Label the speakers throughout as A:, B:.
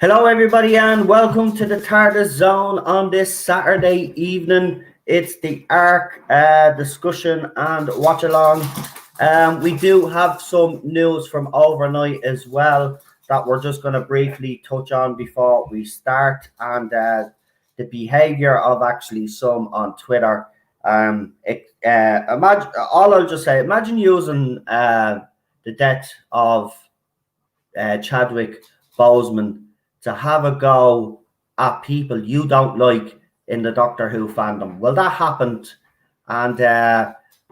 A: Hello, everybody, and welcome to the TARDIS Zone on this Saturday evening. It's the Ark Discussion and Watchalong. We do have some news from overnight as well that we're just going to briefly touch on before we start, and the behavior of actually some on Twitter. Imagine using the death of Chadwick Boseman to have a go at people you don't like in the Doctor Who fandom. Well, that happened, and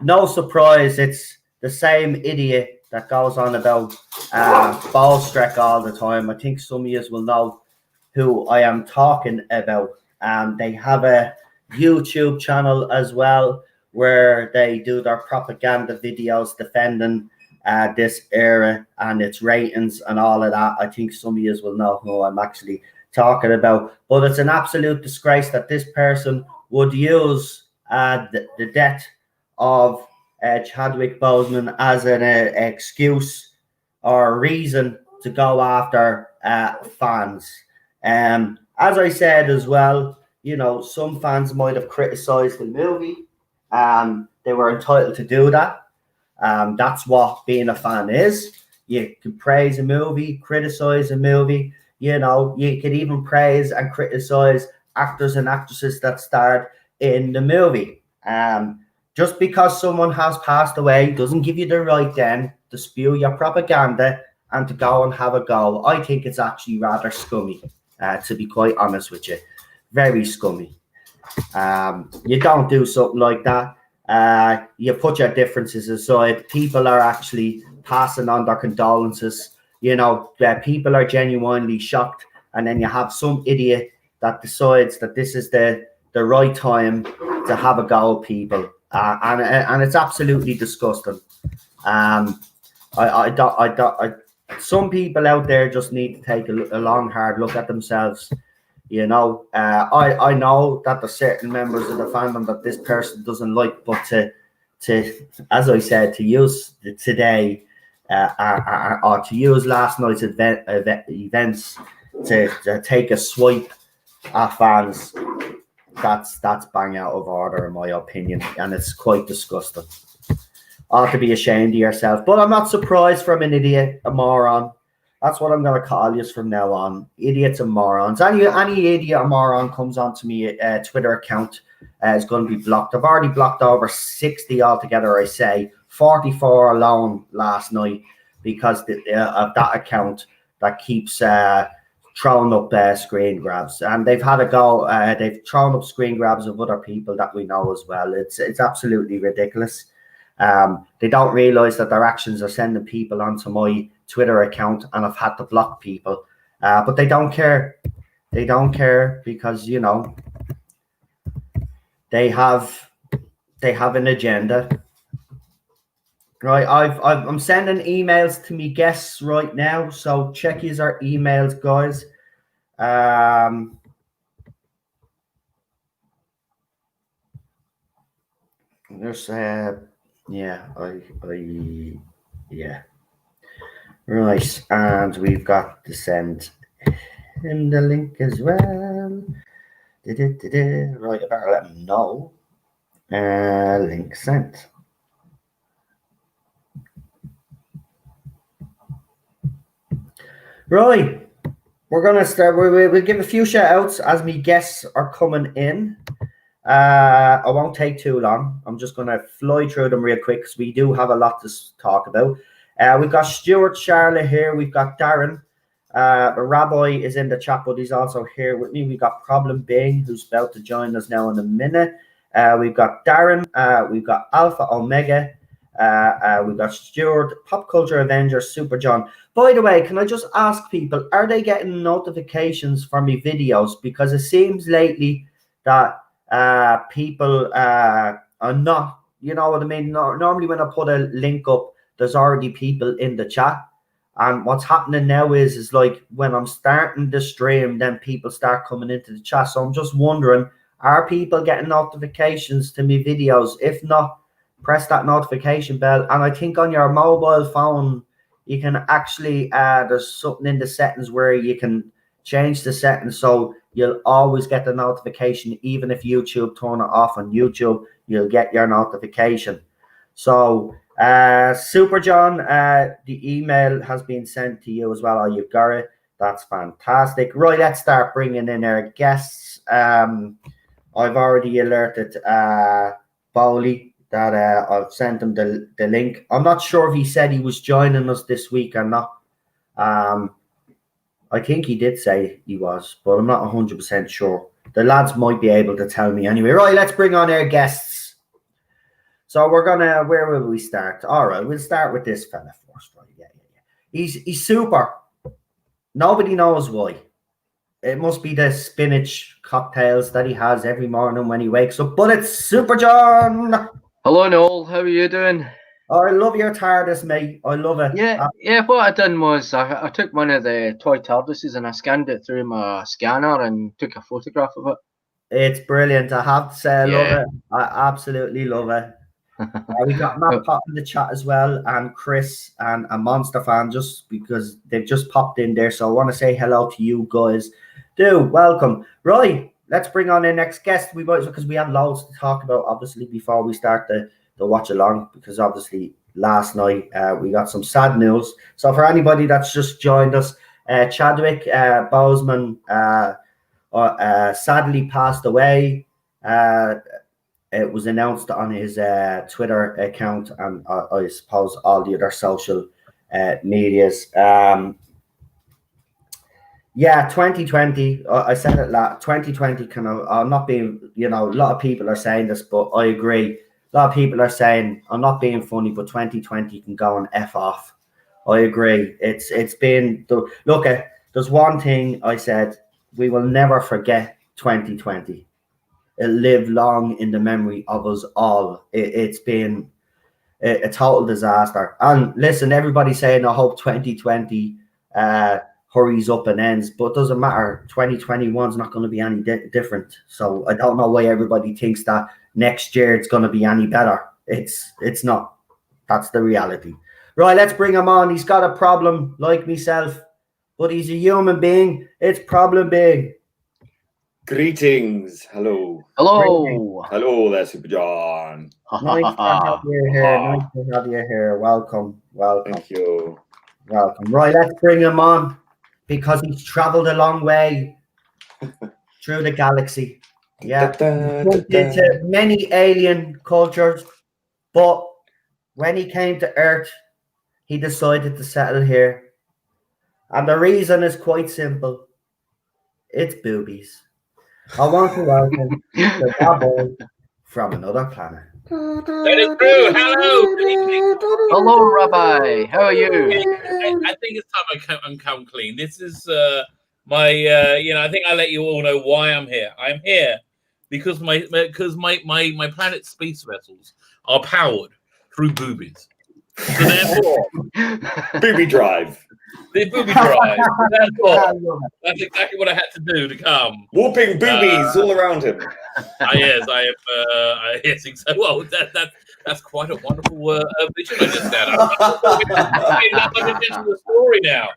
A: no surprise, it's the same idiot that goes on about Bolstrek all the time. I think some of you will know who I am talking about. They have a YouTube channel as well where they do their propaganda videos defending this era and its ratings and all of that. I think some of you will know who I'm actually talking about. But it's an absolute disgrace that this person would use the death of Chadwick Boseman as an excuse or reason to go after fans. As I said as well, you know, some fans might have criticized the movie. They were entitled to do that. That's what being a fan is. You can praise a movie, criticize a movie. You know, you can even praise and criticize actors and actresses that starred in the movie. Just because someone has passed away doesn't give you the right then to spew your propaganda and to go and have a go. I think it's actually rather scummy, to be quite honest with you. Very scummy. You don't do something like that. You put your differences aside. People are actually passing on their condolences. You know, people are genuinely shocked, and then you have some idiot that decides that this is the right time to have a go at people, and it's absolutely disgusting. Some people out there just need to take a long, hard look at themselves. You know, I know that there's certain members of the fandom that this person doesn't like, but to as I said, to use today or to use last night's events to take a swipe at fans, that's bang out of order in my opinion, and it's quite disgusting. Ought to be ashamed of yourself. But I'm not surprised from an idiot, a moron. That's what I'm going to call you from now on. Idiots and morons. Any idiot or moron comes onto me Twitter account is going to be blocked. I've already blocked over 60 altogether, I say. 44 alone last night because of that account that keeps throwing up screen grabs. And they've had a go. They've thrown up screen grabs of other people that we know as well. It's absolutely ridiculous. They don't realise that their actions are sending people onto my Twitter account, and I've had to block people, but they don't care. They don't care because, you know, they have an agenda. Right, I'm sending emails to me guests right now, so check our emails, guys. There's yeah. Right, and we've got to send him the link as well. Right, I better let him know. Link sent. Right, we're gonna start. We'll give a few shout outs as me guests are coming in. I won't take too long. I'm just gonna fly through them real quick because we do have a lot to talk about. We've got Stuart Charlotte here. We've got Darren. Rabbi is in the chat, but he's also here with me. We've got Problem Bing, who's about to join us now in a minute. We've got Darren. We've got Alpha Omega. We got Stuart, Pop Culture Avenger, Super John. By the way, can I just ask people, are they getting notifications for me videos? Because it seems lately that people are not, you know what I mean? Normally when I put a link up, there's already people in the chat. And what's happening now is like when I'm starting the stream, then people start coming into the chat. So I'm just wondering, are people getting notifications to me videos? If not, press that notification bell. And I think on your mobile phone, you can actually, there's something in the settings where you can change the settings so you'll always get the notification. Even if YouTube turn it off on YouTube, you'll get your notification. So, Super John, the email has been sent to you as well. Oh, you've got it. That's fantastic. Right, let's start bringing in our guests. I've already alerted Bowley that I've sent him the link. I'm not sure if he said he was joining us this week or not. I think he did say he was, but I'm not 100% sure. The lads might be able to tell me anyway. Right, let's bring on our guests. So we're gonna, where will we start? All right, we'll start with this fella first. Right, yeah. He's super. Nobody knows why. It must be the spinach cocktails that he has every morning when he wakes up. But it's Super John.
B: Hello, Noel. How are you doing?
A: Oh, I love your TARDIS, mate. I love it.
B: Yeah. What I done was I took one of the toy TARDISes and I scanned it through my scanner and took a photograph of it.
A: It's brilliant. I have to say, I love it. I absolutely love it. We got Matt Pop in the chat as well, and Chris and a Monster Fan, just because they've just popped in there. So I want to say hello to you guys. Welcome. Right, let's bring on our next guest. Because we have loads to talk about, obviously, before we start the watch along, because obviously last night we got some sad news. So for anybody that's just joined us, Chadwick Boseman sadly passed away. It was announced on his Twitter account and I suppose all the other social medias. 2020. I said it. 2020 kind of. I'm not being. A lot of people are saying this, but I agree. A lot of people are saying I'm not being funny, but 2020 can go and f off. I agree. It's been. Look, there's one thing I said. We will never forget 2020. It lived long in the memory of us all. It's been a total disaster. And listen, everybody's saying I hope 2020 hurries up and ends, but it doesn't matter. 2021 is not going to be any different. So I don't know why everybody thinks that next year it's going to be any better. It's not. That's the reality. Right, let's bring him on. He's got a problem like myself, but he's a human being. It's Problem Big.
C: Greetings. Hello.
B: Hello
C: there, Super John.
A: Nice to have you here. Nice to have you here. Welcome.
C: Thank you.
A: Welcome. Right, let's bring him on because he's traveled a long way through the galaxy. Yeah. Into many alien cultures, but when he came to Earth, he decided to settle here. And the reason is quite simple. It's boobies. I want to welcome the Bobo from another planet.
D: That is true. Hello. Good evening.
B: Hello, Rabbi. How are you?
D: I think it's time I come clean. This is my. I think I let you all know why I'm here. I'm here because my planet's space vessels are powered through boobies. So therefore,
C: Booby drive.
D: the booby drive. That's exactly what I had to do to come.
C: Whooping boobies all around him.
D: Yes, I have. Yes, exactly. Well, that's quite a wonderful vision I just had. I'm into the story now.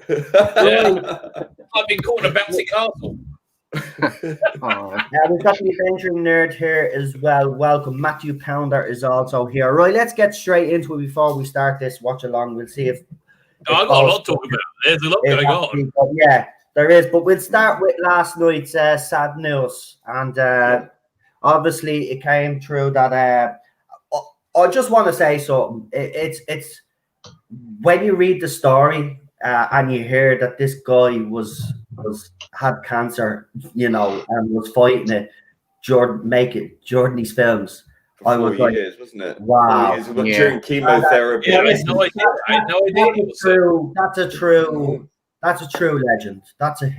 D: Yeah. I've been caught in a bouncy castle.
A: We've got the adventuring nerd here as well. Welcome. Matthew Pounder is also here. Right, let's get straight into it before we start this watch along. We'll see if
D: I've got a lot to talk about. There's a lot going on.
A: Yeah, there is. But we'll start with last night's sad news. And obviously it came through that I just want to say something. It's when you read the story and you hear that this guy had cancer, and was fighting it, making Jordan's films. I
C: For
A: was
C: 4
A: like,
C: years, wasn't it?
A: wow.
C: 4 years, but
B: Yeah.
C: during chemotherapy.
D: Yeah, I had no idea. I had no idea.
A: That's a true legend. That's a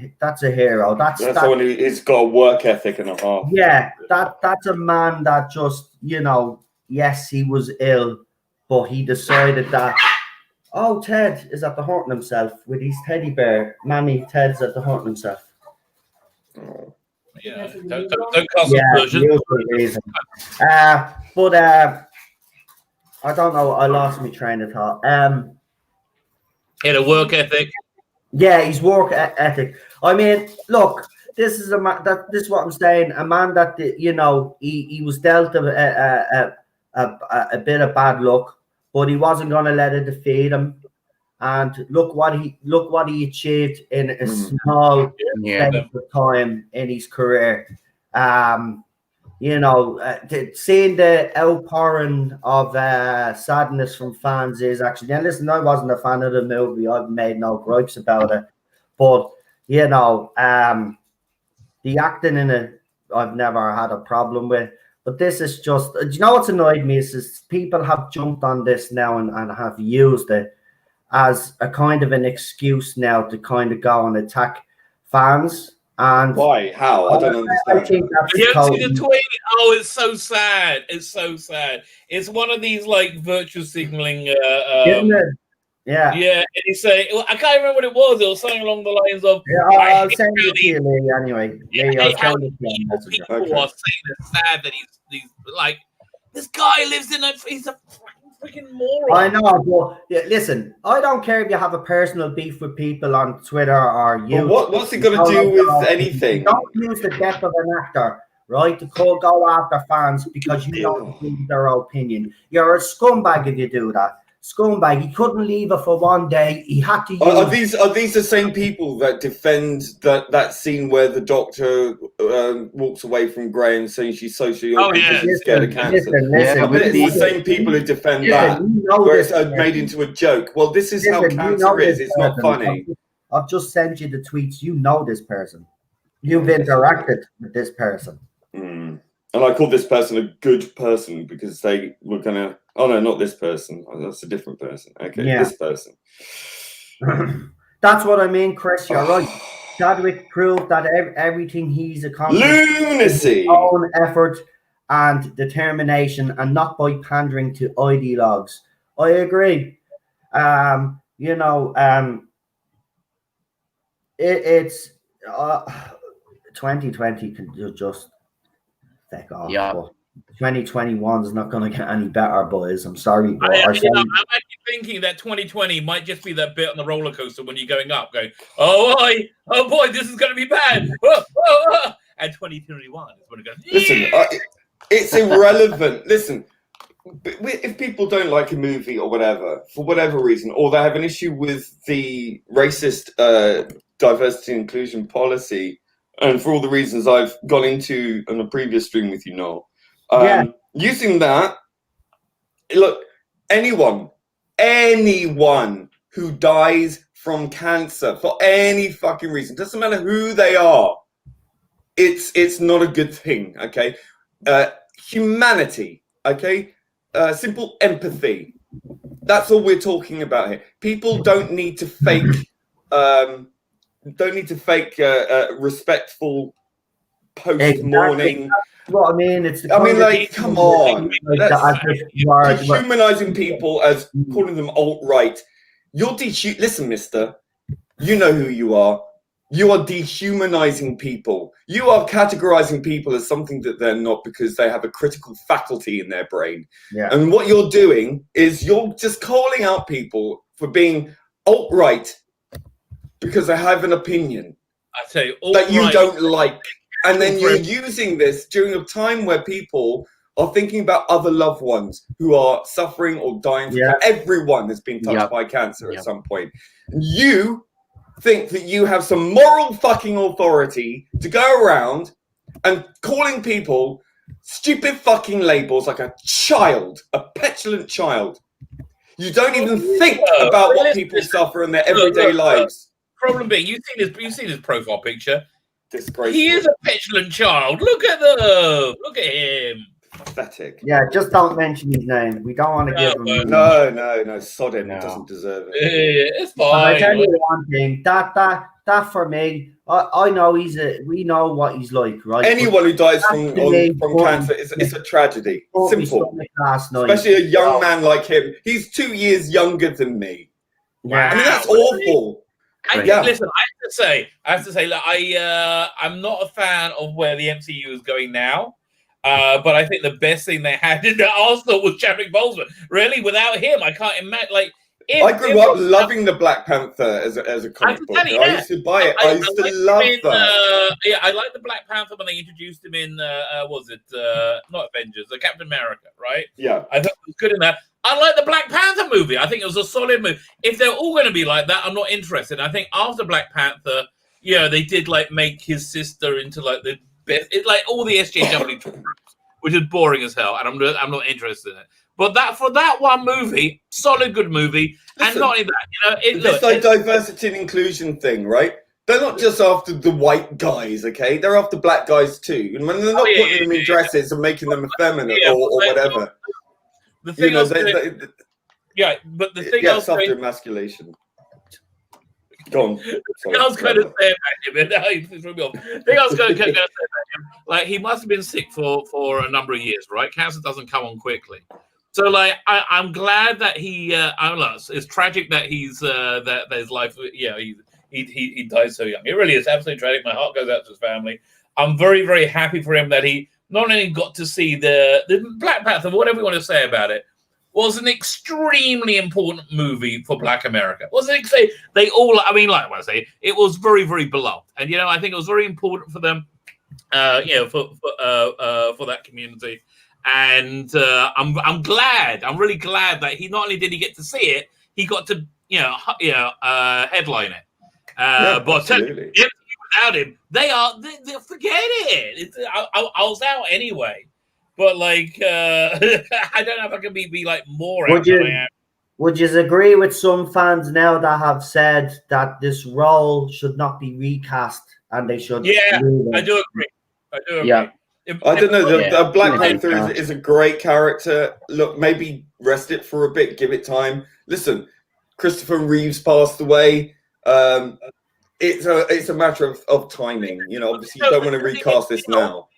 A: hero.
C: That's someone who's got a work ethic and a half.
A: Yeah, that's a man that just, yes, he was ill, but he decided that, oh, Ted is at the haunting himself with his teddy bear. Mammy, Ted's at the haunting himself.
C: Oh.
D: Yeah, don't cause
A: Yeah,
D: conversion.
A: usual reason. But I don't know. I lost my train of thought.
D: He had a work ethic.
A: Yeah, his work ethic. I mean, look, this is a man this is what I'm saying. A man that he was dealt a bit of bad luck, but he wasn't going to let it defeat him. And look what he achieved in a small space of time in his career. Seeing the outpouring of sadness from fans is actually. Now, listen, I wasn't a fan of the movie. I've made no gripes about it, but the acting in it, I've never had a problem with. But this is just. Do you know what's annoyed me is people have jumped on this now and have used it as a kind of an excuse now to kind of go and attack fans. And
C: why? How? I don't understand.
A: I think that's
D: You haven't seen the tweet? Oh, it's so sad. It's so sad. It's one of these like virtue signaling.
A: Isn't it? Yeah.
D: Yeah, and he said, I can't remember what it was. It was something along the lines of,
A: Yeah, I'll send it to you, Lee, anyway. Lee, I'll
D: how
A: send it to you.
D: people
C: Okay.
D: are saying it's sad that he's like, this guy lives in he's a freaking moron.
A: I know, but yeah, listen, I don't care if you have a personal beef with people on Twitter or you.
C: But what's it got to do with anything?
A: Don't use the death of an actor, right, to go after fans because you don't agree with their opinion. You're a scumbag if you do that. Scumbag. He couldn't leave it for one day. He had to use.
C: Are these the same people that defend that scene where the doctor walks away from Graham saying she's socially scared of cancer?
A: Listen,
C: It's the same people who defend that, where it's made into a joke. Well, this is how cancer is. It's not funny.
A: I've just sent you the tweets. You know this person. You've interacted with this person.
C: And I call this person a good person because they were gonna. Oh no, not this person. Oh, that's a different person. Okay, this person.
A: That's what I mean, Chris. You're right. Chadwick proved that everything he's accomplished,
C: lunacy,
A: his own effort and determination, and not by pandering to ideologues. I agree. It's 2020 can just feck off.
B: Yeah.
A: 2021 is not going to get any better, boys. I'm sorry. But
D: I'm actually thinking that 2020 might just be that bit on the roller coaster when you're going up, going, oh boy, this is going to be bad. And 2021 is when it goes.
C: Listen, it's irrelevant. Listen, if people don't like a movie or whatever, for whatever reason, or they have an issue with the racist diversity and inclusion policy, and for all the reasons I've gone into on a previous stream with you, Noel, using that, look, anyone who dies from cancer for any fucking reason, doesn't matter who they are, it's not a good thing, okay? Humanity, okay? Simple empathy. That's all we're talking about here. People don't need to fake respectful post-morning.
A: What I mean, it's.
C: Come on. Dehumanizing people as calling them alt-right. You're listen, mister. You know who you are. You are dehumanizing people. You are categorizing people as something that they're not because they have a critical faculty in their brain.
A: Yeah.
C: And what you're doing is you're just calling out people for being alt-right because they have an opinion
D: I tell you,
C: that you don't like. And then you're using this during a time where people are thinking about other loved ones who are suffering or dying. Everyone has been touched by cancer at some point. You think that you have some moral fucking authority to go around and calling people stupid fucking labels like a child, a petulant child. You don't even think about what people suffer in their everyday lives.
D: Problem being, you've seen his profile picture.
C: Disgraceful.
D: He is a petulant child. Look at them. Look at him.
C: Pathetic.
A: Yeah, just don't mention his name. We don't want to give him.
C: No, sod him. He doesn't deserve it.
D: It's
A: But I
D: fine.
A: tell you one thing, that for me, I know we know what he's like, right?
C: Anyone who dies from cancer, it's a tragedy. Simple.
A: Last night.
C: Especially a young man like him. He's 2 years younger than me.
A: Yeah.
C: I mean, that's awful.
D: Listen, I have to say, look, I'm not a fan of where the MCU is going now. But I think the best thing they had in the Arsenal was Chadwick Boseman. Really, without him, I can't imagine. Like,
C: I grew up loving the Black Panther as a comic book. I used to buy it. I used to love that.
D: Yeah, I like the Black Panther when they introduced him in. Was it not Avengers? Captain America, right?
C: Yeah,
D: I thought it was good in that. I like the Black Panther movie. I think it was a solid movie. If they're all going to be like that, I'm not interested. I think after Black Panther, they did like make his sister into like the best. It's like all the SJW, which is boring as hell, and I'm not interested in it. But for that one movie, solid good movie, and not only that,
C: it's diversity and inclusion thing, right? They're not just after the white guys, okay? They're after black guys too, and when they're not putting them in dresses and making them effeminate or whatever.
D: The thing but the thing I was
C: after emasculation. Go on. Sorry,
D: I was going to say about him, like he must have been sick for a number of years, right? Cancer doesn't come on quickly, so like I'm glad that he. It's tragic that that his life. He died so young. It really is absolutely tragic. My heart goes out to his family. I'm very, very happy for him that he not only got to see the Black Panther, whatever you want to say about it, was an extremely important movie for Black America. Wasn't it? They all, I mean, like I say, it was very, very beloved, and I think it was very important for them, for that community. And I'm glad, I'm really glad that he not only did he get to see it, he got to headline it. But without him, they forget it. I was out anyway. But like, I don't know if I can be like more.
A: Would you agree with some fans now that have said that this role should not be recast and they should?
D: Yeah, I do agree.
A: Yeah.
C: I don't know. The Black Panther is a great character. Look, maybe rest it for a bit, give it time. Listen, Christopher Reeves passed away. It's a matter of timing. Obviously, you don't want to recast this now.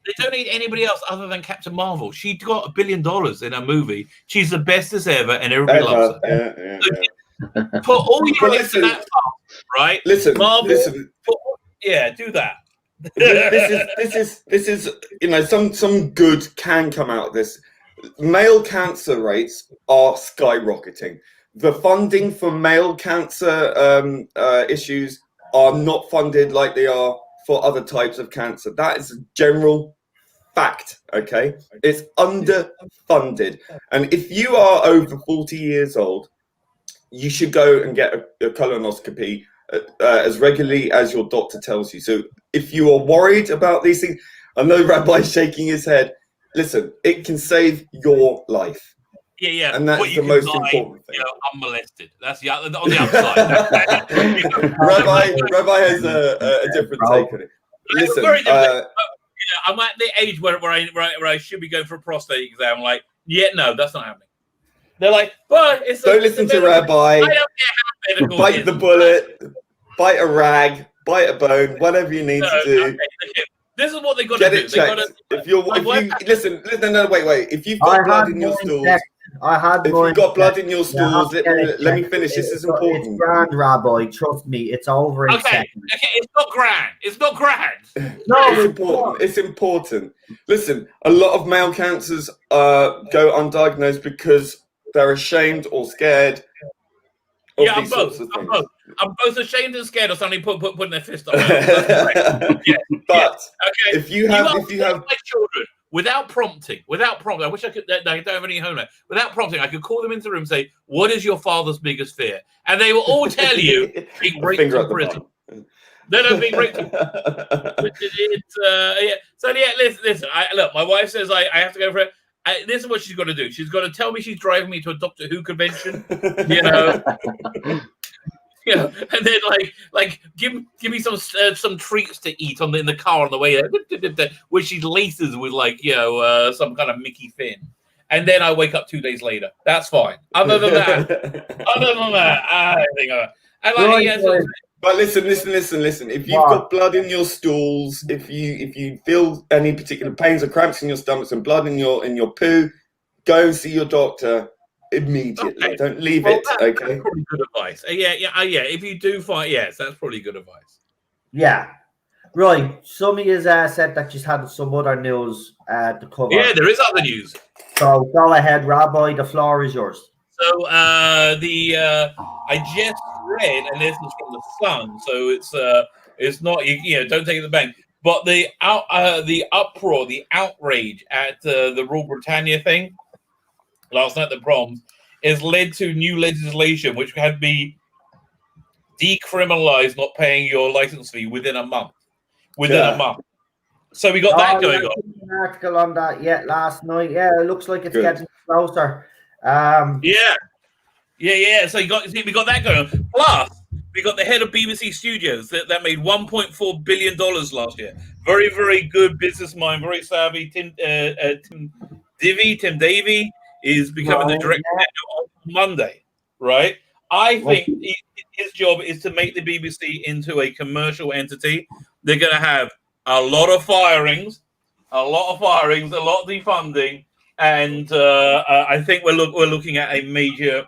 D: They don't need anybody else other than Captain Marvel. She got $1 billion in her movie. She's the bestest ever, and everybody loves her. Put all your eggs in that part, right?
C: Listen,
D: Marvel.
C: Listen.
D: Do that.
C: This is some good can come out of this. Male cancer rates are skyrocketing. The funding for male cancer issues are not funded like they are for other types of cancer. That is a general fact, okay? It's underfunded. And if you are over 40 years old, you should go and get a colonoscopy as regularly as your doctor tells you. So if you are worried about these things, I know Rabbi's shaking his head. Listen, it can save your life.
D: Yeah.
C: And that's the most important thing.
D: Unmolested. That's on the upside.
C: Rabbi has a different take on it. Listen,
D: I'm at the age where I should be going for a prostate exam. I'm like, no, that's not happening. They're like, but
C: don't listen to Rabbi.
D: I don't care how
C: bite the bullet, bite a rag, bite a bone, whatever you need to do.
D: Okay. This is what they got to do.
C: Get it checked. If you listen, no, wait. If you've got blood in your stools. If you've got blood in your stools, let me finish. This is important.
A: It's grand, Rabbi. Trust me, it's over in seconds.
D: Okay, it's not grand.
C: No, it's important. It's important. Listen, a lot of male cancers go undiagnosed because they're ashamed or scared.
D: I'm both. I'm both ashamed and scared of somebody putting their fist on.
C: But if you have
D: my children. Without prompting, I wish I could. I don't have any home life. Without prompting, I could call them into the room and say, "What is your father's biggest fear?" And they will all tell you, "Being raped in prison." No, being raped. Listen. Look, my wife says I have to go for it. This is what she's got to do. She's got to tell me she's driving me to a Doctor Who convention. Yeah, and then like give me some treats to eat in the car on the way there, which she laces with some kind of Mickey Finn, and then I wake up 2 days later. That's fine. Other than that, I think
C: But listen. If you've got blood in your stools, if you feel any particular pains or cramps in your stomachs and blood in your poo, go and see your doctor immediately. Okay. Don't leave it.
D: That's probably good advice. Yeah. If you do find, yes, that's probably good advice.
A: Yeah. Right. Some of you said that you had some other news to cover.
D: Yeah, there is other news.
A: So go ahead, Rabbi. The floor is yours.
D: So I just read, and this is from the Sun, so it's not don't take it to the bank. But the uproar, the outrage at the Rule Britannia thing last night, the proms, has led to new legislation which had be decriminalized not paying your license fee within a month. A month. So we got that going on.
A: An article on that yet last night. Yeah, it looks like it's getting closer.
D: Yeah. So we got that going on. Plus, we got the head of BBC Studios that made $1.4 billion last year. Very, very good business mind, very savvy. Tim Davie is becoming the director on Monday, right? I think his job is to make the BBC into a commercial entity. They're going to have a lot of firings, a lot of defunding, and I think we're looking at a major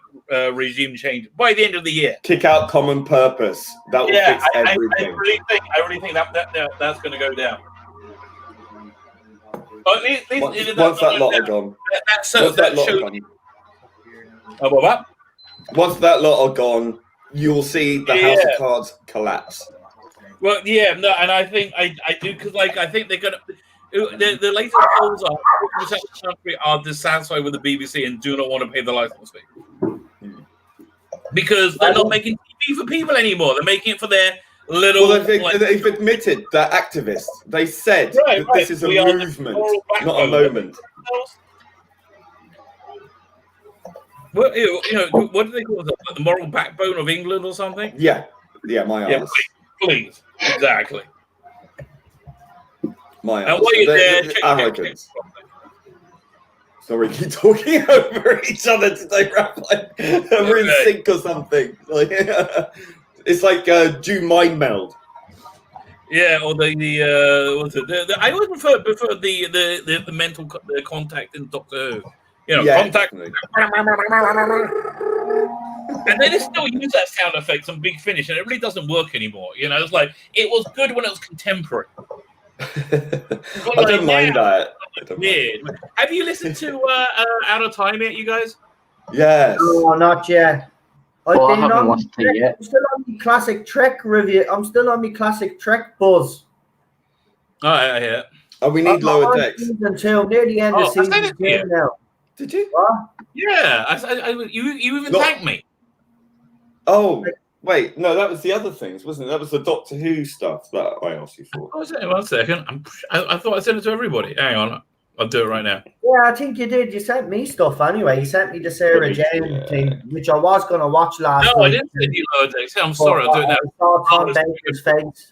D: regime change by the end of the year.
C: Kick out common purpose. That will fix everything.
D: I really think that's going to go down. But
C: once that lot are gone. Once that lot are gone, you'll see the House of Cards collapse.
D: Well, yeah, no, and I think I do because I think they're gonna. The latest polls are 40% of the country are dissatisfied with the BBC and do not want to pay the license fee because they're not making TV for people anymore. They're making it for their little.
C: Well, they've admitted they're activists. They said that this is a movement, not a moment.
D: Well, what do they call it? The moral backbone of England or something?
C: Yeah, my ass.
D: Please, exactly.
C: My ass. Arrogance. Sorry, keep talking over each other today, Rabbi. We're in sync or something. It's like Jew mind meld.
D: Yeah, or the I always prefer the mental contact in Doctor Who. Contact. And they still use that sound effect on Big Finish, and it really doesn't work anymore. It's like it was good when it was contemporary.
C: I don't mind that.
D: Weird. Have you listened to Out of Time yet, you guys?
C: Yes.
A: No, not yet.
B: I haven't watched it yet.
A: I'm still on my classic Trek review. I'm still on my classic Trek buzz.
D: Oh, I hear.
C: Oh, we need lower decks.
A: Season 2, near the end of season 2 now.
C: Did you?
A: What?
D: Yeah, you even thanked me.
C: Oh, wait, no, that was the other things, wasn't it? That was the Doctor Who stuff that I asked you for.
D: One second. I thought I sent it to everybody. Hang on, I'll do it right now.
A: Yeah, I think you did. You sent me stuff anyway. You sent me the Sarah Jane thing, which I was going to watch last night.
D: No, I didn't send you lower decks. I'm sorry, I'll do it now.
A: I saw Tom Baker's face,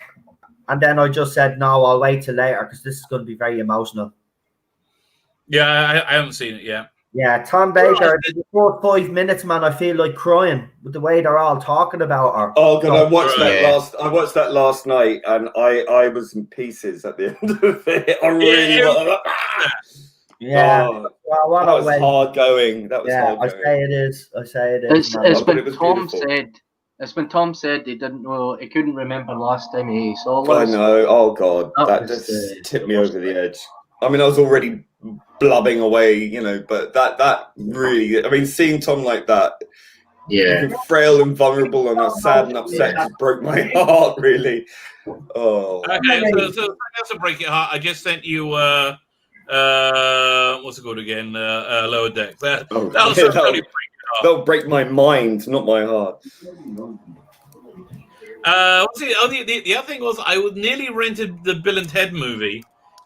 A: and then I just said, no, I'll wait till later because this is going to be very emotional.
D: Yeah, I haven't seen it yet.
A: Yeah, Tom Baker, the first 5 minutes, man, I feel like crying with the way they're all talking about her.
C: Oh god, I watched that last night, and I was in pieces at the end of it. I really
A: Yeah.
C: Oh, well, that was hard going. That was hard going.
A: I say it is.
B: It's when Tom said he didn't know, he couldn't remember last time he saw
C: I know. Oh god, that just tipped me over the edge. I mean, I was already blubbing away, but that really, I mean, seeing Tom like that, frail and vulnerable and sad and upset just broke my heart, really. Oh.
D: Okay, so that's a break your heart. I just sent you, what's it called again? Lower Decks.
C: That'll break my mind, not my heart.
D: The other thing was I nearly rented the Bill and Ted movie.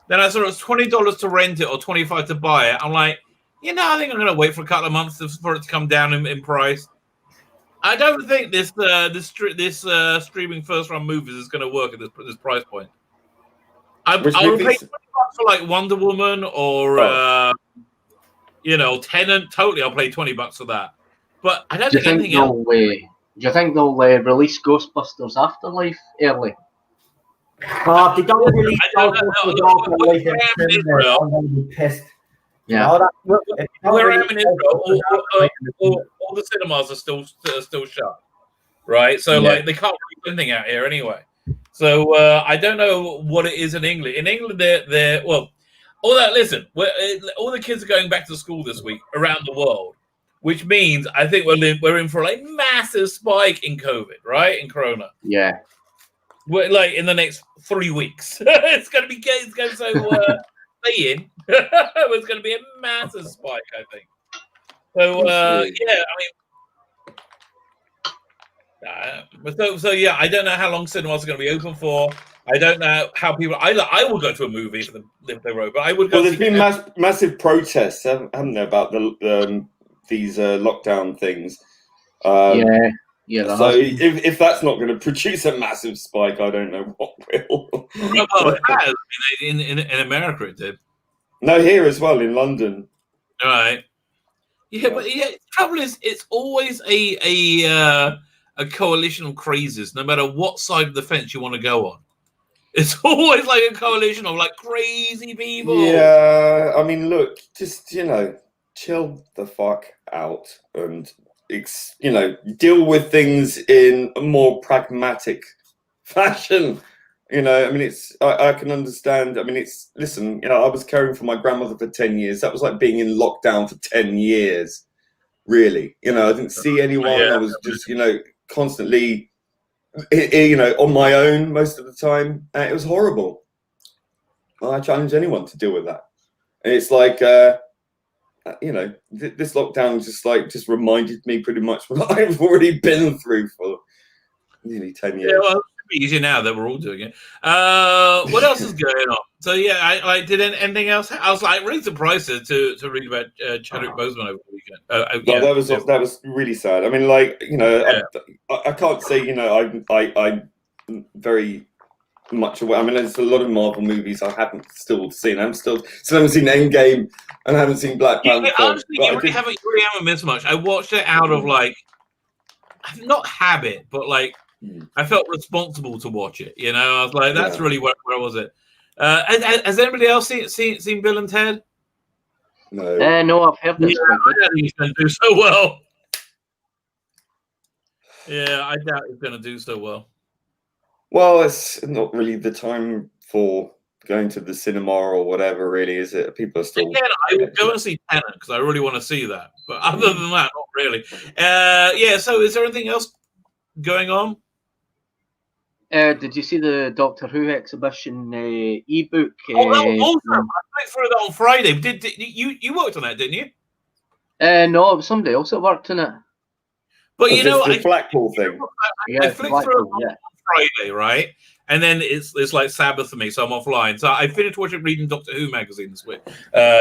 D: Then I saw it was $20 to rent it or $25 to buy it. I'm like, I think I'm going to wait for a couple of months for it to come down in price. I don't think this streaming first run movies is going to work at this price point. I'll pay $20 for like Wonder Woman or Tenet. Totally, I'll pay $20 for that. But I don't think anything else.
B: Do you think they'll release Ghostbusters Afterlife early?
A: Oh, if they don't release Ghostbusters Afterlife, I'm going to be pissed.
B: Yeah.
D: Where I'm in Israel, all the cinemas are still shut, right? So like they can't release anything out here anyway. So I don't know what it is in England. In England, they're all the kids are going back to school this week around the world, which means I think we're in for a massive spike in COVID, right? In Corona.
B: Yeah.
D: We're like in the next 3 weeks. It's going to stay in. It's going to be a massive spike, I think. So I don't know how long cinemas are going to be open for. I don't know how people. I will go to a movie if they were open. I would go.
C: Well, there's been massive protests, haven't there, about these lockdown things? So if that's not going to produce a massive spike, I don't know what will.
D: Well, it has. In America, it did.
C: No, here as well in London.
D: All right. Yeah, but the trouble is, it's always a coalition of crazies, no matter what side of the fence you want to go on. It's always like a coalition of like crazy people.
C: Yeah, I mean, look, just chill the fuck out and deal with things in a more pragmatic fashion. I mean, I can understand. I mean, listen, I was caring for my grandmother for 10 years. That was like being in lockdown for 10 years, really. I didn't see anyone. I was just, constantly, on my own most of the time. It was horrible. I challenge anyone to deal with that. And it's like, this lockdown just reminded me pretty much what I've already been through for nearly 10 years.
D: Yeah, well, it's easy now that we're all doing it. What else is going on? So I did anything else. I was like really surprised to read about Chadwick Boseman over the weekend.
C: That was really sad. I mean, I can't say I'm very much aware. I mean, there's a lot of Marvel movies I haven't still seen. I still haven't seen Endgame and I haven't seen Black Panther.
D: Honestly, you really haven't missed much. I watched it out of not habit, but I felt responsible to watch it. I was like, that's really where was it? Has anybody else seen Bill and Ted?
C: No.
B: No, I've heard this.
D: I doubt he's going to do so well. Yeah, I doubt he's going to do so well.
C: Well, it's not really the time for going to the cinema or whatever, really, is it? People are still.
D: Again, I would go and see Tenet because I really want to see that. But other than that, not really. So is there anything else going on?
B: Did you see the Doctor Who exhibition ebook?
D: Awesome! I went through that on Friday. Did you worked on that, didn't you?
B: No, it was somebody else that worked on it.
C: But the Blackpool thing.
D: I flicked through it on Friday, right? And then it's like Sabbath for me, so I'm offline. So I finished reading Doctor Who magazine this week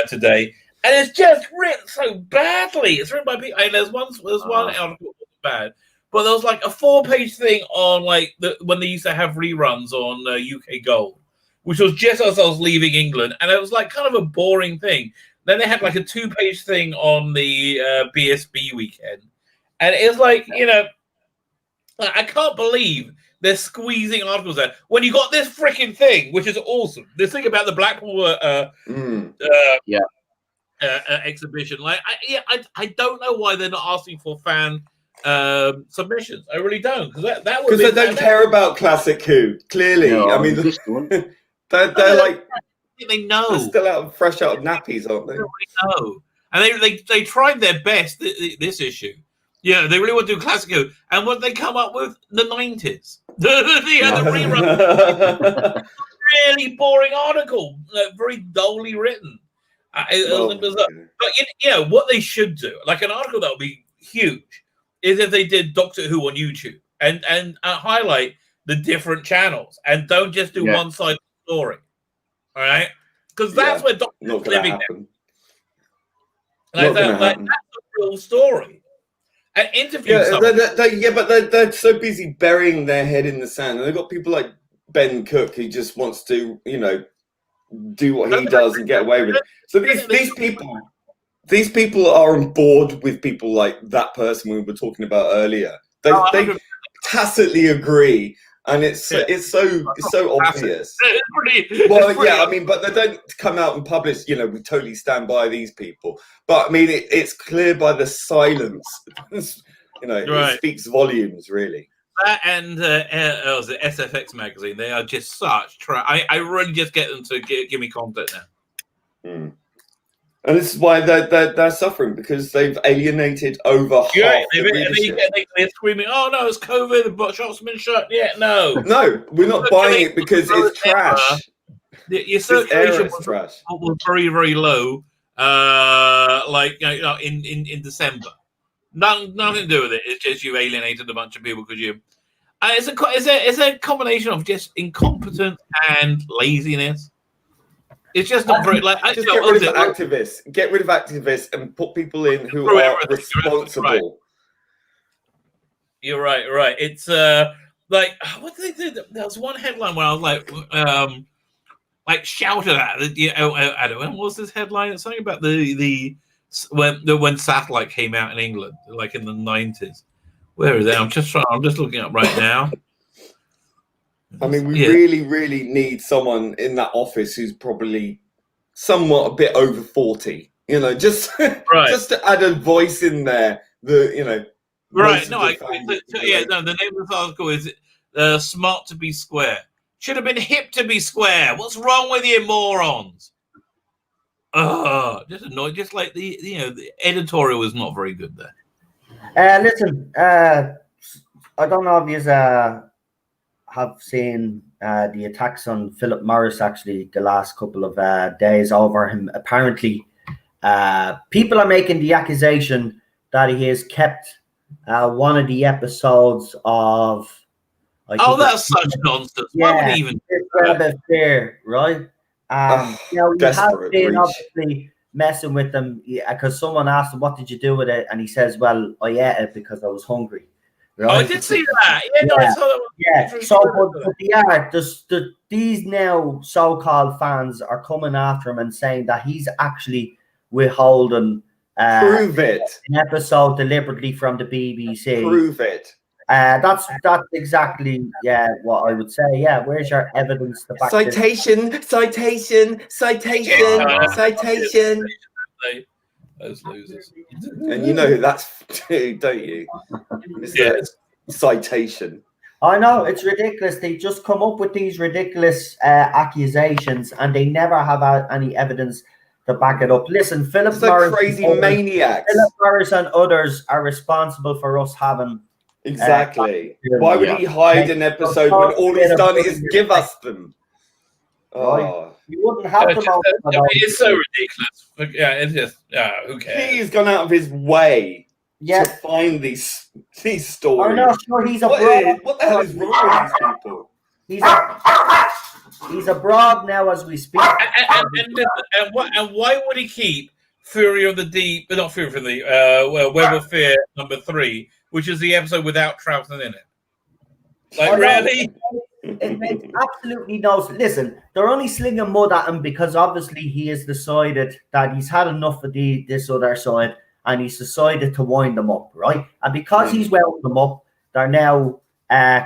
D: today, and it's just written so badly. It's written by people, and there's one article that was bad. But there was like a 4-page thing on when they used to have reruns on UK Gold, which was just as I was leaving England, and it was like kind of a boring thing. Then they had like a 2-page thing on the BSB weekend, and it's like I can't believe they're squeezing articles out when you got this freaking thing, which is awesome. This thing about the Blackpool exhibition, I don't know why they're not asking for fan submissions. I really don't, because they
C: don't care about classic Who. Clearly, no, I mean, they're like
D: they know
C: they're still fresh out of nappies, aren't they?
D: They really know, and they tried their best this issue. Yeah, they really want to do classic Who, and what they come up with the 90s, the rerun, really boring article, very dully written. But what they should do, like an article that would be huge, is if they did Doctor Who on YouTube and highlight the different channels and don't just do one side story. All right? Because that's where Doctor Who's living now. That's the real story. and interview
C: Yeah,
D: someone.
C: but they're so busy burying their head in the sand. And they've got people like Ben Cook who just wants to, do what he does and get away with it. So these people are on board with people like that person we were talking about earlier. They tacitly agree, and it's so obvious. I mean, but they don't come out and publish. We totally stand by these people. But I mean, it's clear by the silence. It speaks volumes, really.
D: That and was it SFX magazine? They are just such I really just get them to give me content now.
C: Mm. And this is why they're suffering, because they've alienated over half the readership.
D: They're screaming, "Oh no, it's COVID! The shop's been shut." Yeah, no,
C: we're not buying it because it's trash.
D: Your circulation was very, very low. In December. Nothing to do with it. It's just you alienated a bunch of people because you. It's a combination of just incompetence and laziness. It's just not very
C: just get rid of activists. Get rid of activists and put people in who are responsible.
D: Right. You're right. Right. It's what did they do? There was one headline where I was shouted at. I don't know. What was this headline? It's something about when satellite came out in England, like in the 90s. Where is it? I'm just looking up right now.
C: I mean, we really, really need someone in that office who's probably somewhat a bit over 40. Just to add a voice in there.
D: Right. No, I agree. The name of this article is "Smart to be Square." Should have been hip to be square. What's wrong with you, morons? Just annoyed. Just like the editorial is not very good there.
A: Listen, I don't know if you have seen the attacks on Philip Morris actually the last couple of days over him. Apparently, people are making the accusation that he has kept one of the episodes of.
D: That's such nonsense.
A: Yeah,
D: why would he even
A: fair, right? We have been obviously messing with them because someone asked him, "What did you do with it?" And he says, "Well, I ate it because I was hungry." Right?
D: Oh, I did see that. I saw that.
A: Yeah. So, but these now so-called fans are coming after him and saying that he's actually withholding
C: prove it
A: an episode deliberately from the BBC.
C: Prove it.
A: That's exactly what I would say. Yeah, where's your evidence to back
C: citation?
D: Those losers.
C: And you know who that's to, don't you? It's citation.
A: I know, it's ridiculous. They just come up with these ridiculous accusations and they never have any evidence to back it up. Listen, Philip Morris,
C: crazy maniacs.
A: Philip Morris and others are responsible for us having.
C: Exactly. Why would he hide an episode when all he's done is give us them?
A: Oh. You wouldn't have them.
D: It's so ridiculous. Yeah, it's just who cares?
C: He's gone out of his way to find these stories.
A: I'm not sure he's abroad.
C: What the hell is wrong with these people?
A: He's abroad now as we speak.
D: And why would he keep Fury of the Deep, but not Fury of the Web of Fear #3, which is the episode without Troughton in it? Like, really?
A: It makes absolutely no sense. Listen, they're only slinging mud at him because obviously he has decided that he's had enough of this other side and he's decided to wind them up, right? And because he's wound them up, they're now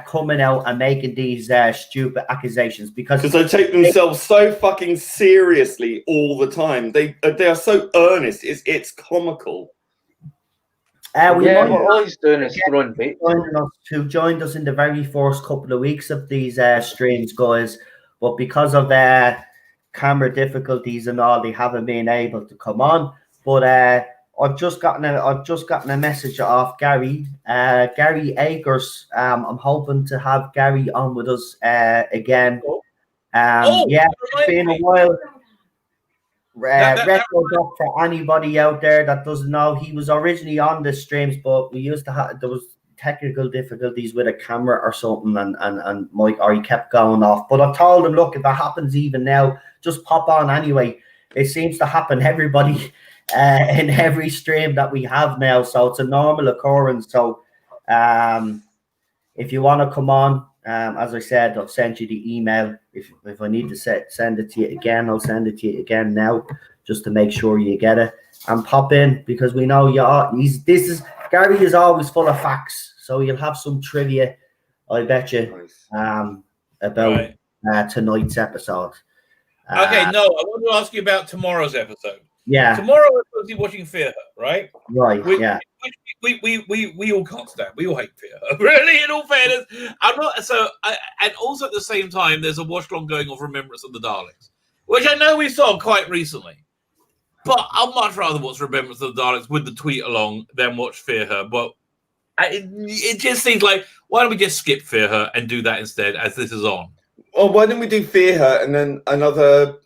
A: coming out and making these stupid accusations because
C: they take themselves so fucking seriously all the time. They are so earnest. It's comical.
B: All he's doing is throwing bait.
A: Who joined us in the very first couple of weeks of these streams, guys, but because of camera difficulties and all, they haven't been able to come on. But I've just gotten a message off Gary Akers. I'm hoping to have Gary on with us again. It's been a while. Retro Duck for anybody out there that doesn't know, he was originally on the streams, but we used to have there was technical difficulties with a camera or something, and Mike or he kept going off. But I told him, look, if it happens even now, just pop on anyway. It seems to happen everybody in every stream that we have now, so it's a normal occurrence. So if you want to come on, as I said, I'll send you the email. If I need to send it to you again, I'll send it to you again now, just to make sure you get it, and pop in, because we know Gary is always full of facts, so you'll have some trivia, I bet you, about tonight's episode.
D: Okay, no, I want to ask you about tomorrow's episode.
A: Yeah.
D: Tomorrow we're supposed to be watching Fear Her, right?
A: Right.
D: We all can't stand. We all hate Fear Her. Really, in all fairness, I'm not. So, and also at the same time, there's a watch along going of Remembrance of the Daleks, which I know we saw quite recently. But I'd much rather watch Remembrance of the Daleks with the tweet along than watch Fear Her. But it just seems like, why don't we just skip Fear Her and do that instead, as this is on?
C: Well, why don't we do Fear Her and then another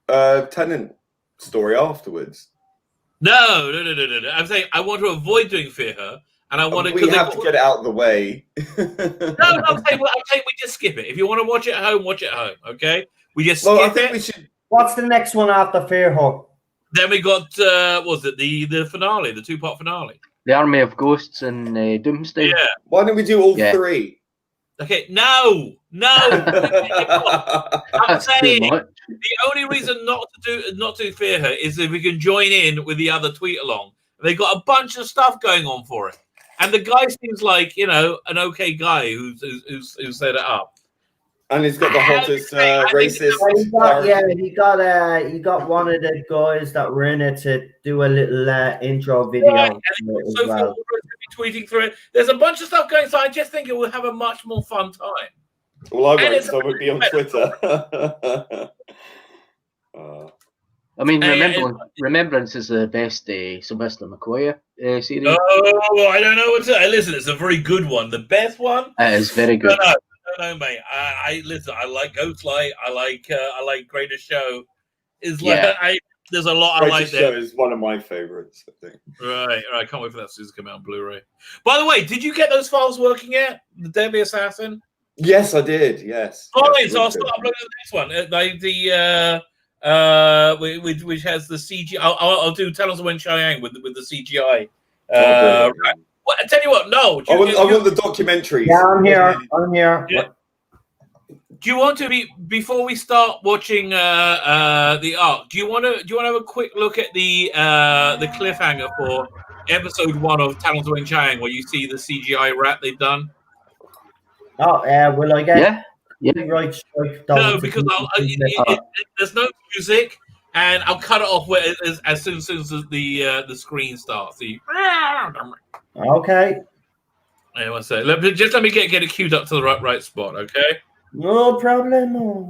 C: Tennant story afterwards?
D: No. I'm saying I want to avoid doing Fear Her, and I want to.
C: We have to get it out of the way.
D: No, I'm saying we just skip it. If you want to watch it at home, watch it at home. Okay, we just skip
C: I think
D: it.
C: we should.
A: What's the next one after Fear Her?
D: Then we got the finale, the 2-part finale,
B: The Army of Ghosts and Doomsday.
D: Yeah.
C: Why don't we do all three?
D: Okay, no. I'm saying the only reason not to Fear Her is if we can join in with the other tweet along. They got a bunch of stuff going on for it, and the guy seems like an okay guy who's set it up.
C: And he's got the hottest racist.
A: He got one of the guys that were in it to do a little intro video.
D: Right. And Sophie Walker is going to be tweeting through it. There's a bunch of stuff going, so I just think it will have a much more fun time.
C: Well, I won't, so I won't be on Twitter.
B: I mean, Remembrance is the best Sylvester McCoy series.
D: Oh, I don't know what to say. Listen, it's a very good one. The best one?
B: It is very good.
D: No, mate. I listen. I like Ghostlight. I like Greatest Show. There's a lot I like there.
C: Show is one of my favorites, I think.
D: Right. I can't wait for that to come out on Blu-ray. By the way, did you get those files working yet? The Deadly Assassin.
C: Yes, I did. Yes.
D: Fine. So I'll start uploading the next one. Which has the CGI. I'll do Tunnels of Wen Chiang with the CGI. Right. Well, I tell you what, no.
C: I want the documentaries.
A: Yeah, I'm here.
D: Yeah. Do you want to before we start watching the Ark? Do you want to have a quick look at the cliffhanger for episode 1 of Tunnels of Wen Chiang, where you see the CGI rat they've done?
A: Oh, will I get?
B: Yeah.
A: Right.
D: No, because there's no music. And I'll cut it off as soon as the screen starts.
A: Okay.
D: Hey, one sec. Let me get it queued up to the right spot, okay?
A: No problem.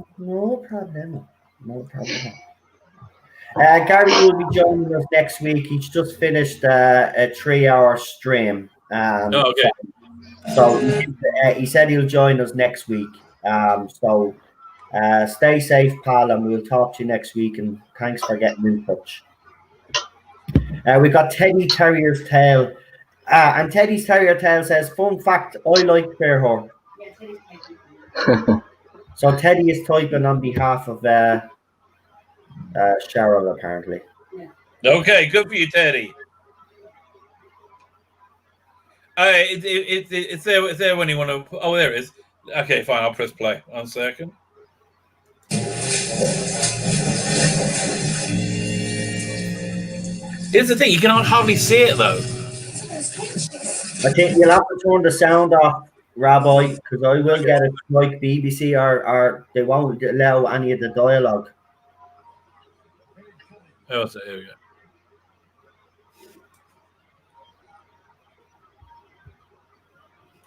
A: Gary will be joining us next week. He's just finished a 3-hour stream.
D: Okay.
A: So he said he'll join us next week. So stay safe, pal, and we'll talk to you next week. And thanks for getting in touch. We got Teddy Terrier's Tale. And Teddy's Terrier Tale says, fun fact, I like Fear Her. Yeah, Teddy's typing. So Teddy is typing on behalf of Cheryl, apparently.
D: Yeah. Okay, good for you, Teddy. It's there when you want to... Oh, there it is. Okay, fine, I'll press play. 1 second. Here's the thing, you can hardly see it, though.
A: I think you'll have to turn the sound off, Rabbi, because I will get it like BBC or they won't allow any of the dialogue.
D: Oh, so here we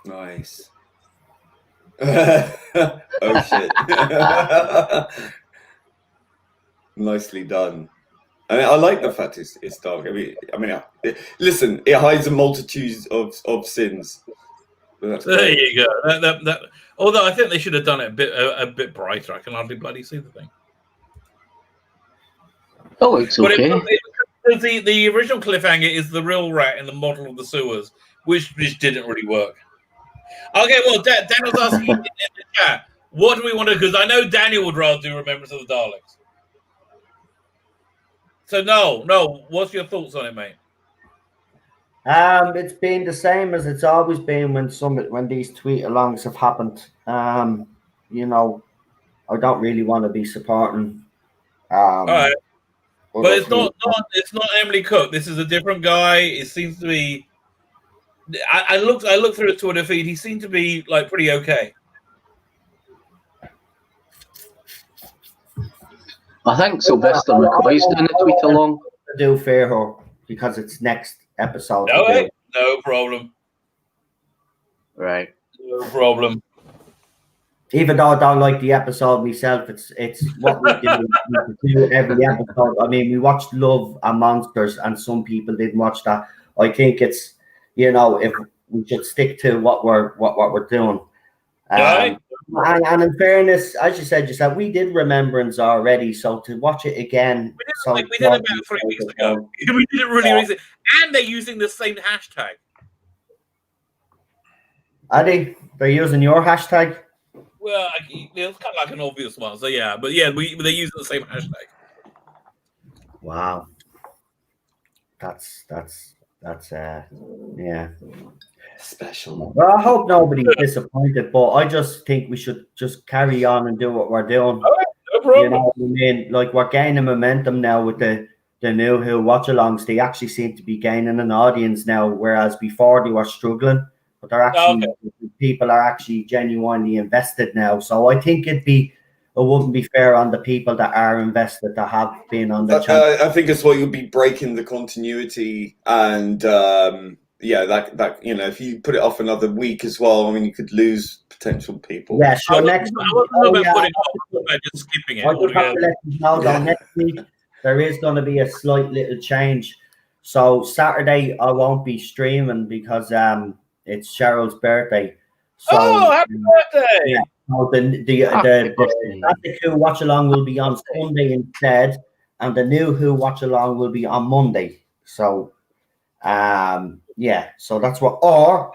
C: go. Nice. Oh, shit. Nicely done. I mean, I like the fact it's dark. I mean, listen, it hides a multitude of sins.
D: There you go. That. Although I think they should have done it a bit brighter. I can hardly bloody see the thing.
B: Oh, it's okay.
D: But the original cliffhanger is the real rat in the model of the sewers, which didn't really work. Okay, well, Daniel's asking in the chat, what do we want to? Because I know Daniel would rather do Remembrance of the Daleks. So no. What's your thoughts on it, mate?
A: It's been the same as it's always been when these tweet alongs have happened. You know, I don't really want to be supporting.
D: All right, but it's not Emily Cook. This is a different guy. It seems to be. I looked through his Twitter feed. He seemed to be like pretty okay.
B: I think Sylvester McCoy's doing a tweet along.
A: Do fair her because it's next episode.
D: No problem.
B: Right.
D: No problem.
A: Even though I don't like the episode myself, it's what we do every episode. I mean, we watched Love and Monsters, and some people didn't watch that. I think it's, you know, if we should stick to what we're doing. And in fairness, as you said yourself, we did Remembrance already, so to watch it again.
D: We did it about 3 weeks ago. We did it really recently, and they're using the same hashtag.
A: Are they? They're using your hashtag?
D: Well, it's kind of like an obvious one, so yeah. But yeah, they use the same hashtag.
A: Wow, that's yeah.
C: Special.
A: Well, I hope nobody's disappointed, but I just think we should just carry on and do what we're doing.
D: All right, no problem.
A: You know what I mean? Like, we're gaining momentum now with the new Who watch-alongs. They actually seem to be gaining an audience now, whereas before they were struggling. But they're actually people are actually genuinely invested now. So I think it wouldn't be fair on the people that are invested that have been on the channel.
C: I think it's what you'll be breaking the continuity and. That you know, if you put it off another week as well, I mean, you could lose potential people.
A: Yeah, sure. Next week,
D: just skipping it.
A: I just have to let you know though, next week there is going to be a slight little change. So Saturday I won't be streaming because it's Cheryl's birthday. So,
D: happy birthday!
A: Yeah. So the Classic Who watch along will be on Sunday instead, and the new Who watch along will be on Monday. So. Yeah, so that's what. Or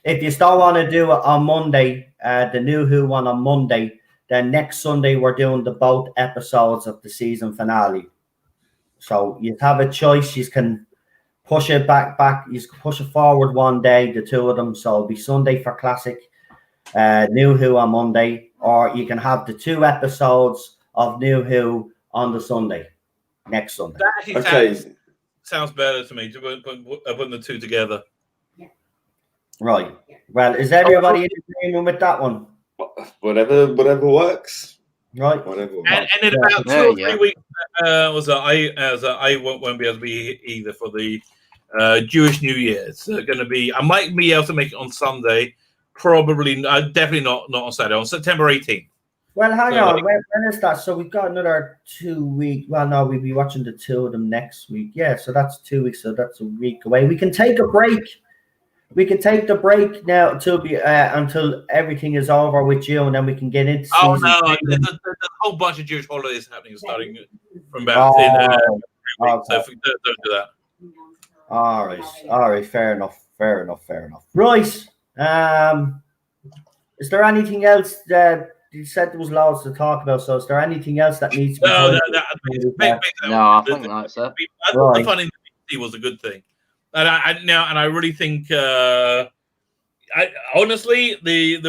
A: if you still want to do it on Monday, the new Who one on Monday, then next Sunday we're doing the both episodes of the season finale. So you have a choice. You can push it back. You can push it forward one day, the two of them. So it'll be Sunday for Classic, New Who on Monday, or you can have the 2 episodes of New Who on the Sunday, next Sunday.
C: Okay.
D: Sounds better to me to put the 2 together.
A: Right. Well, is everybody in agreement with that one?
C: Whatever works.
A: Right.
C: Whatever.
D: And in about 2 or 3 weeks, I won't be able to be either for the Jewish New Year. It's going to be. I might be able to make it on Sunday. Probably, definitely not on Saturday. On September 18th.
A: Well, hang on. When is that? So we've got another 2 weeks. Well, no, we'll be watching the 2 of them next week. Yeah, so that's 2 weeks. So that's a week away. We can take a break. We can take the break now until everything is over with you, and then we can get into.
D: Oh no! There's a whole bunch of Jewish holidays happening starting from about. So if we don't do that.
A: All right. Fair enough. Right. Is there anything else that? You said there was loads to talk about, so is there anything else that needs to be
B: No, I think that's it.
D: I thought the fun in the BBC was a good thing. And I really think honestly the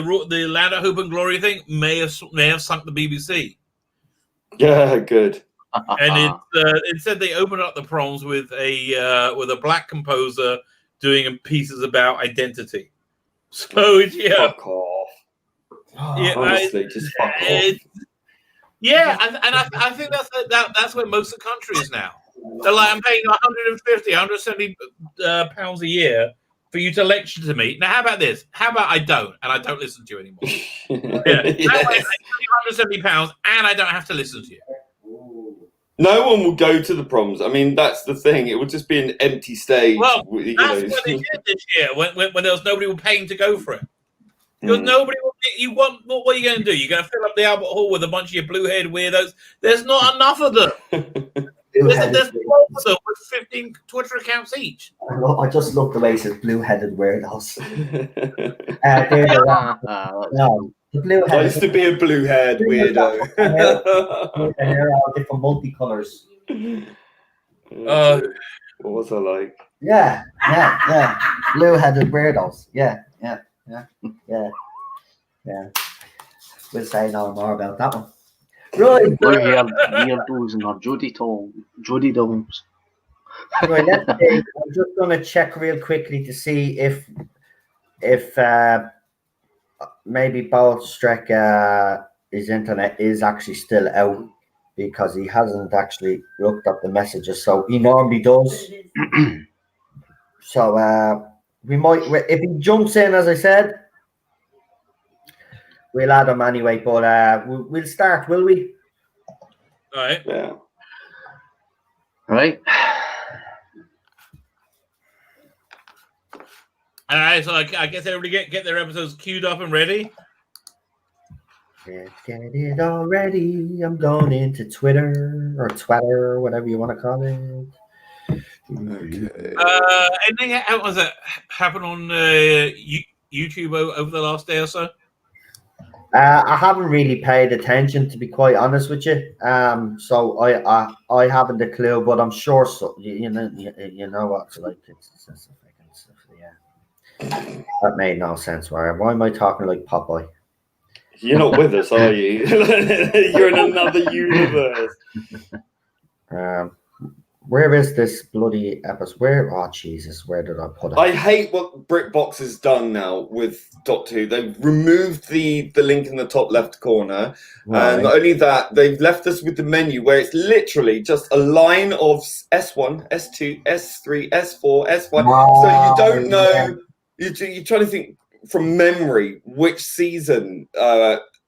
D: Land of Hope and Glory thing may have sunk the BBC.
C: Yeah, good.
D: And it said they opened up the proms with a black composer doing pieces about identity. So yeah.
C: Fuck off.
D: Yeah,
C: honestly, just fuck off.
D: Yeah, and I think that's where most of the country is now. They're like, I'm paying 150, 170 pounds a year for you to lecture to me. Now, how about this? How about I don't listen to you anymore? Yeah, yes. That way I pay 170 pounds and I don't have to listen to you.
C: No one will go to the proms. I mean, that's the thing. It would just be an empty stage.
D: Well, that's what they did this year when there was nobody paying to go for it. Because nobody will. What are you going to do? You're going to fill up the Albert Hall with a bunch of your blue-haired weirdos? There's not enough of them. There's with 15 Twitter accounts each.
A: I just love the way it says blue-headed weirdos. The blue-headed.
C: I used to be a blue-haired weirdo.
A: They're all different multicolours.
C: What was I like?
A: Yeah. Blue-headed weirdos. Yeah. We'll say no more about that one. Right.
B: Weirdos and not Judy Domes.
A: Right, let's see. I'm just going to check real quickly to see if maybe Bolt Streck his internet is actually still out, because he hasn't actually looked up the messages, so he normally does. So we might, if he jumps in, as I said, we'll add him anyway. But we'll start, will we?
D: All right.
C: Yeah.
B: Right.
D: All right. So I guess everybody get their episodes queued up and ready.
A: Let's get it all ready. I'm going into Twitter or Twitter, whatever you want to call it.
C: Okay.
D: Anything was that happen on YouTube over the last day or so?
A: I haven't really paid attention, to be quite honest with you. So I haven't a clue, but I'm sure so. You know what's like. It's stuff, yeah. That made no sense. Why am I talking like Popeye?
C: You're not with us, are you? You're in another universe.
A: Where is this bloody episode? Oh, Jesus, where did I put it?
C: I hate what BritBox has done now with Doctor Who. They've removed the link in the top left corner.
A: Right.
C: And not only that, they've left us with the menu where it's literally just a line of S1, S2, S3, S4, S1.
A: Oh,
C: So you don't know. You're trying to think from memory which season,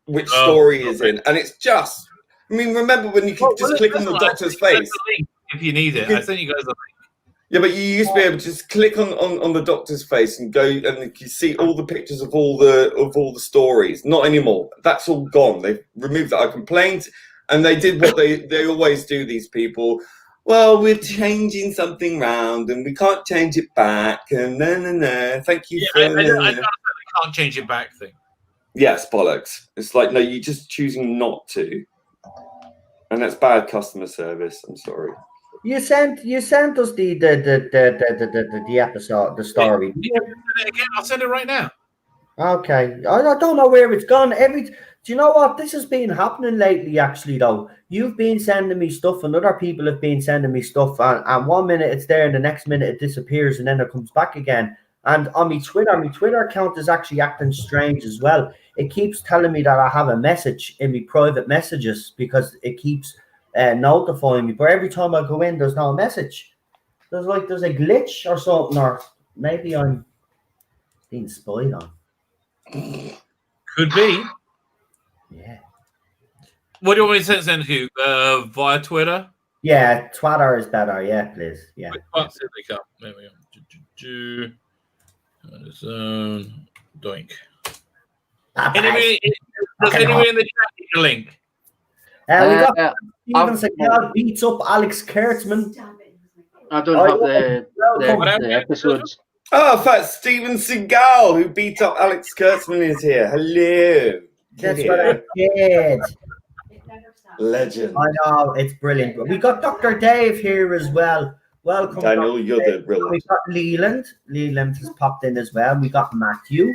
C: which story is in. And it's just... I mean, remember when you could just click on the Doctor's face?
D: If you need it, I sent you guys a link.
C: Yeah, but you used to be able to just click on the Doctor's face and go, and you see all the pictures of all the stories. Not anymore. That's all gone. They've removed that. I complained, and they did what they always do. These people. Well, we're changing something round, and we can't change it back. And no. Thank you.
D: Yeah, I can't change it back thing.
C: Yes, bollocks. It's like, no, you're just choosing not to. And that's bad customer service. I'm sorry.
A: You sent us the episode, the story.
D: Again, I'll send it right now.
A: Okay, I don't know where it's gone. Do you know what? This has been happening lately, actually, though. You've been sending me stuff, and other people have been sending me stuff, and 1 minute it's there, and the next minute it disappears, and then it comes back again. And on my Twitter account is actually acting strange as well. It keeps telling me that I have a message in my private messages, because it keeps notifying me. But every time I go in, there's no message. There's a glitch or something, or maybe I'm being spied on.
D: Could be.
A: Yeah.
D: What do you want me to send to you? Via Twitter?
A: Yeah, Twitter is better. Yeah, please. Yeah.
D: Let's see if they come. There we go. Doink. Does anybody in the chat need a link?
A: We got Steven Seagal beats up Alex Kurtzman.
B: I don't have the episodes.
C: Oh, in fact, Steven Seagal, who beat up Alex Kurtzman, is here. Hello.
A: That's what I did.
C: Legend.
A: I know, it's brilliant. We got Dr. Dave here as well. Welcome,
C: Daniel.
A: Dr.
C: You're
A: Dave.
C: the real.
A: We got Leland. Leland has popped in as well. We got Matthew.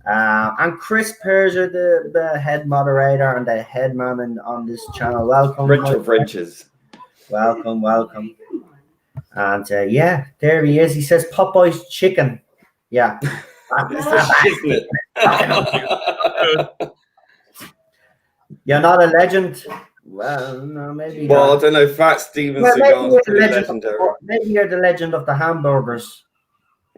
A: And Chris Persia, the head moderator and the head man on this channel. Welcome.
C: Wrench of wrenches.
A: Welcome. And yeah, there he is. He says Popeye's chicken. Yeah. You're not a legend. Well, no, maybe.
C: Well,
A: not.
C: I don't know. Fat Steven Seagal is pretty legendary.
A: Maybe you're the legend of the hamburgers.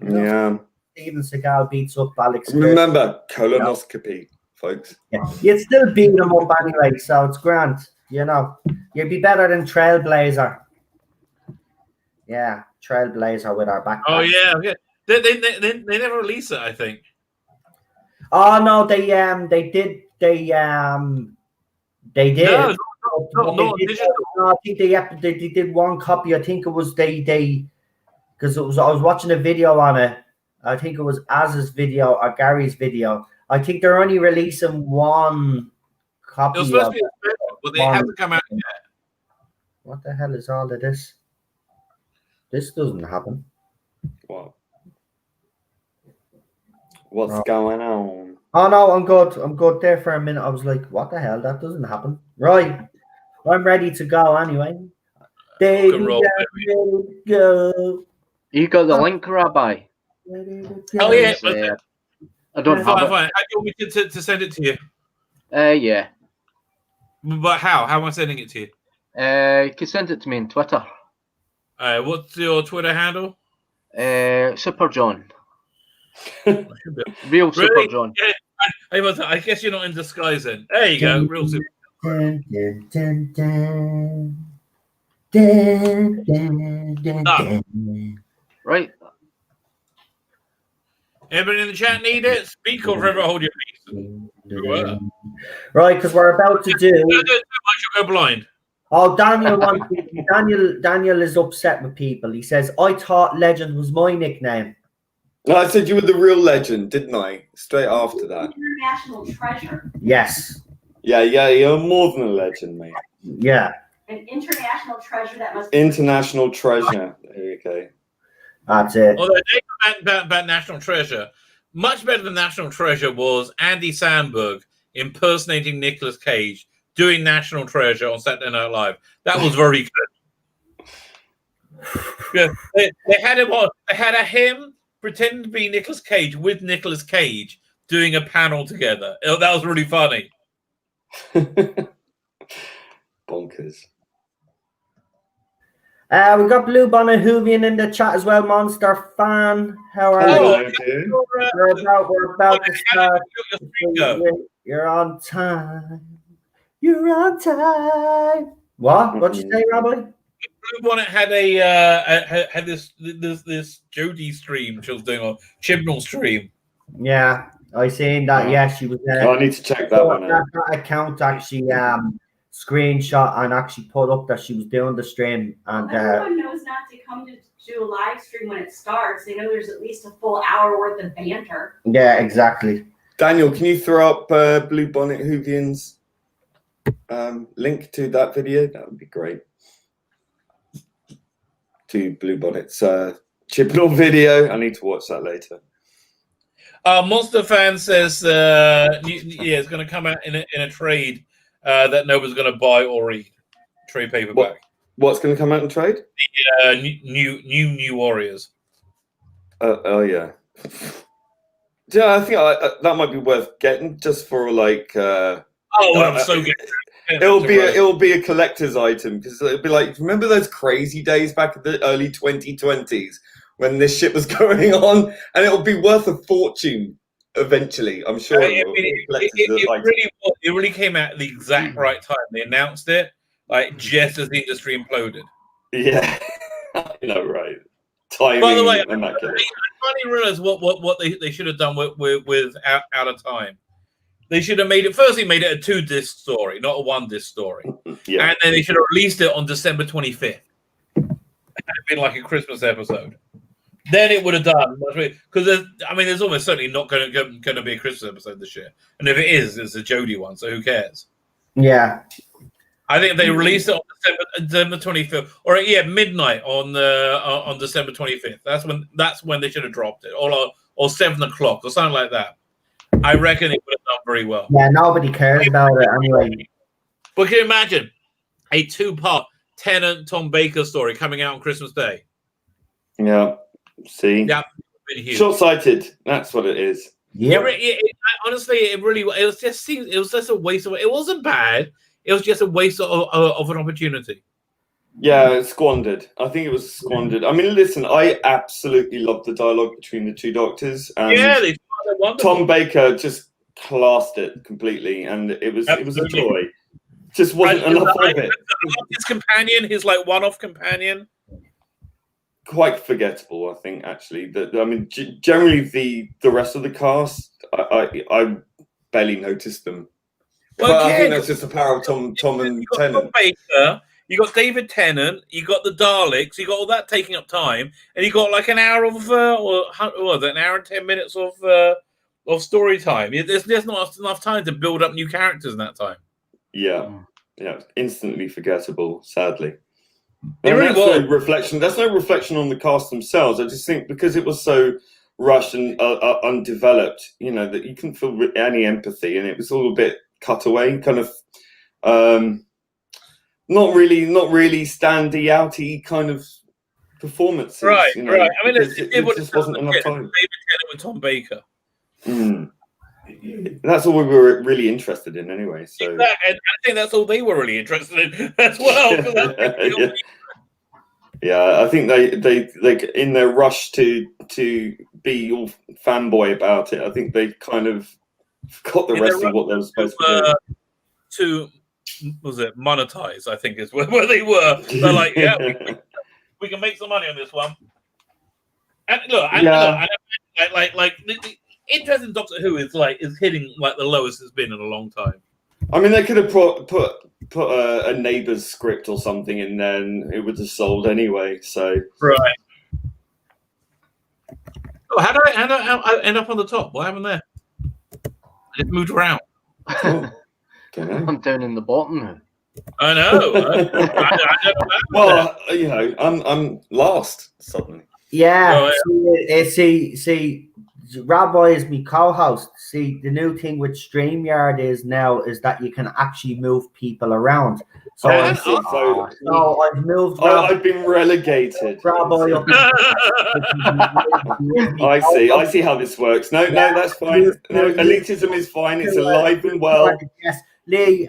C: Yeah.
A: Steven Seagal beats up Alex.
C: Remember, colonoscopy, folks.
A: Yeah. You'd still beat him up anyway, so it's grand. You know, you'd be better than Trailblazer. Yeah, Trailblazer with our back.
D: Oh yeah. They never released it, I think.
A: Oh no, they did. No, I think they did one copy. I think it was they because I was watching a video on it. I think it was Az's video or Gary's video. I think they're only releasing one copy.
D: It was supposed to be special, but they haven't come out yet.
A: What the hell is all of this? This doesn't happen.
C: What? What's
A: Oh.
C: going on?
A: Oh no, I'm good. I'm good there for a minute. I was like, what the hell? That doesn't happen. Right. I'm ready to go anyway. Baby,
D: roll,
A: go.
B: You got the link, Rabbi?
D: Oh yeah,
B: I don't have it.
D: fine. How do you want me to send it to you?
B: Yeah.
D: But how? How am I sending it to you?
B: You can send it to me on Twitter.
D: What's your Twitter handle?
B: Super John.
D: Real
B: Real Super John.
D: Yeah. I guess you're not in disguise then. There you go. Real Super.
A: Dun, dun, dun, dun. Dun, dun, dun, dun.
B: Right.
D: Anybody in the chat need it? Speak or forever hold your peace.
A: Right, because we're about to do.
D: Don't do it too much, you'll go blind.
A: Oh, Daniel is upset with people. He says, I thought Legend was my nickname.
C: No, I said you were the real legend, didn't I? Straight after that.
E: International treasure.
A: Yes.
C: Yeah, you're more than a legend, mate.
A: Yeah.
E: An international treasure that must be
C: International treasure. There you go.
A: That's it.
D: Although about National Treasure, much better than National Treasure was Andy Samberg impersonating Nicolas Cage doing National Treasure on Saturday Night Live. That was very good. Yeah, they had him on. They had him pretending to be Nicolas Cage with Nicolas Cage doing a panel together. That was really funny.
C: Bonkers.
A: We got Blue Bonnet Hoovian in the chat as well, Monster Fan. How are
C: Hello,
A: you?
C: dude.
A: We're about to start. You're on time. You're on time. What? What'd you say, Rabbi?
D: Blue Bonnet had had this Jodie stream she was doing on Chibnall stream.
A: Yeah, I seen that. Yeah, she was.
C: I need to check that one out.
A: That account actually screenshot and actually put up that she was doing the stream, and
E: everyone knows not to come to do a live stream when it starts. They know there's at least a full hour worth of banter.
A: yeah, exactly.
C: Daniel, can you throw up Blue Bonnet Hoovian's link to that video? That would be great. To Blue Bonnet's Chibnall video. I need to watch that later.
D: Monster Fan says, it's going to come out in a trade that nobody's going to buy or read. Trade paperback.
C: What's going to come out in trade?
D: The New Warriors.
C: Oh yeah. Yeah, I think that might be worth getting just for like.
D: I'm so good.
C: It'll be a collector's item because it'll be like, remember those crazy days back in the early 2020s when this shit was going on, and it'll be worth a fortune eventually. I'm sure.
D: It really came out at the exact right time. They announced it like just as the industry imploded.
C: Yeah, right. Timing.
D: By the way, I
C: immaculate.
D: finally realized what they should have done with Out of Time. They should have made it. Firstly, made it a 2-disc story, not a 1-disc story.
C: Yeah.
D: And then they should have released it on December 25th. It had been like a Christmas episode. Then it would have done because there's almost certainly not going to be a Christmas episode this year. And if it is, it's a Jodie one. So who cares?
A: Yeah.
D: I think if they released it on December 25th, or midnight on December 25th. That's when they should have dropped it, or 7 o'clock or something like that. I reckon it would have done very well.
A: Yeah, nobody cares about it anyway.
D: But can you imagine a 2-part Tennant Tom Baker story coming out on Christmas Day?
C: Yeah. See.
D: Yeah.
C: Short-sighted. That's what it is.
A: Yeah.
D: Honestly, it was just a waste of. It wasn't bad. It was just a waste of an opportunity.
C: Yeah, it's squandered. I think it was squandered. I mean, listen, I absolutely loved the dialogue between the two doctors. And
D: they're wonderful.
C: Tom Baker just classed it completely, and it was a joy. Just wasn't enough of it.
D: His companion, his like one-off companion,
C: quite forgettable. I think actually generally the rest of the cast, I barely noticed them. Well, but I think that's just the power of Tom and Tennant.
D: Baker, you got David Tennant, you got the Daleks, you got all that taking up time, and you got like an hour of an hour and 10 minutes of story time. There's not enough time to build up new characters in that time.
C: Yeah, instantly forgettable. Sadly. That's no reflection. That's no reflection on the cast themselves. I just think because it was so rushed and undeveloped, you know, that you couldn't feel any empathy, and it was all a bit cutaway, kind of not really standy outy kind of performances.
D: Right,
C: you know,
D: right. I mean,
C: it just wasn't enough time.
D: David Tennant with Tom Baker.
C: That's all we were really interested in, anyway. So
D: exactly. And I think that's all they were really interested in as well.
C: Yeah, I think they in their rush to be all fanboy about it, I think they kind of forgot the rest of what they were supposed to do.
D: Was it monetize? I think is where they were. They're like, yeah, we can make some money on this one. And look, the interest in Doctor Who is hitting like the lowest it's been in a long time.
C: I mean, they could have put a Neighbours script or something in there, and it would have sold anyway. So
D: right. Oh, how did I end up on the top? What happened there? I just moved around.
C: Oh, don't know.
B: I'm down in the bottom.
D: I know. I don't know.
C: Well, you know, I'm last suddenly.
A: Yeah. See, Rabbi is my co-host. See, the new thing with StreamYard is that you can actually move people around. So I've moved.
C: I've been relegated.
A: Rabbi up.
C: I see how this works. No, that's fine. No, elitism is fine. It's alive and well.
A: Yes, Lee.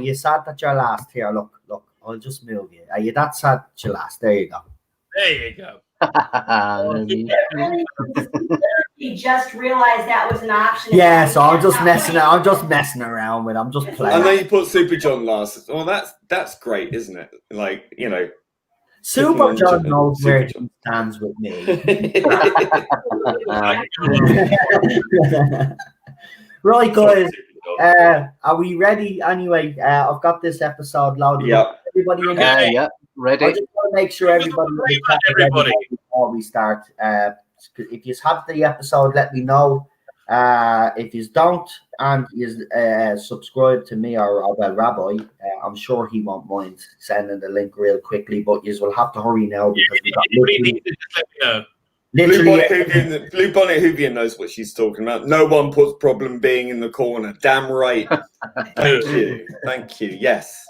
A: You said that you're last here. Look. I'll just move you. Are you that sad that you're last? There you go.
D: There you go.
E: You just realized that was an option.
A: Yeah, so I'm just messing around with. I'm just playing.
C: I know you put Super John last. Well, that's great, isn't it? Like, you know,
A: Super John knows where he stands with me. Right, guys. Are we ready? Anyway, I've got this episode loaded.
C: Yeah.
A: Everybody in
B: there? Yeah, ready.
A: I just want to make sure everybody before we start. If you have the episode, let me know. If you don't and you subscribe to me or Rabbi, I'm sure he won't mind sending the link real quickly, but you will have to hurry now because we got literally
C: Blue Bonnet Hoovian knows what she's talking about. No one puts problem being in the corner. Damn right. Thank you. Yes.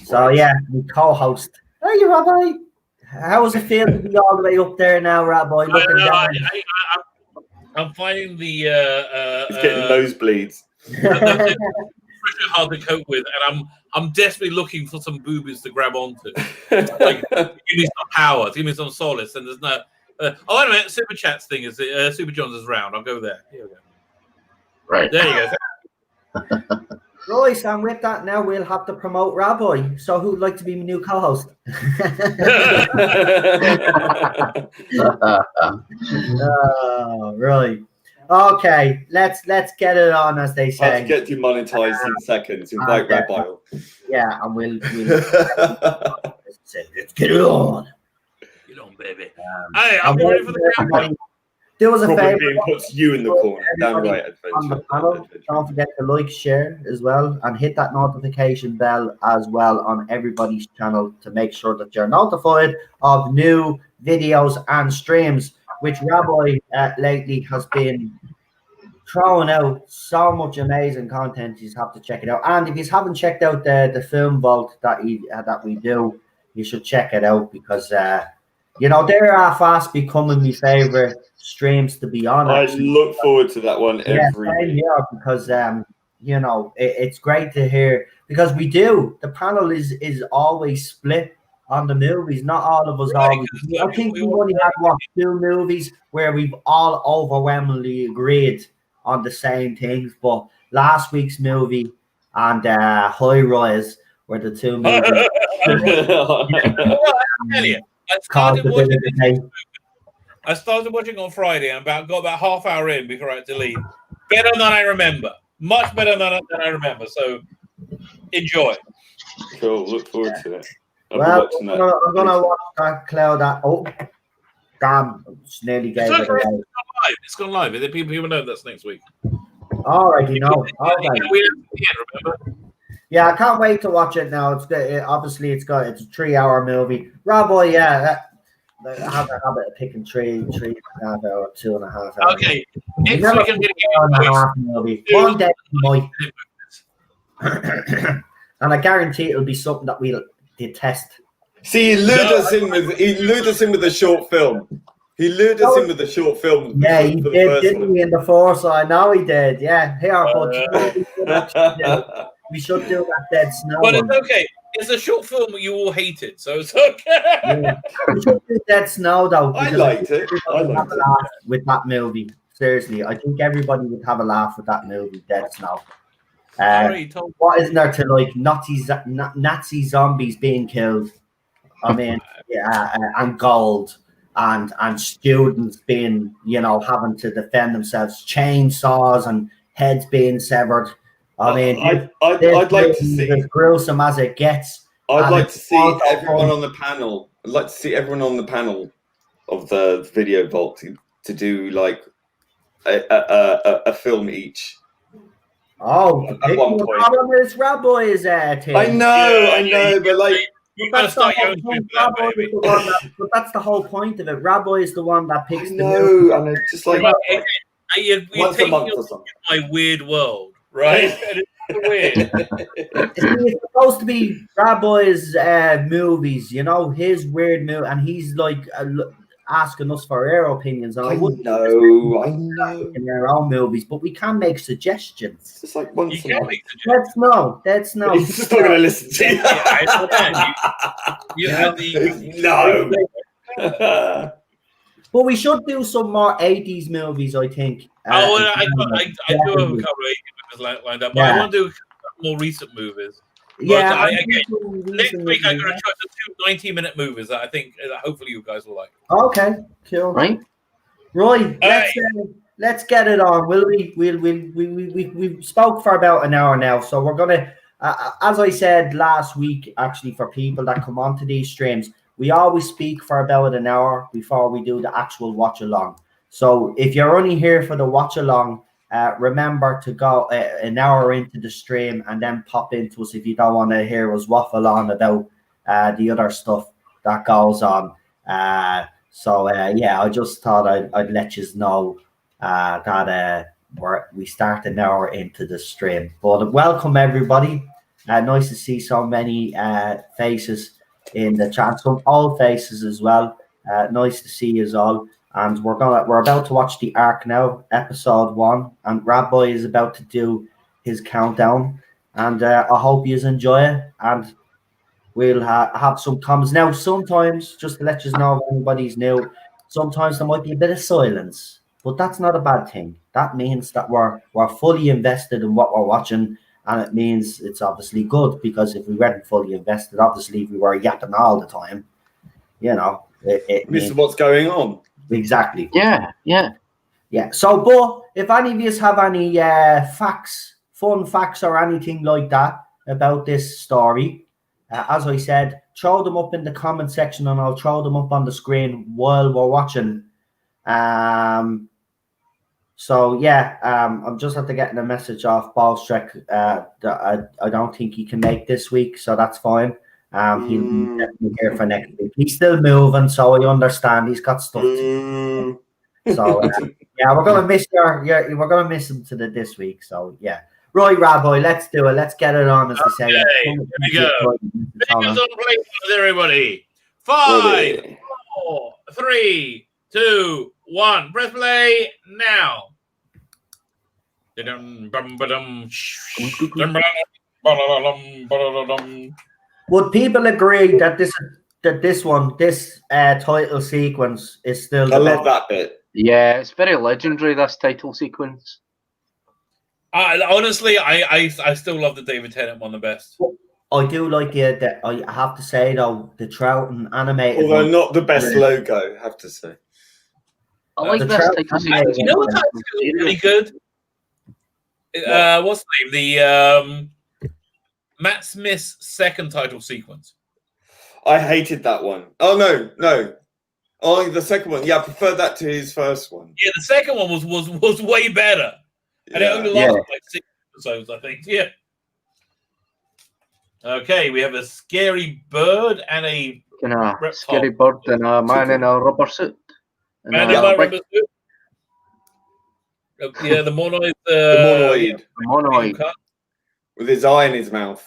A: So yeah, we co-host. Hey, Rabbi. How does it feel to be all the way up there now, Rabbi? Looking down?
D: I'm finding the
C: he's getting nosebleeds.
D: Pretty hard to cope with, and I'm desperately looking for some boobies to grab onto. Like, give me some power, give me some solace, and there's no. Wait a minute, Super Chat's thing is Super John's is round. I'll go there. Here we go.
B: Right
D: there you go.
A: Right, and with that now we'll have to promote Rabbi. So who'd like to be my new co-host? Right. Okay, let's get it on, as they say.
C: Let's get demonetized in seconds. Invite Rabbi.
A: Yeah, and we'll let's get it on.
D: Get on, baby. Hey, I'm ready for the camera.
A: Do us a favor.
C: Puts you in the corner. Damn right,
A: on the panel, don't forget to like, share as well, and hit that notification bell as well on everybody's channel to make sure that you're notified of new videos and streams, which Rabbi lately has been throwing out so much amazing content. You have to check it out. And if you haven't checked out the film vault that we do, you should check it out because you know, they're fast becoming my favorite streams to be on.
C: I look forward to that one every week.
A: Yeah, because you know, it's great to hear because we do. The panel is always split on the movies. Not all of us always. I think we only had 2 movies where we've all overwhelmingly agreed on the same things. But last week's movie and High Rise were the 2 movies.
D: I started watching on Friday and got about half hour in before I had to leave. Better than I remember. Much better than I remember. So enjoy.
C: Cool. Look forward to it.
A: I'm gonna watch that Cloud. Damn, it's nearly gave it away.
D: It's gone live. People know that's next week.
A: All right, you know.
D: We have to the end, remember?
A: Yeah, I can't wait to watch it now. It's a 3-hour movie. Raboy, yeah, I have a habit of picking 3.5 hour, 2.5 hours.
D: Okay, next week I'm going to give you a quiz.
A: Movie. One day, Mike. And I guarantee it'll be something that we'll detest.
C: See, he lured us in with a short film. He lured us in with a short film.
A: Yeah, he did, didn't he, in the Force? I know he did. Yeah, here, but we should do that Dead Snow.
D: But it's okay. It's a short film that you all hated, so it's okay.
A: Yeah. We should do Dead Snow, though.
C: I liked it.
A: With that movie. Seriously, I think everybody would have a laugh with that movie, Dead Snow. What isn't there to like Nazi zombies being killed? I mean, and gold. And students being, having to defend themselves, chainsaws and heads being severed. I mean,
C: I'd like to see,
A: as gruesome as it gets.
C: I'd like to see everyone on the panel. I'd like to see everyone on the panel of the video vault to do like a film each.
A: Oh,
C: at one point.
A: Raboy is thing.
C: I know, but like.
A: But that's the whole point of it. Raboy is the one that picks the
C: movie. And it's just like
D: you're taking my weird world, right? It's weird.
A: It's supposed to be Raboy's movies, his weird movie, and he's like asking us for our opinions. And I know in their own movies, but we can make suggestions.
C: It's like once
D: a month. That's
A: no.
C: He's just not going to listen to you. No.
A: But we should do some more 80s movies, I think.
D: I do have a couple of 80s movies lined up, but I want to do more recent movies.
A: Yeah.
D: Next week I'm going to try to do 90-minute movies that I think hopefully you guys will like.
A: Okay, cool.
B: Right.
A: Roy, let's get it on, will we? We spoke for about an hour now, so we're gonna, as I said last week, actually, for people that come onto these streams, we always speak for about an hour before we do the actual watch along. So if you're only here for the watch along, remember to go an hour into the stream and then pop into us if you don't want to hear us waffle on about the other stuff that goes on. I just thought I'd let you know that we start an hour into the stream. But welcome everybody. Nice to see so many faces in the chat, some old faces as well. Nice to see you all. And we're about to watch the Ark now, episode 1, and Raboy is about to do his countdown. And I hope you enjoy it. And we'll have some comments now. Sometimes, just to let you know if anybody's new, sometimes there might be a bit of silence, but that's not a bad thing. That means that we're fully invested in what we're watching, and it means it's obviously good, because if we weren't fully invested, obviously if we were yapping all the time, it
C: means what's going on.
A: Exactly.
B: Yeah.
A: So, but if any of you have any fun facts or anything like that about this story, as I said, throw them up in the comment section and I'll throw them up on the screen while we're watching. I'm just have to get a message off Ballstreck that I don't think he can make this week, so that's fine. He'll be definitely here for next week. He's still moving, so I understand he's got stuff to do. So we're gonna miss we're gonna miss him this week. So yeah. Roy Raboy, let's do it. Let's get it on, as we say.
D: Here we go. Fingers on play with everybody. 5, 4, 3, 2, 1. Press play now.
A: Would people agree that this title sequence is still the
C: best? Love that bit.
B: Yeah, it's very legendary, this title sequence.
D: Honestly, I still love the David Tennant one the best.
A: I do like that. I have to say though, the Troughton animated,
C: although not the best logo, I have to say.
B: I like this title sequence.
D: You know what that's really good? What's the name? The Matt Smith's second title sequence.
C: I hated that one. Oh no. Oh, the second one. Yeah, I prefer that to his first one.
D: Yeah, the second one was way better. And it only lasted like 6 episodes, I think. Yeah. Okay, we have a scary bird and a reptile.
B: Scary bird and a man in a rubber suit.
D: Man in a rubber suit. Yeah, the monoid.
C: The
B: monoid.
C: With his eye in his mouth.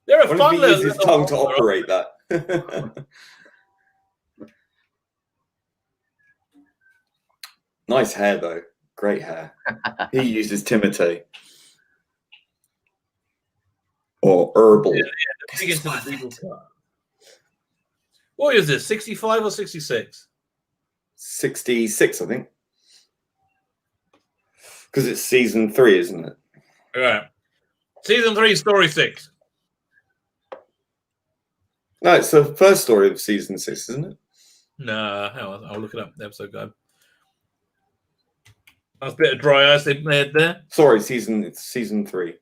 D: They're a fun
C: he uses his tongue to operate that. Nice hair, though. Great hair. He uses Timothy. Or herbal.
D: What is this, 65 or 66?
C: 66, I think. Because it's season 3, isn't it?
D: All right. Season 3, story 6.
C: No, it's the first story of season 6, isn't it?
D: No, hang on, I'll look it up. The episode guide. That's a bit of dry ice they had there.
C: Sorry, it's season 3.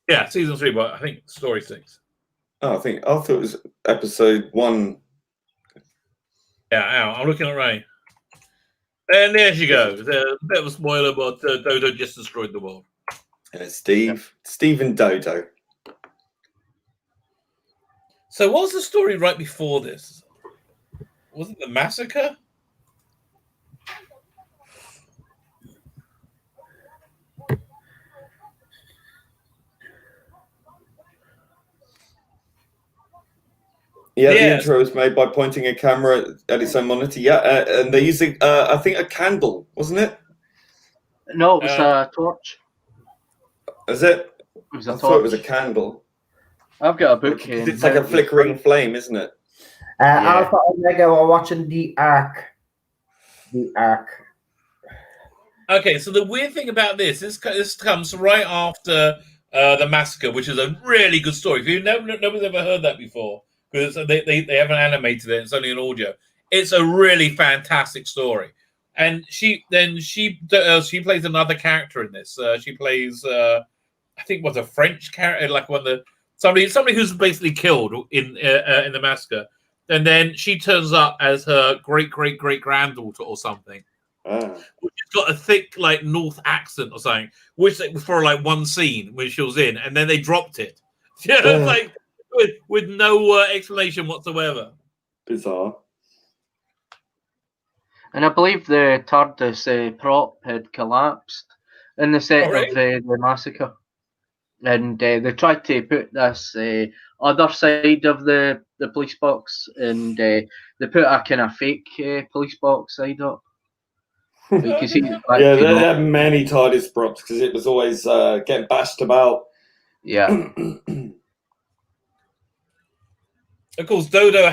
D: Yeah, season 3, but I think story 6.
C: Oh, I thought it was episode 1.
D: Yeah, I'm looking at Ray. And there she goes. A bit of a spoiler, but Dodo just destroyed the world.
C: Steve and Dodo.
D: So what was the story right before this? Was it the massacre?
C: Yeah, the intro was made by pointing a camera at its own monitor. Yeah, and they're using, I think, a candle, wasn't it?
B: No, it was a torch.
C: Is it?
B: It was a torch.
C: I thought it was a candle.
B: I've got a book here.
C: It's like a flickering flame, isn't it?
A: Alpha Omega, we're watching the Ark. The Ark.
D: Okay, so the weird thing about this comes right after the massacre, which is a really good story. If nobody's ever heard that before, because they haven't animated it, it's only an audio. It's a really fantastic story, and she plays another character in this. She plays I think was a French character, like somebody who's basically killed in the massacre, and then she turns up as her great granddaughter or something. Which has got a thick like North accent or something, which for like one scene when she was in, and then they dropped it. Like with no explanation whatsoever.
C: Bizarre.
B: And I believe the TARDIS prop had collapsed in the set of the massacre, and they tried to put this other side of the police box, and they put a kind of fake police box side up.
C: They had many TARDIS props because it was always getting bashed about.
B: Yeah.
D: Of course, Dodo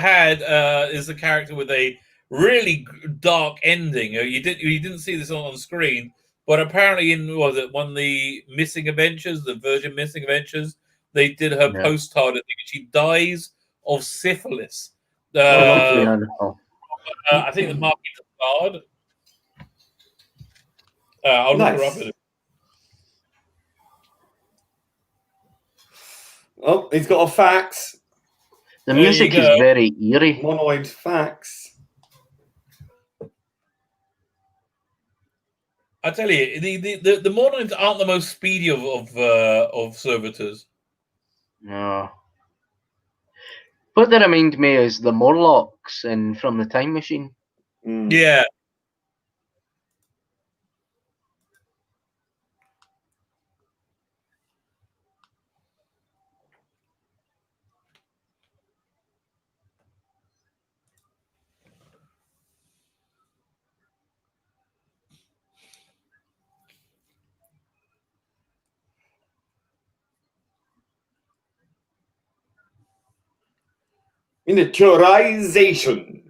D: is a character with a really dark ending. You didn't see this on screen, but apparently in one of the Missing Adventures, the Virgin Missing Adventures, they did her post-TARDIS thing. She dies of syphilis. I think the Marquis of Sade. I'll look her up in it.
C: Oh, he's got a fax.
B: The music is very eerie.
C: Monoid fax.
D: I tell you, the monoids aren't the most speedy of servitors.
B: No. What they remind me is the Morlocks from the Time Machine.
D: Yeah.
C: Miniaturization.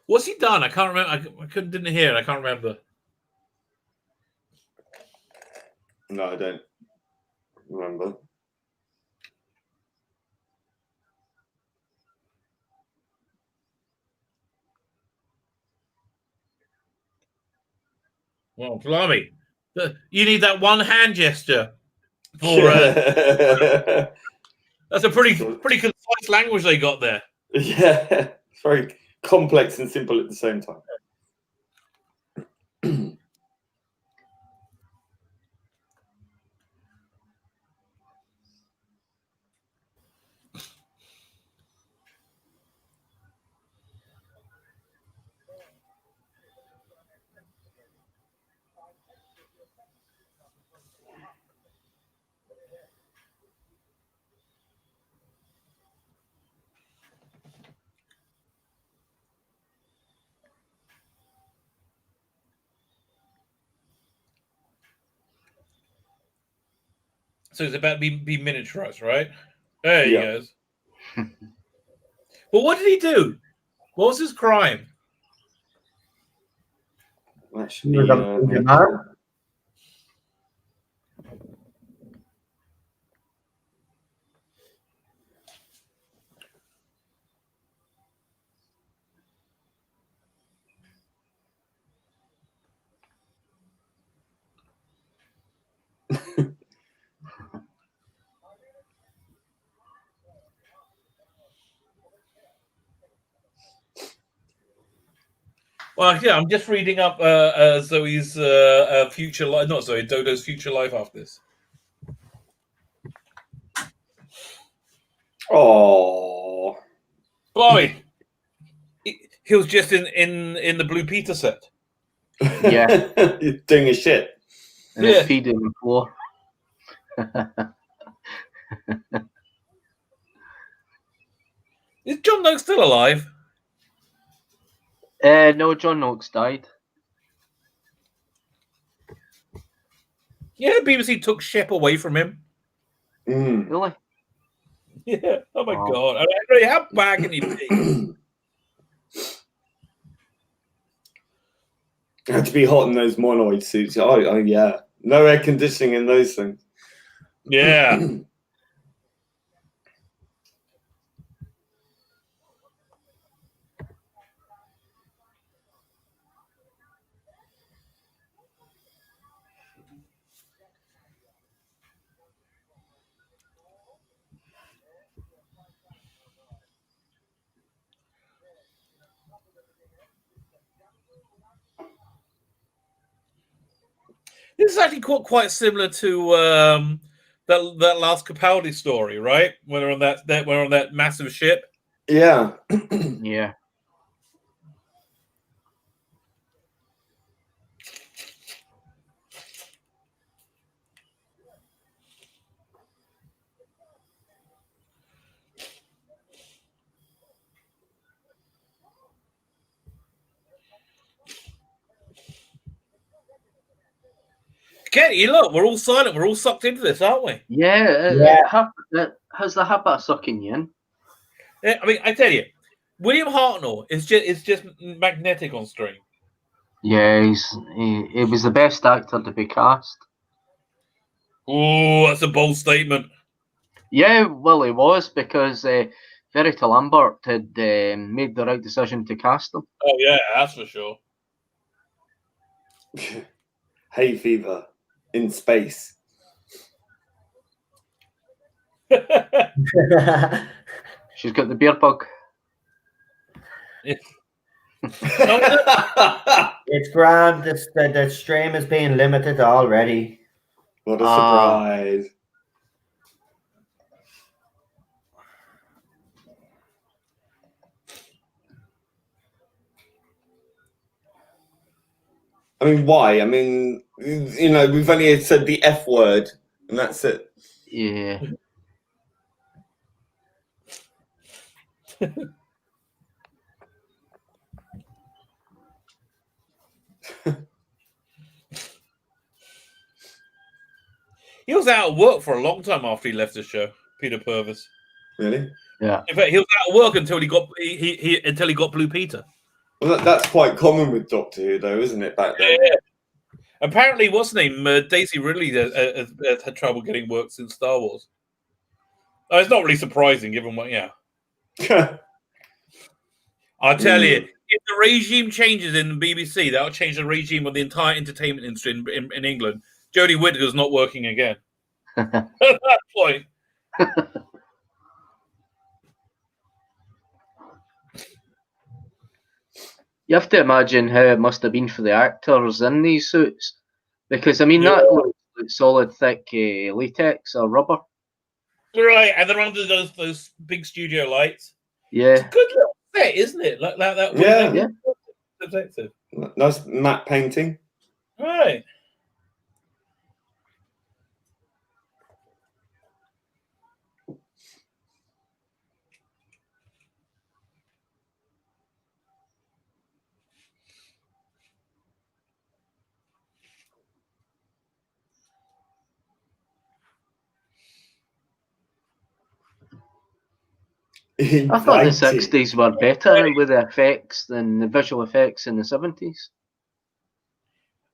D: What's he done? I can't remember. I didn't hear it. I can't remember.
C: No, I don't remember.
D: Well, blimey. You need that one hand gesture. For that's a pretty concise language they got there.
C: Yeah, it's very complex and simple at the same time.
D: So it's about being miniaturized, right? There he
C: Yeah.
D: goes. Well, what did he do? What was his crime?
C: Actually,
A: He was a man.
D: Well, yeah, I'm just reading up Zoe's future life. Not Zoe, Dodo's future life after this.
C: Oh,
D: Boy, he was just in the Blue Peter set.
B: Yeah.
C: He's doing his shit.
B: And then feeding the floor.
D: Is John Noakes still alive?
B: No, John Noakes died.
D: Yeah, BBC took Shep away from him.
B: Really?
D: Yeah. Oh my
B: Wow.
D: God. I mean, how bad can he be?
C: Had to be hot in those monoid suits. Oh yeah. No air conditioning in those things.
D: Yeah. This is actually quite similar to that last Capaldi story, right? When we're on that massive ship.
C: Yeah.
B: Yeah.
D: Kenny, look, we're all silent. We're all sucked into this, aren't we?
B: Yeah. It has the habit of sucking you in.
D: Yeah, I mean, I tell you, William Hartnell is just magnetic on screen.
B: Yeah, he was the best actor to be cast.
D: Oh, that's a bold statement.
B: Yeah, well, he was, because Verita Lambert had made the right decision to cast him.
D: Oh yeah, that's for sure.
C: Hay fever in space.
B: She's got the beer bug.
A: It's grand. The stream is being limited already.
C: What a surprise. I mean, why? I mean, you know, we've only said the F word, and that's it.
B: Yeah.
D: He was out of work for a long time after he left the show, Peter Purvis.
C: Really?
B: Yeah.
D: In fact, he was out of work until he got Blue Peter.
C: Well, that's quite common with Doctor Who, though, isn't it? Back then.
D: Yeah. Apparently, what's her name? Daisy Ridley has had trouble getting work since Star Wars. Oh, it's not really surprising, given what. Yeah. I'll tell you, if the regime changes in the BBC, that'll change the regime of the entire entertainment industry in England. Jodie Whittaker's not working again. At that point.
B: You have to imagine how it must have been for the actors in these suits, because I mean that looks like solid, thick latex or rubber.
D: Right, and they're under those big studio lights.
B: Yeah,
D: it's a good little set, isn't it? Like that.
C: Yeah.
D: Detective.
C: Nice matte painting.
D: Right.
B: I thought the 60s were better with the effects than the visual effects in the 70s.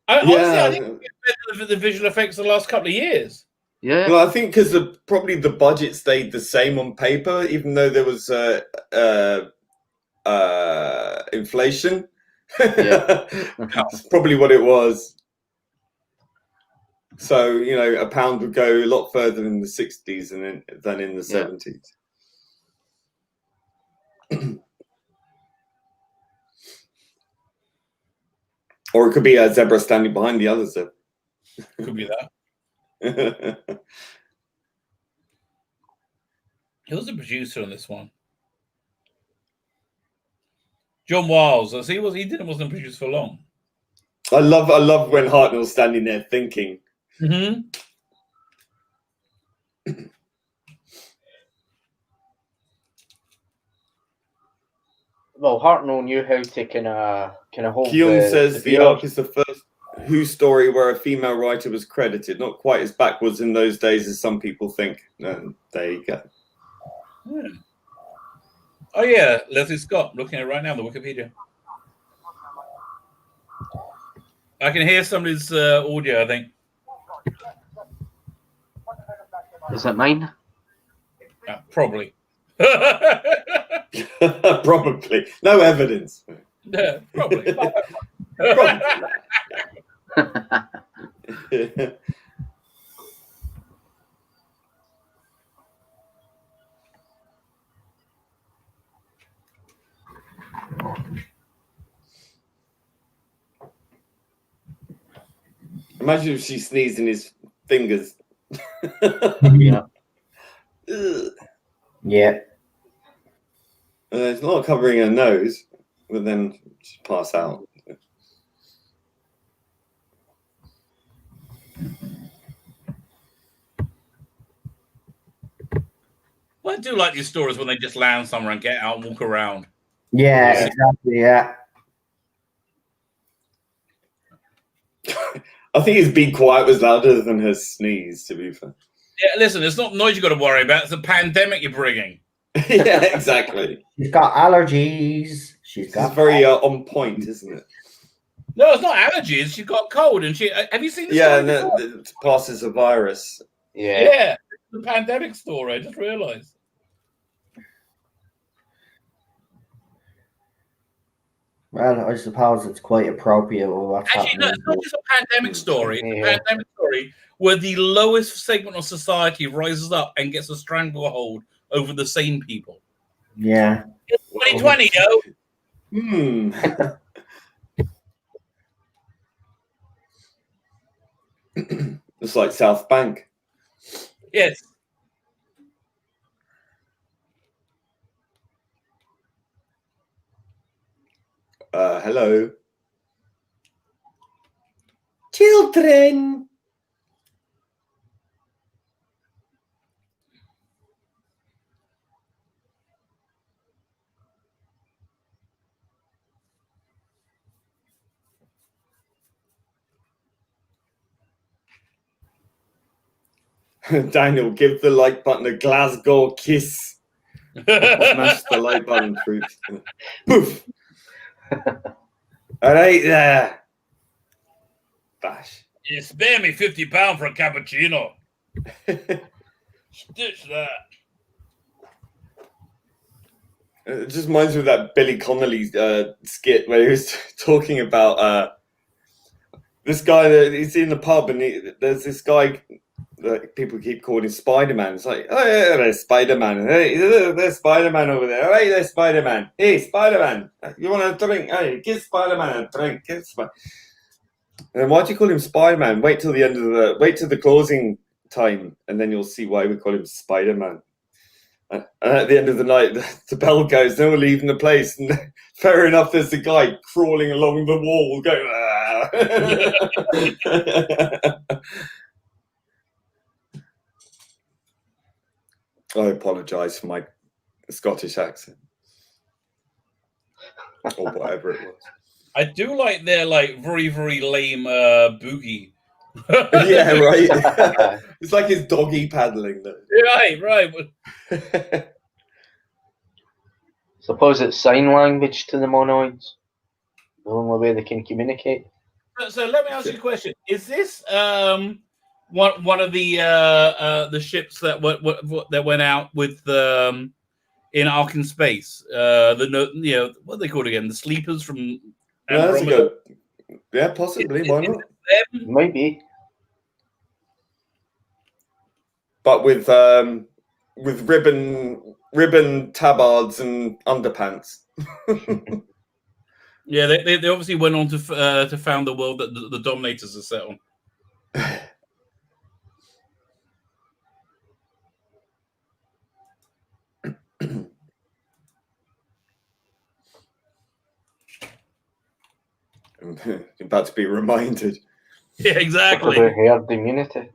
D: Honestly, I think it's better than the visual effects of the last couple of years.
B: Yeah.
C: Well, I think because probably the budget stayed the same on paper, even though there was inflation.
B: Yeah.
C: That's probably what it was. So, you know, a pound would go a lot further in the 60s than in the 70s. Or it could be a zebra standing behind the other zebra.
D: Could be that. Who's the producer on this one? John Wiles. He wasn't produced for long.
C: I love when Hartnell's standing there thinking.
D: Mm-hmm.
B: Well, Hartnell knew how to kind of hold.
C: Keon says the Ark is the first Who story where a female writer was credited. Not quite as backwards in those days as some people think. There you go.
D: Oh yeah, Leslie Scott. I'm looking at it right now, the Wikipedia. I can hear somebody's audio, I think.
B: Is that mine?
D: Probably.
C: Probably. No evidence.
D: Yeah, probably.
C: Imagine if she sneezed in his fingers.
B: Yeah.
A: Yeah.
C: It's not covering her nose, but then she pass out.
D: Well, I do like these stories when they just land somewhere and get out and walk around.
A: Yeah, exactly. Yeah.
C: I think his "be quiet" was louder than her sneeze, to be fair.
D: Yeah, listen, it's not noise you got to worry about. It's a pandemic you're bringing.
C: Yeah, exactly.
A: She's got allergies. She's got
C: very on point, isn't it?
D: No, it's not allergies. She's got cold, and she. Have you seen this?
C: Yeah, and it passes a virus.
D: Yeah, the pandemic story. I just realised.
A: Well, I suppose it's quite appropriate with what's
D: Actually, no,
A: happening.
D: it's not just a pandemic story. It's a pandemic story where the lowest segment of society rises up and gets a stranglehold over the sane people.
A: Yeah.
D: It's 2020, yo.
C: It's like South Bank.
D: Yes.
C: Hello. Children. Daniel, give the like button a Glasgow kiss. Smash the like button, troops. Poof. All right there. Bash.
D: You spare me £50 for a cappuccino. Stitch that.
C: It just reminds me of that Billy Connolly skit where he was talking about this guy that he's in the pub and there's this guy people keep calling Spider-Man. It's like, oh yeah, there's Spider-Man. Hey, there's Spider-Man over there. Hey, there's Spider-Man. Hey, Spider-Man, you want a drink? Hey, give Spider-Man a drink. And why do you call him Spider-Man? Wait till the closing time, and then you'll see why we call him Spider-Man. And at the end of the night, the bell goes. Then we're leaving the place, and fair enough, there's a guy crawling along the wall, going. I apologise for my Scottish accent, or whatever it was.
D: I do like their very, very lame boogie.
C: Yeah, right. It's like his doggy paddling though.
D: Right.
B: Suppose it's sign language to the monoids. The only way they can communicate.
D: So let me ask you a question: is this one of the ships that went out with in Ark in Space? What are they called again? The sleepers from.
C: No, that's a good. Yeah, possibly. Why not?
B: Maybe.
C: But with ribbon tabards and underpants.
D: Yeah, they obviously went on to found the world that the Dominators are set on.
C: You're about to be reminded.
D: Yeah, exactly.
B: About herd immunity.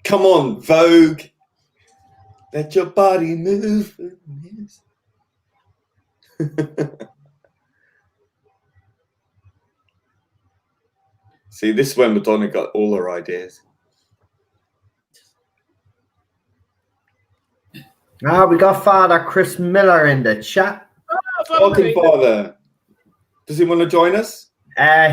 C: Come on, Vogue. Let your body move. See, this is when Madonna got all her ideas.
A: We got Father Chris Miller in the chat.
C: Welcome, Father. Does he want to join us?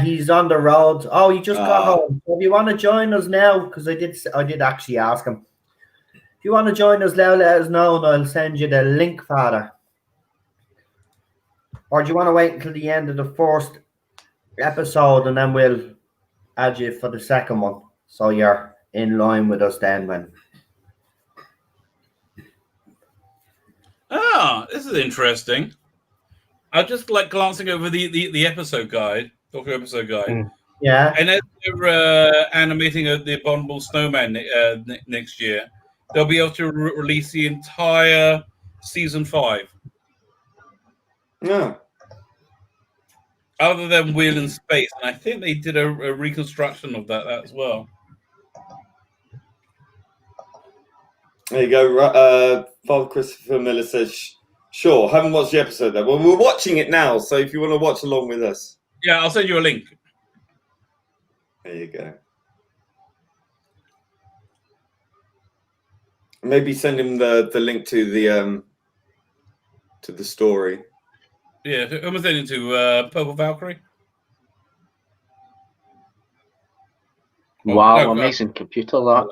A: He's on the road. Oh, he just got home. So if you want to join us now, because I did actually ask him. If you want to join us now, let us know, and I'll send you the link, Father. Or do you want to wait until the end of the first episode, and then we'll add you for the second one, so you're in line with us then when.
D: This is interesting. I just like glancing over the episode guide, Doctor Episode Guide.
A: Yeah.
D: And as they're animating the Abominable Snowman next year, they'll be able to release the entire season 5.
C: Yeah.
D: Other than Wheel in Space, and I think they did a reconstruction of that as well.
C: There you go. Father Christopher Miller says, sure, haven't watched the episode though. Well, we're watching it now, so if you want to watch along with us.
D: Yeah, I'll send you a link.
C: There you go. Maybe send him the link to the story.
D: Yeah, who am I sending to? Purple Valkyrie?
B: Wow, amazing computer that.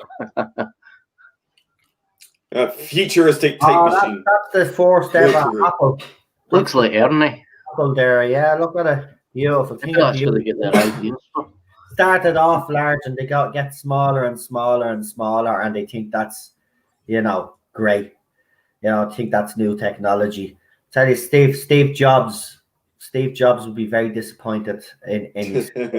C: Futuristic tape machine.
A: That's the first ever Apple.
B: Looks like Ernie.
A: Apple there, yeah. Look at it. Beautiful.
B: I think that's where they get their ideas from.
A: Started off large and they get smaller and smaller and smaller, and they think that's, great. I think that's new technology. Tell you, Steve Jobs would be very disappointed in his.
D: That's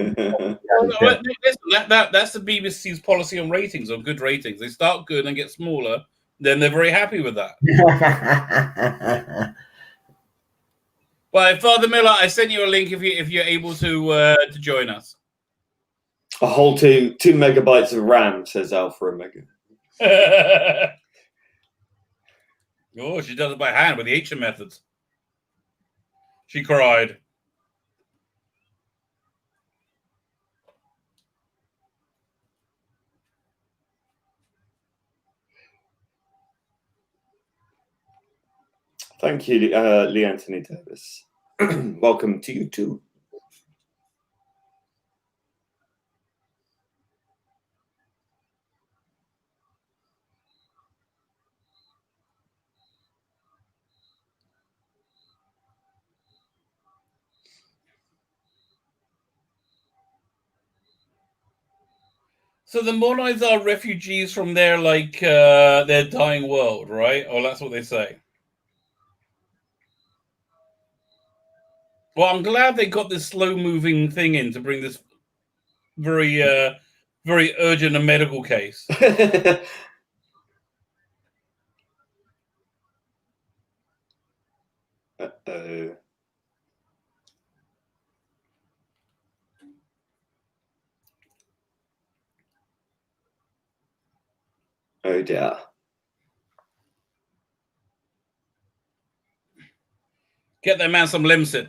D: the BBC's policy on ratings, on good ratings. They start good and get smaller, then they're very happy with that. Well, Father Miller, I sent you a link if you're able to join us.
C: A whole 2 megabytes of RAM, says Alpha Omega.
D: Oh, she does it by hand with the Ancient methods. She cried.
C: Thank you, Lee Anthony Davis. Welcome to you too.
D: So the Moronites are refugees from their their dying world, right? Or that's what they say. Well, I'm glad they got this slow-moving thing in to bring this very, very urgent and medical case.
C: Uh-oh. Oh dear.
D: Get that man some Lemsip.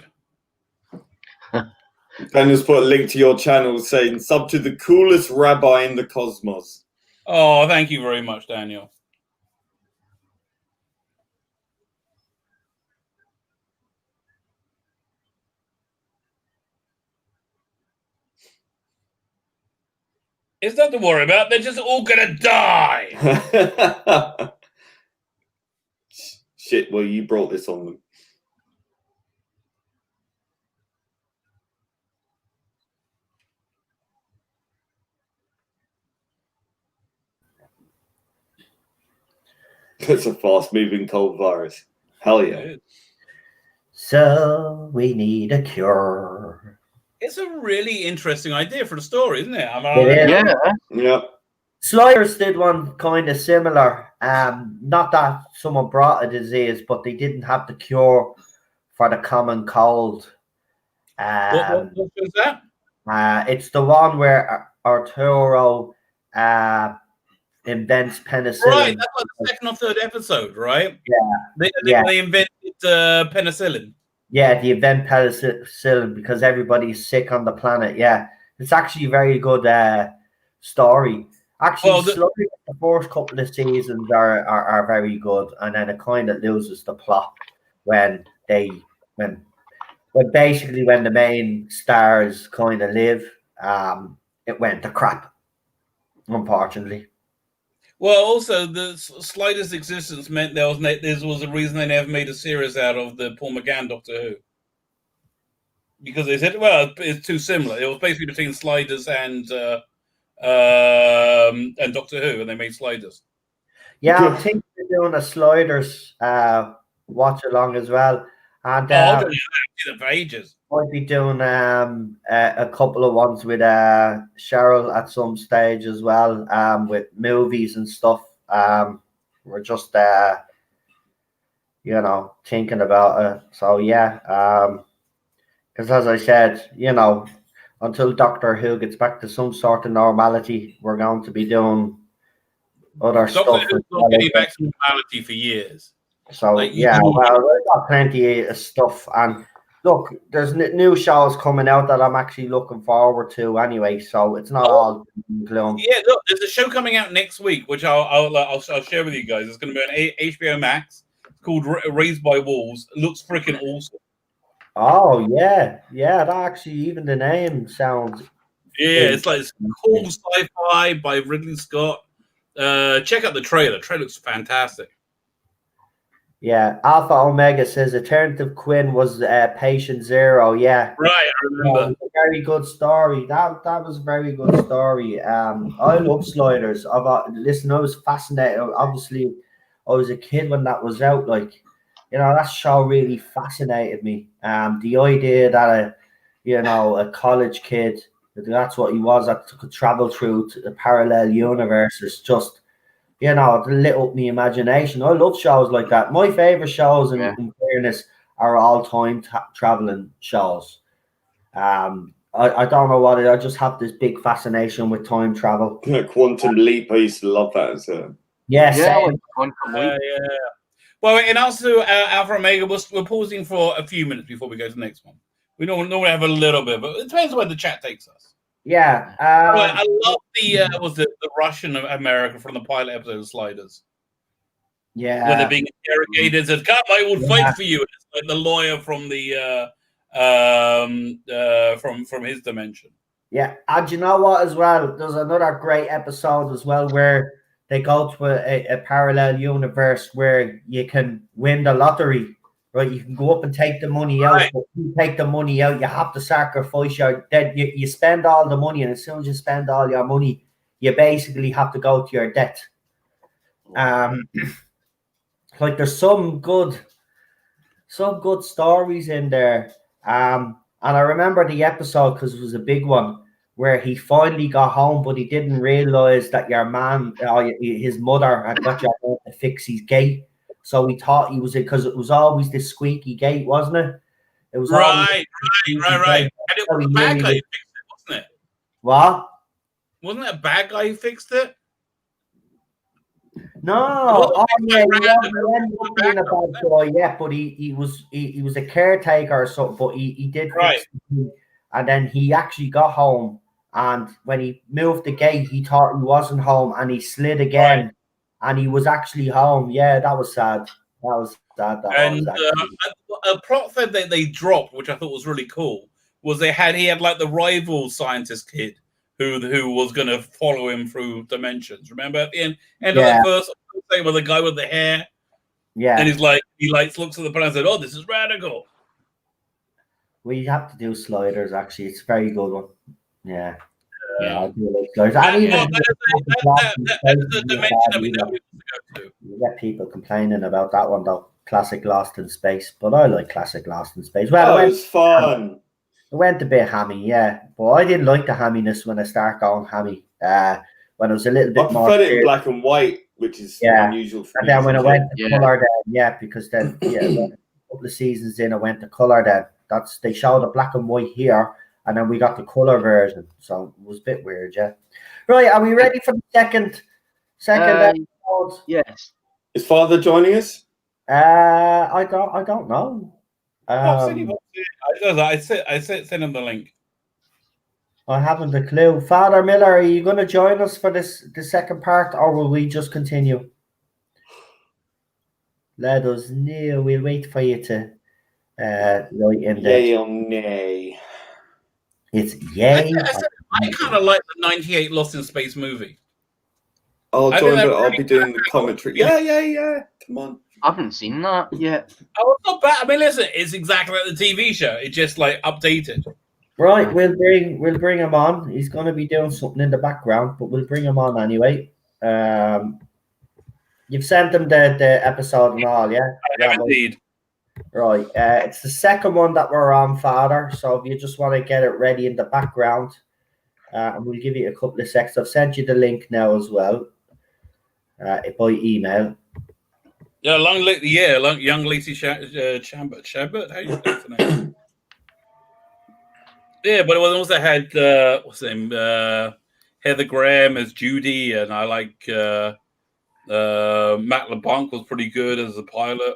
C: Daniel's put a link to your channel saying sub to the coolest rabbi in the cosmos.
D: Oh, thank you very much, Daniel. It's nothing to worry about. They're just all gonna die.
C: Shit, well, you brought this on them. It's a fast-moving cold virus. Hell yeah.
A: So we need a cure.
D: It's a really interesting idea for the story, isn't it?
C: Yeah.
A: Sliders did one kind of similar. Not that someone brought a disease, but they didn't have the cure for the common cold.
D: What was that?
A: It's the one where Arturo invents penicillin.
D: Right, that's like the second or third episode, right?
A: Yeah.
D: They invented penicillin.
A: Yeah, the event penicillin because everybody's sick on the planet. Yeah, it's actually a very good story. Actually, the first couple of seasons are very good, and then it kind of loses the plot when the main stars kind of live. It went to crap, unfortunately.
D: Well, also the Sliders' existence meant there was a reason they never made a series out of the Paul McGann Doctor Who, because they said, well, it's too similar. It was basically between Sliders and Doctor Who, and they made Sliders.
A: Yeah, I think they're doing a Sliders watch along as well, and
D: for ages.
A: Might be doing a couple of ones with Cheryl at some stage as well, with movies and stuff. We're just thinking about it. So yeah, because as I said, until Doctor Who gets back to some sort of normality, we're going to be doing other stuff.
D: Doctor Who's not getting back to normality for years.
A: So we've got plenty of stuff, and look, there's new shows coming out that I'm actually looking forward to anyway. So it's not all gloom.
D: Yeah, look, there's a show coming out next week, which I'll share with you guys. It's going to be on HBO Max. It's called Raised by Wolves. It looks freaking awesome.
A: Oh yeah, that actually, even the name sounds.
D: Yeah, it's like cool sci-fi by Ridley Scott. Check out the trailer. The trailer looks fantastic.
A: Yeah, Alpha Omega says Alternative Quinn was Patient Zero. Yeah,
D: right. I remember.
A: It was a very good story. That was a very good story. I love Sliders. I was fascinated. Obviously, I was a kid when that was out. That show really fascinated me. The idea that a college kid, that's what he was, that could travel through to the parallel universe is just. It lit up my imagination. I love shows like that. My favorite shows, in fairness, are all time traveling shows. I don't know what I just have this big fascination with time travel.
C: Quantum Leap, I used to love that.
B: Quantum Leap.
D: Well, in answer to Alpha Omega, we're pausing for a few minutes before we go to the next one. We normally have a little bit, but it depends where the chat takes us.
A: Yeah,
D: I love the Russian America from the pilot episode of Sliders.
A: Yeah,
D: where they're being interrogated. Said, "Come, I will fight for you." It's like the lawyer from the from his dimension.
A: Yeah, and you know what? As well, there's another great episode as well where they go to a parallel universe where you can win the lottery. Right, you can go up and take the money out. Right. But if you take the money out, you have to sacrifice you spend all the money, and as soon as you spend all your money, you basically have to go to your death. Like there's some good stories in there. And I remember the episode because it was a big one where he finally got home, but he didn't realize that your man, his mother, had got your man to fix his gate. So he thought he was because it was always this squeaky gate, wasn't it? It was
D: right. And it was a bad guy who fixed it, wasn't it?
A: What?
D: Wasn't it a bad guy who fixed it?
A: No, he wasn't a bad guy yet, but he was a caretaker or something. But he did fix it, and then he actually got home. And when he moved the gate, he thought he wasn't home, and he slid again, and he was actually home. Yeah, that was sad.
D: And a plot thread that they dropped, which I thought was really cool, was he had like the rival scientist kid who was going to follow him through dimensions. Remember at the end of the first thing with the guy with the hair?
A: Yeah.
D: And he looks at the planet and said, "Oh, this is radical."
A: We have to do sliders, actually. It's a very good one. Yeah. I do like sliders. That's the dimension that we know people to go to. You get people complaining about that one, though. Classic Lost in Space. But I like Classic Lost in Space. Well,
C: it was fun.
A: It went a bit hammy, yeah. But I didn't like the hamminess when I started going hammy. When it was a little bit more.
C: I preferred it in black and white, which is unusual for
A: me. And then when I went to colour, because then a couple of seasons in, I went to colour. Then they showed the black and white here, and then we got the colour version. So it was a bit weird, yeah. Right, are we ready for the second episode?
B: Yes.
C: Is Father joining us?
A: I don't know.
D: I sent him the link.
A: I haven't a clue. Father Miller, are you going to join us for the second part, or will we just continue? Let us know. We'll wait for you to write in there.
C: Yay or nay?
A: It's yay.
D: I kind of like the 98 Lost in Space movie.
C: I'll join, but I'll be doing the commentary. Yeah. Come on.
B: I haven't seen that yet.
D: Oh, it's not bad. I mean, listen, it's exactly like the TV show. It's just like updated.
A: Right, we'll bring him on. He's going to be doing something in the background, but we'll bring him on anyway. You've sent him the episode and all, yeah?
D: I have indeed.
A: Right, it's the second one that we're on, Father. So if you just want to get it ready in the background, and we'll give you a couple of seconds. I've sent you the link now as well, by email.
D: Yeah, young Lacey Chambert. How you say the name? Yeah, but it was also had what's the name? Heather Graham as Judy, and I like Matt LeBlanc was pretty good as a pilot.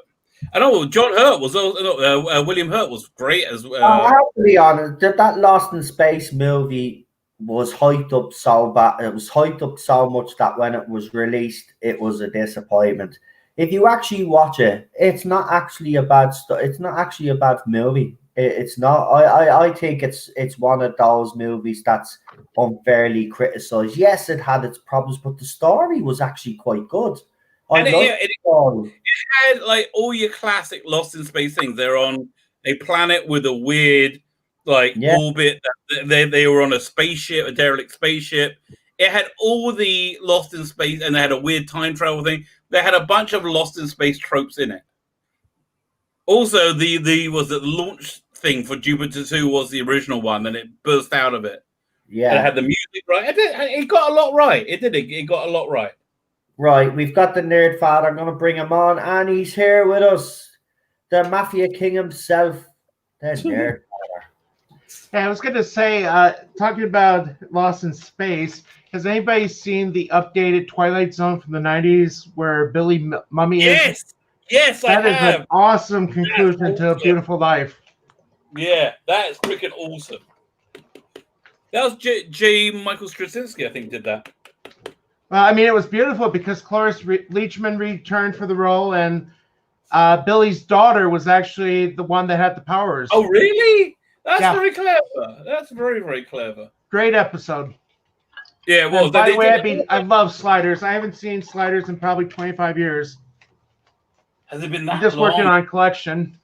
D: I know John Hurt was William Hurt was great as well.
A: I have to be honest, that Lost in Space movie was hyped up so bad. It was hyped up so much that when it was released, it was a disappointment. If you actually watch it, it's not actually a bad It's not actually a bad movie. It's not. I think it's one of those movies that's unfairly criticized. Yes, it had its problems, but the story was actually quite good.
D: It had like all your classic Lost in Space things. They're on a planet with a weird orbit. They were on a spaceship, a derelict spaceship. It had all the Lost in Space, and they had a weird time travel thing. They had a bunch of Lost in Space tropes in it. Also, the launch thing for Jupiter 2 was the original one, and it burst out of it.
A: Yeah,
D: and it had the music right. It got a lot right. It did. It got a lot right.
A: Right, we've got the Nerd Father. I'm going to bring him on, and he's here with us, the Mafia King himself, the Nerd Father.
F: Yeah, I was going to say, talking about Lost in Space, has anybody seen the updated Twilight Zone from the 90s where Billy Mummy is?
D: Yes, I have.
F: That is an awesome conclusion to A Beautiful Life.
D: Yeah, that is freaking awesome. That was J. Michael Straczynski, I think, did that.
F: Well, I mean, it was beautiful because Cloris Leachman returned for the role, and Billy's daughter was actually the one that had the powers.
D: Oh, really? That's very clever. That's very, very clever.
F: Great episode.
D: Yeah, well,
F: by the way, I love Sliders. I haven't seen Sliders in probably 25 years.
D: Has it been that long?
F: I'm just working on collection.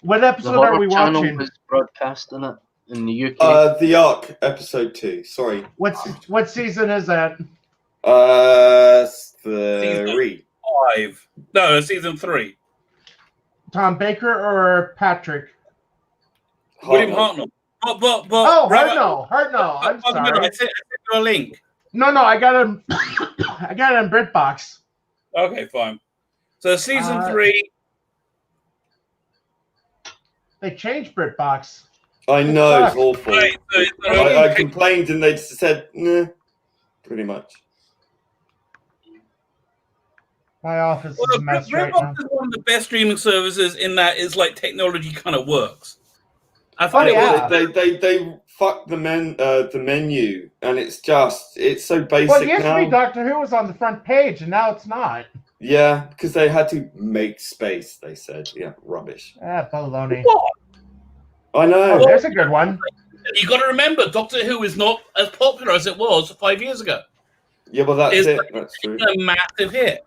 F: What episode are we watching?
B: Was broadcasting it. in the UK?
C: The Ark episode 2. Sorry.
F: What season is that?
C: 3.
D: 5. No, season 3.
F: Tom Baker or Patrick?
D: William Hartnell. But
F: Hartnell. I'm sorry.
D: I sent you a link.
F: No, I got him. I got it on BritBox.
D: Okay, fine. So season 3.
F: They changed BritBox.
C: I know, it's awful.
D: Right,
C: I complained and they just said, nah, pretty much.
F: My office is a mess right now.
D: BritBox is one of the best streaming services in that it's like technology kind of works. I find
C: they fuck the menu, and it's so basic.
F: Well, it used
C: now.
F: to be Doctor Who was on the front page, and now it's not.
C: Yeah, because they had to make space. They said, yeah, rubbish.
F: Baloney.
D: What?
C: I know.
F: Oh, there's a good one.
D: You got to remember, Doctor Who is not as popular as it was 5 years ago.
C: Yeah, well, that's
D: It's
C: it. That's true.
D: A massive hit.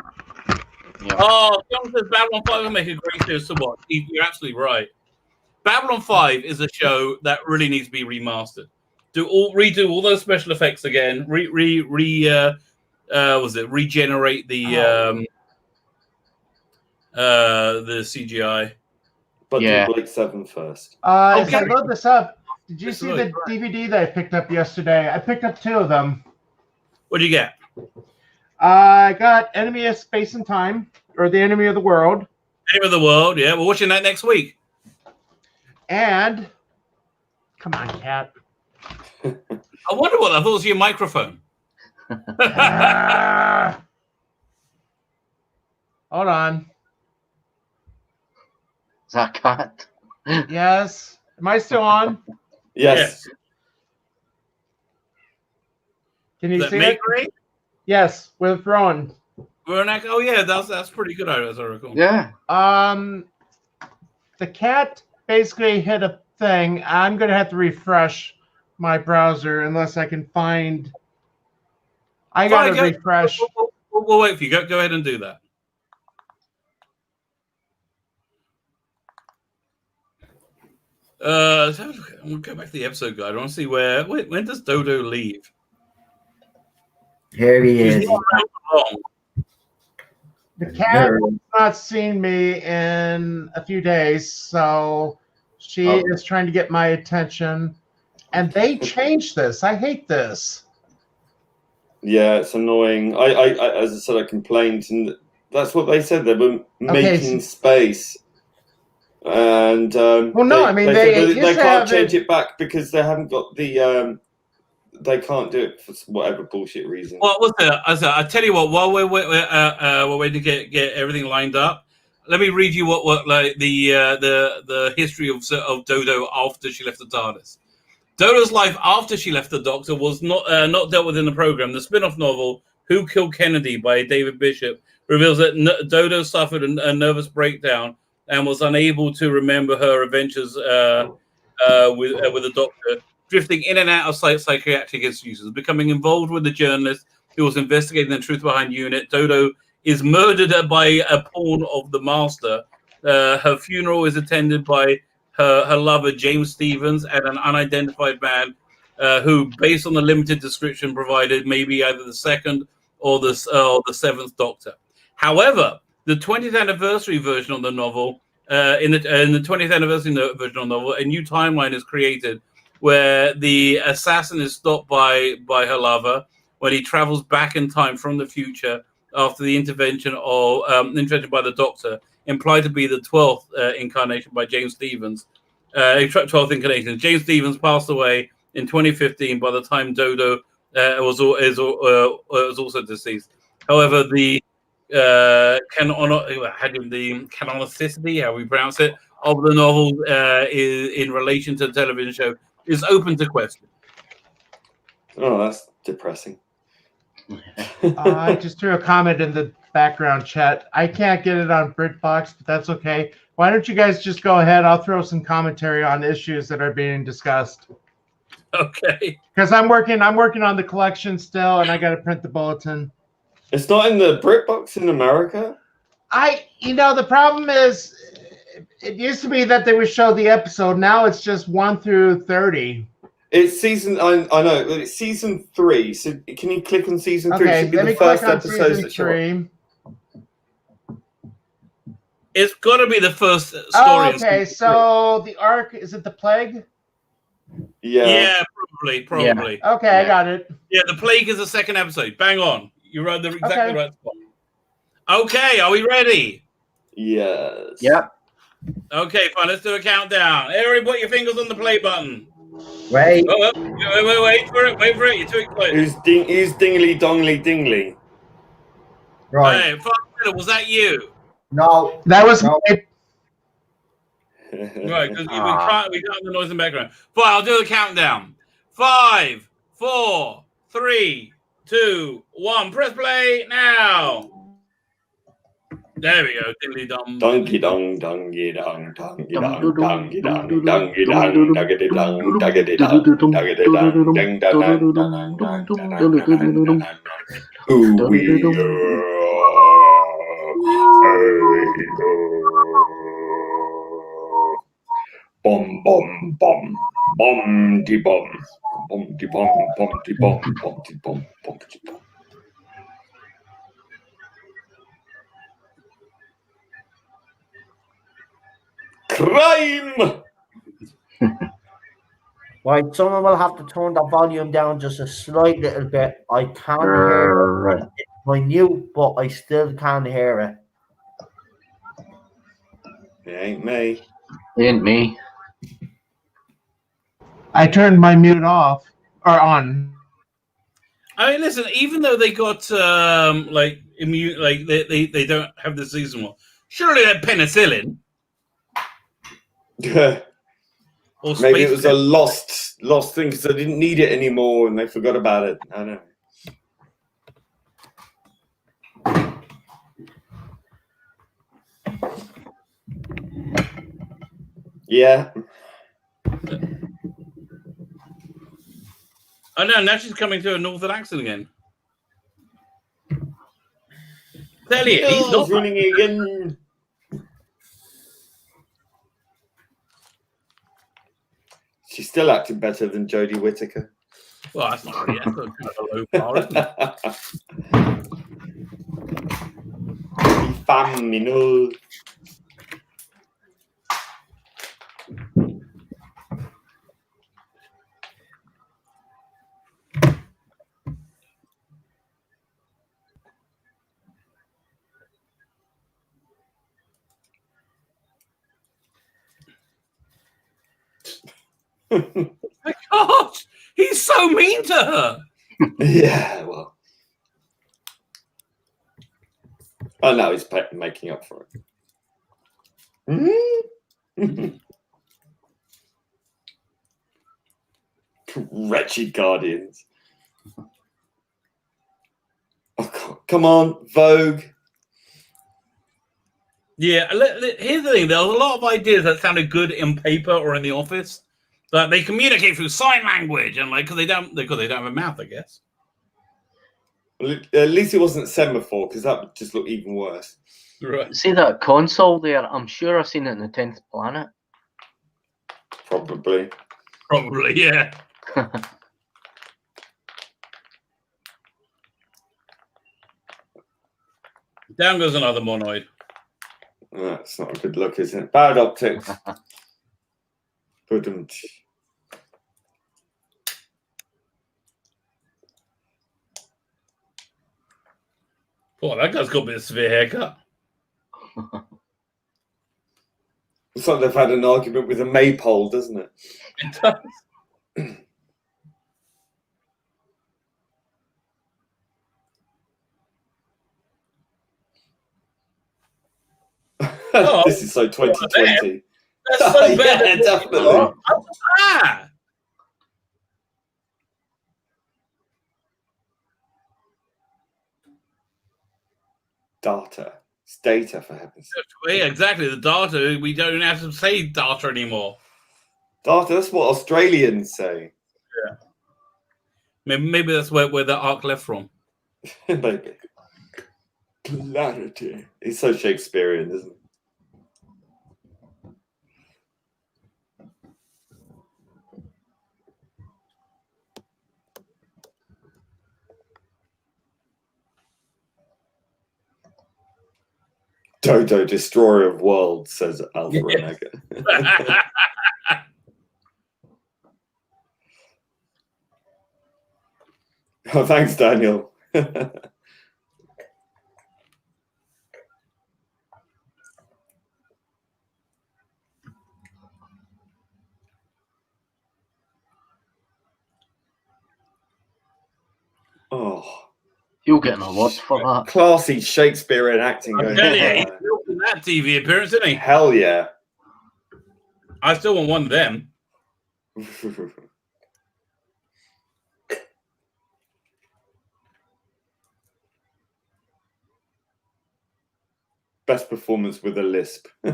B: Yeah.
D: Oh, John says Babylon 5 will make a great show to watch. You're absolutely right. Babylon 5 is a show that really needs to be remastered. Redo all those special effects again. Regenerate the CGI.
C: But
B: Yeah.
C: do Blake 7 first.
F: As I load this up, did you see the DVD that I picked up yesterday? I picked up 2 of them.
D: What'd you get?
F: I got Enemy of Space and Time, or The Enemy of the World.
D: Enemy of the World, yeah. We're watching that next week.
F: And, come on, cat.
D: I wonder what I thought was your microphone.
F: Hold on.
B: Is that a cat?
F: Yes. Am I still on?
C: Yes.
F: Can you
D: That
F: see it?
D: Makery?
F: Yes, with Rowan.
D: Oh yeah, that's pretty good, as I recall.
B: Yeah.
F: The cat basically hit a thing. I'm gonna have to refresh my browser unless I can find. I gotta refresh.
D: We'll wait for you. Go ahead and do that. I'm gonna go back to the episode guide. I want to see when does Dodo leave?
A: Here he is.
F: The cat has not seen me in a few days, so she is trying to get my attention. And they changed this. I hate this.
C: Yeah, it's annoying. I as I said, I complained, and that's what they said. They were making space, and
F: well, no, I mean
C: they can't change it back because they haven't got the. They can't do it for whatever bullshit reason.
D: Well, I tell you what. While we're waiting to get everything lined up, let me read you what like the history of Dodo after she left the TARDIS. Dodo's life after she left the Doctor was not dealt with in the program. The spin-off novel "Who Killed Kennedy" by David Bishop reveals that Dodo suffered a nervous breakdown and was unable to remember her adventures with the Doctor, drifting in and out of psychiatric institutions, becoming involved with the journalist who was investigating the truth behind UNIT. Dodo is murdered by a pawn of the Master. Her funeral is attended by her lover, James Stevens, and an unidentified man who, based on the limited description provided, may be either the second or the seventh Doctor. However, the 20th anniversary version of the novel, in the 20th anniversary version of the novel, a new timeline is created where the assassin is stopped by her lover when he travels back in time from the future after the intervention by the Doctor, implied to be the 12th incarnation by James Stevens. 12th incarnation. James Stevens passed away in 2015 by the time Dodo was also deceased. However, the canonicity, how we pronounce it, of the novel is in relation to the television show is open to question.
C: Oh, that's depressing.
F: I just threw a comment in the background chat. I can't get it on BritBox, but that's okay. Why don't you guys just go ahead? I'll throw some commentary on issues that are being discussed.
D: Okay.
F: Because I'm working on the collection still, and I got to print the bulletin.
C: It's not in the BritBox in America.
F: The problem is, It used to be that they would show the episode. Now it's just 1 through 30.
C: It's season. I know. It's season 3. So can you click on season 3? It
F: Okay,
C: should be
F: let
C: the
F: me
C: first
F: click on
C: episodes
F: season
C: that show up.
F: 3.
D: It's got to be the first story.
F: Oh, okay, so the Ark, is it the Plague?
C: Yeah.
D: Probably.
F: Okay, I got it.
D: Yeah, the Plague is the second episode. Bang on. You're right, the exactly
F: Okay.
D: right spot. Okay, are we ready?
C: Yes.
B: Yep.
D: Okay, fine. Let's do a countdown. Everybody, put your fingers on the play button.
A: Right.
D: Oh, wait for it. Wait for it. You're too excited.
C: Who's dingly dongly dingly?
A: Right.
D: Hey, was that you?
A: No.
F: That was
A: No.
F: my...
D: Right, because we can't have the noise in the background. Fine, I'll do the countdown. 5, 4, 3, 2, 1. Press play now. There we go. Diddly dum.
C: Donkey dong, dongy dong, dongy dong, dongy dong, dongy dong, duggity dong, duggity dong, duggity dong, ding dong, dong, dong, dong, dong, dong. Ooh wee bom bom bom bom de bom bom de bom bom de bom bom de bom bom de bom. Crime!
A: Right, someone will have to turn the volume down just a slight little bit. I can't hear it. It's minute, but I still can't hear it.
C: It ain't me.
B: It ain't me.
F: I turned my mute off or on.
D: I mean, listen. Even though they got like immune, like they don't have the season one. Surely they're penicillin. Or
C: Maybe it was a
D: pen.
C: lost thing because they didn't need it anymore and they forgot about it. I don't know. Yeah.
D: Oh no! Now she's coming to a northern accent again. Tell you, he's not
C: running again. She's still acting better than Jodie Whittaker.
D: Well, that's not really. That's kind of a low bar, isn't it?
C: Fam, you know.
D: My God, he's so mean to her.
C: Yeah, well. Oh no, he's making up for it. Wretched Guardians. Oh, God. Come on, Vogue.
D: Yeah, here's the thing. There was a lot of ideas that sounded good in paper or in the office, but they communicate through sign language and like because they don't have a mouth, I guess.
C: Well, at least it wasn't Semaphore because that would just look even worse.
D: Right.
B: See that console there? I'm sure I've seen it in the 10th Planet.
C: Probably,
D: yeah. Down goes another monoid.
C: That's not a good look, is it? Bad optics. Boom.
D: Oh, that guy's got a bit of severe haircut.
C: It's like they've had an argument with a maypole, doesn't it?
D: It does. Oh,
C: this is so 2020.
D: That's so bad.
C: Yeah, definitely. Data. It's data, for heaven's sake.
D: Yeah, exactly. The data. We don't have to say data anymore.
C: Data, that's what Australians say.
D: Yeah. Maybe that's where the Ark left from.
C: Maybe. Clarity. It's so Shakespearean, isn't it? Dodo, destroyer of worlds, says Alpha Omega. Oh, thanks, Daniel. Oh,
B: you'll get an award for that.
C: Classy Shakespearean acting.
D: I'm telling you, he's milking that TV appearance, isn't he?
C: Hell yeah.
D: I still want one of them.
C: Best performance with a lisp. I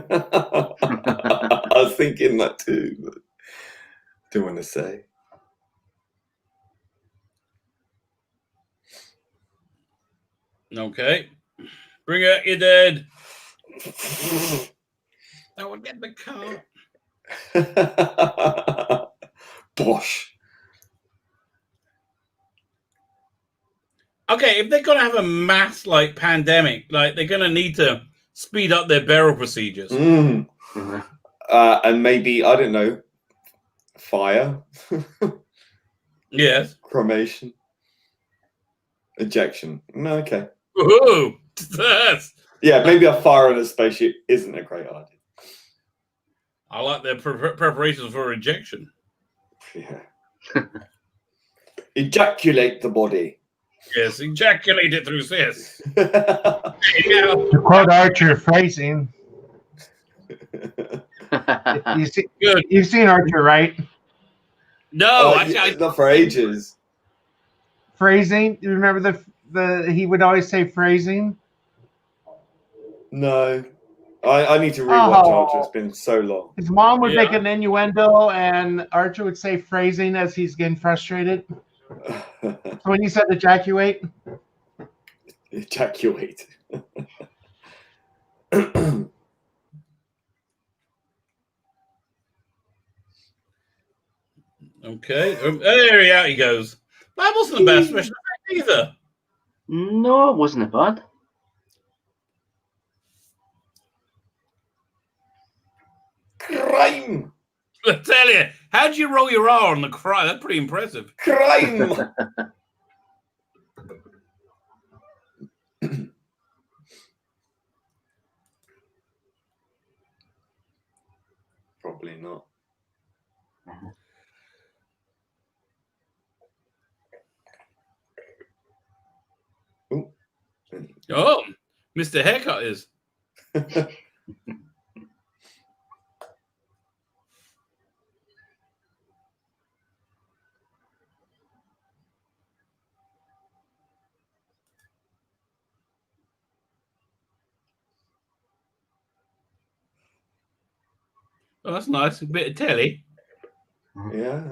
C: was thinking that too, but don't want to say.
D: Okay. Bring out your dead. I will get the car.
C: Bosh.
D: Okay, if they're going to have a mass like pandemic, like they're going to need to speed up their burial procedures.
C: And maybe, I don't know, fire.
D: Yes.
C: Cremation. Ejection. No, okay.
D: Ooh,
C: yeah, maybe a fire on a spaceship isn't a great idea.
D: I like their preparations for ejection.
C: Yeah. Ejaculate the body.
D: Yes, ejaculate it through cis.
F: To quote Archer, phrasing. You've seen Archer, right?
D: No,
C: not for ages.
F: Phrasing. You remember the he would always say phrasing.
C: No, I need to rewatch Archer. It's been so long.
F: His mom would make an innuendo, and Archer would say phrasing as he's getting frustrated. So when you said ejaculate,
C: ejaculate.
D: Okay, there he goes. That wasn't a bad special effect either.
B: No, it wasn't bad.
C: Crime.
D: I tell you, how'd you roll your R on the cry? That's pretty impressive.
C: Crime. Probably not.
D: Oh, Mr. Haircut is. Oh, that's nice. A bit of telly.
C: Yeah.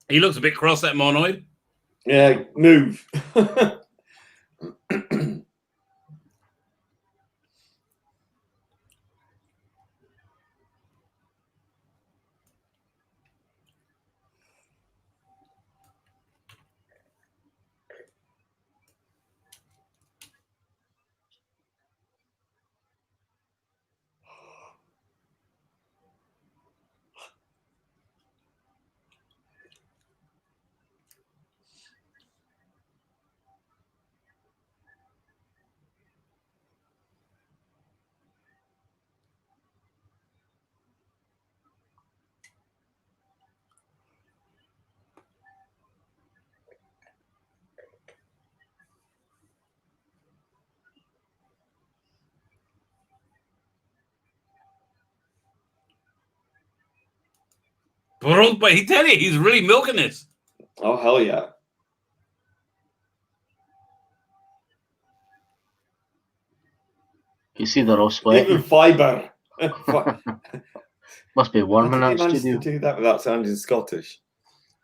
D: He looks a bit cross, that monoid.
C: Yeah, move.
D: But he tell you, he's really milking this.
C: Oh, hell yeah.
B: You see they're all sweating.
C: Even fibre.
B: Must be warm in
C: How
B: that
C: did he manage
B: studio.
C: to do that without sounding Scottish?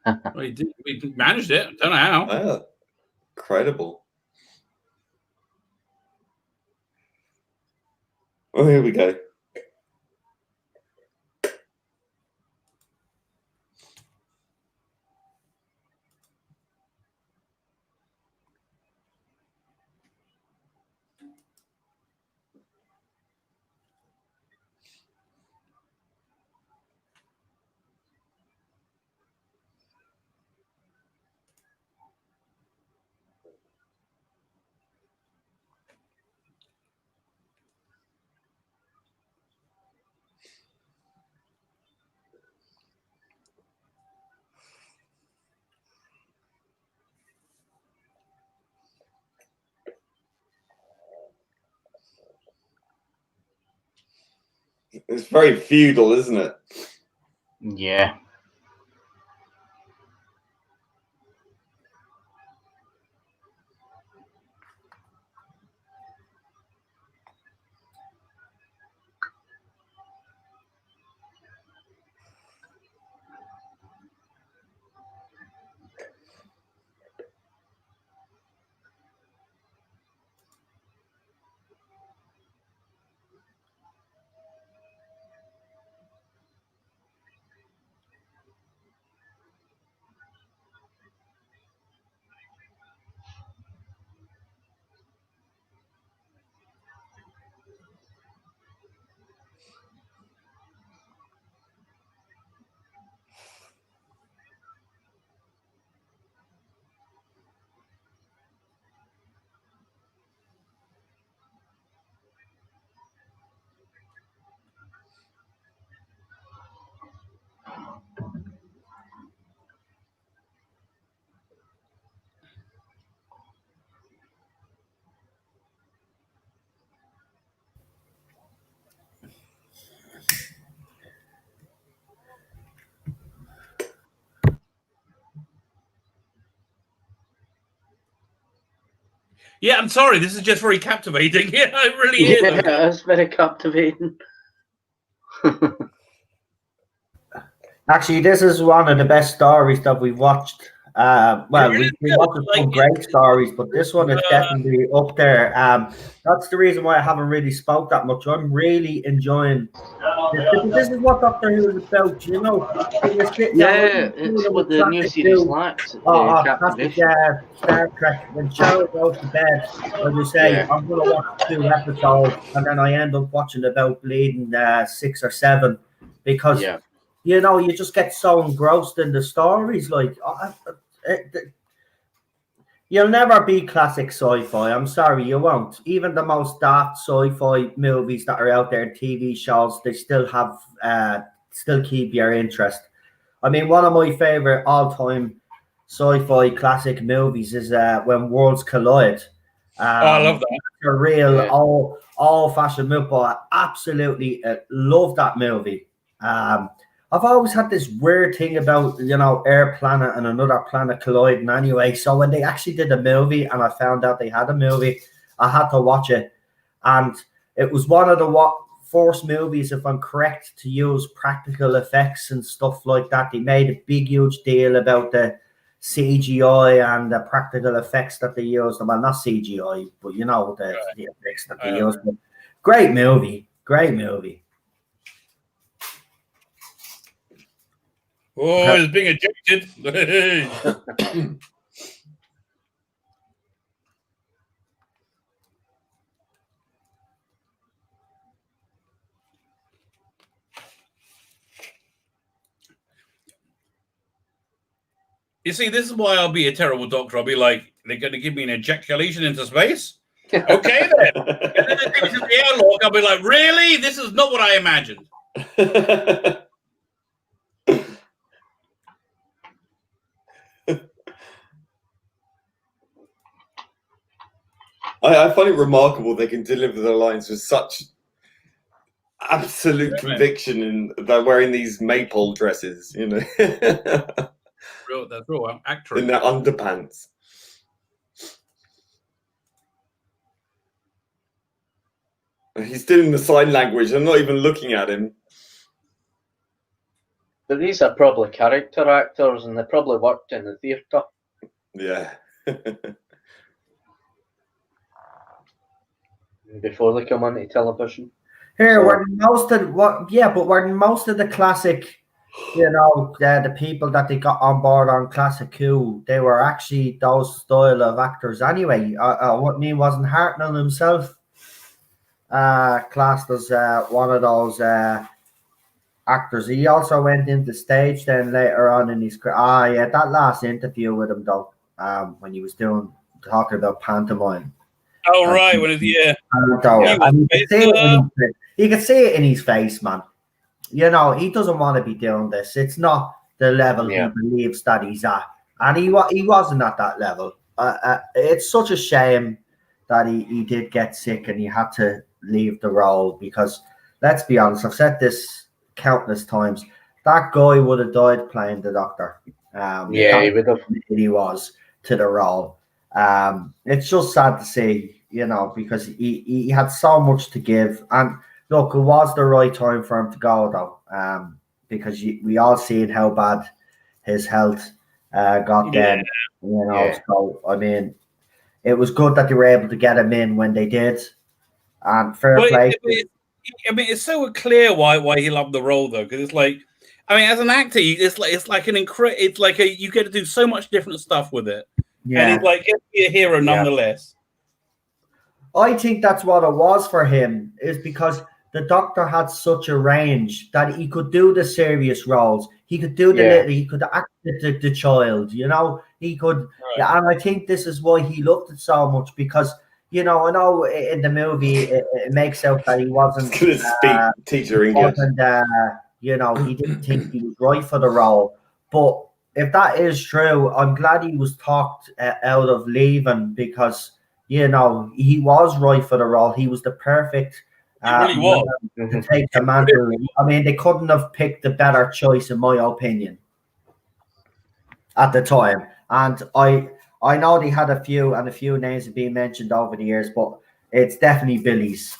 D: Well, he managed it. I don't know how.
C: Oh, incredible. Oh, here we go. It's very feudal, isn't it?
B: Yeah.
D: Yeah, I'm sorry. This is just very captivating. Yeah, it really is.
B: Yeah, it's very captivating.
A: Actually, this is one of the best stories that we've watched. Well, we watched some great stories, but this one is definitely up there. That's the reason why I haven't really spoke that much. I'm really enjoying this. This is what Doctor Who is about, you know.
B: Yeah, it's what the new series lacks.
A: Classic Star Trek. When Cheryl goes to bed, when you say, I'm going to watch 2 episodes, and then I end up watching about bleeding 6 or 7 because...
B: Yeah.
A: You know, you just get so engrossed in the stories. Like, you'll never be classic sci-fi. I'm sorry, you won't. Even the most daft sci-fi movies that are out there, TV shows, they still have, still keep your interest. I mean, one of my favorite all-time sci-fi classic movies is When Worlds Collide.
D: I love that.
A: It's a real old-fashioned movie, but I absolutely love that movie. I've always had this weird thing about, you know, Air Planet and another planet colliding anyway. So when they actually did a movie and I found out they had a movie, I had to watch it. And it was one of the first movies, if I'm correct, to use practical effects and stuff like that. They made a big, huge deal about the CGI and the practical effects that they used. Well, not CGI, but, you know, the effects that they used. Great movie. Great movie.
D: Oh, it's being ejected. You see, this is why I'll be a terrible doctor. I'll be like, they're going to give me an ejaculation into space? Okay, then. And then they take me to the airlock. I'll be like, really? This is not what I imagined.
C: I find it remarkable they can deliver the lines with such absolute conviction, and they're wearing these maypole dresses, you know.
D: That's real acting.
C: In their underpants. He's doing the sign language. I'm not even looking at him.
B: But these are probably character actors, and they probably worked in the theatre.
C: Yeah.
B: Before they come onto television.
A: Here, we're most of the classic, you know, the people that they got on board on Classic Who, they were actually those style of actors anyway. What wasn't Hartnell himself classed as one of those actors? He also went into stage then later on in his career. That last interview with him though, when he was talking about pantomime.
D: Oh right, when you
A: could see it in his face, man. You know, he doesn't want to be doing this. It's not the level he believes that he's at, and he wasn't at that level. It's such a shame that he did get sick and he had to leave the role, because let's be honest, I've said this countless times, that guy would have died playing the Doctor.
B: He would have.
A: He was to the role. It's just sad to see, you know, because he had so much to give, and look, it was the right time for him to go though, because we all seen how bad his health got then, you know. So I mean, it was good that they were able to get him in when they did, and fair play.
D: I mean, it's so clear why he loved the role though, because it's like, I mean, as an actor, you get to do so much different stuff with it. Yeah. And he's like, he'll be a hero nonetheless.
A: I think that's what it was for him, is because the Doctor had such a range that he could do the serious roles. He could do the little, he could act the child, you know, he could. Right. And I think this is why he loved it so much, because, you know, I know in the movie it makes out that he wasn't
C: teacher English.
A: You know, he didn't think he was right for the role. But if that is true, I'm glad he was talked out of leaving, because, you know, he was right for the role. He was the perfect
D: really was
A: to take the mantle. I mean, they couldn't have picked a better choice, in my opinion, at the time. And I know they had a few names have been mentioned over the years, but it's definitely Billy's.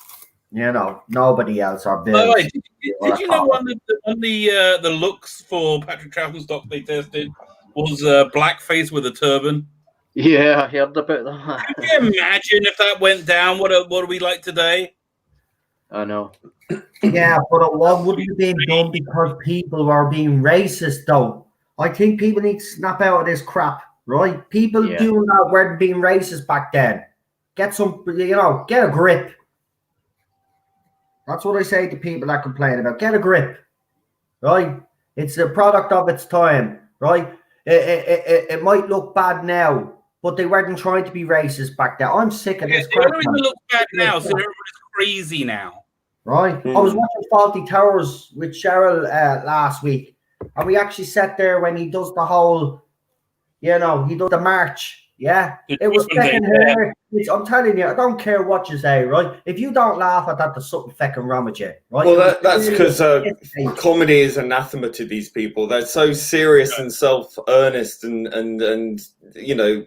A: You know, nobody else or Bill.
D: By the way, did you know one of the looks for Patrick Troughton's Doctor they tested was blackface with a turban?
B: Yeah, I heard about that.
D: Can you imagine if that went down? What are we like today?
B: I know.
A: Yeah, but what wouldn't have been done because people were being racist, though. I think people need to snap out of this crap, right? People doing that weren't being racist back then. Get some, you know, get a grip. That's what I say to people that complain about. Get a grip, right? It's a product of its time, right? It might look bad now, but they weren't trying to be racist back then. I'm sick of this crap.
D: It looks bad now, so everybody's crazy now.
A: Right? I was watching Faulty Towers with Cheryl last week, and we actually sat there when he does the whole, you know, he does the march. Yeah, it was fucking hilarious. I'm telling you, I don't care what you say, right? If you don't laugh at that, there's something fucking wrong with you, right?
C: Well, that's because comedy is anathema to these people. They're so serious and self-earnest, and you know,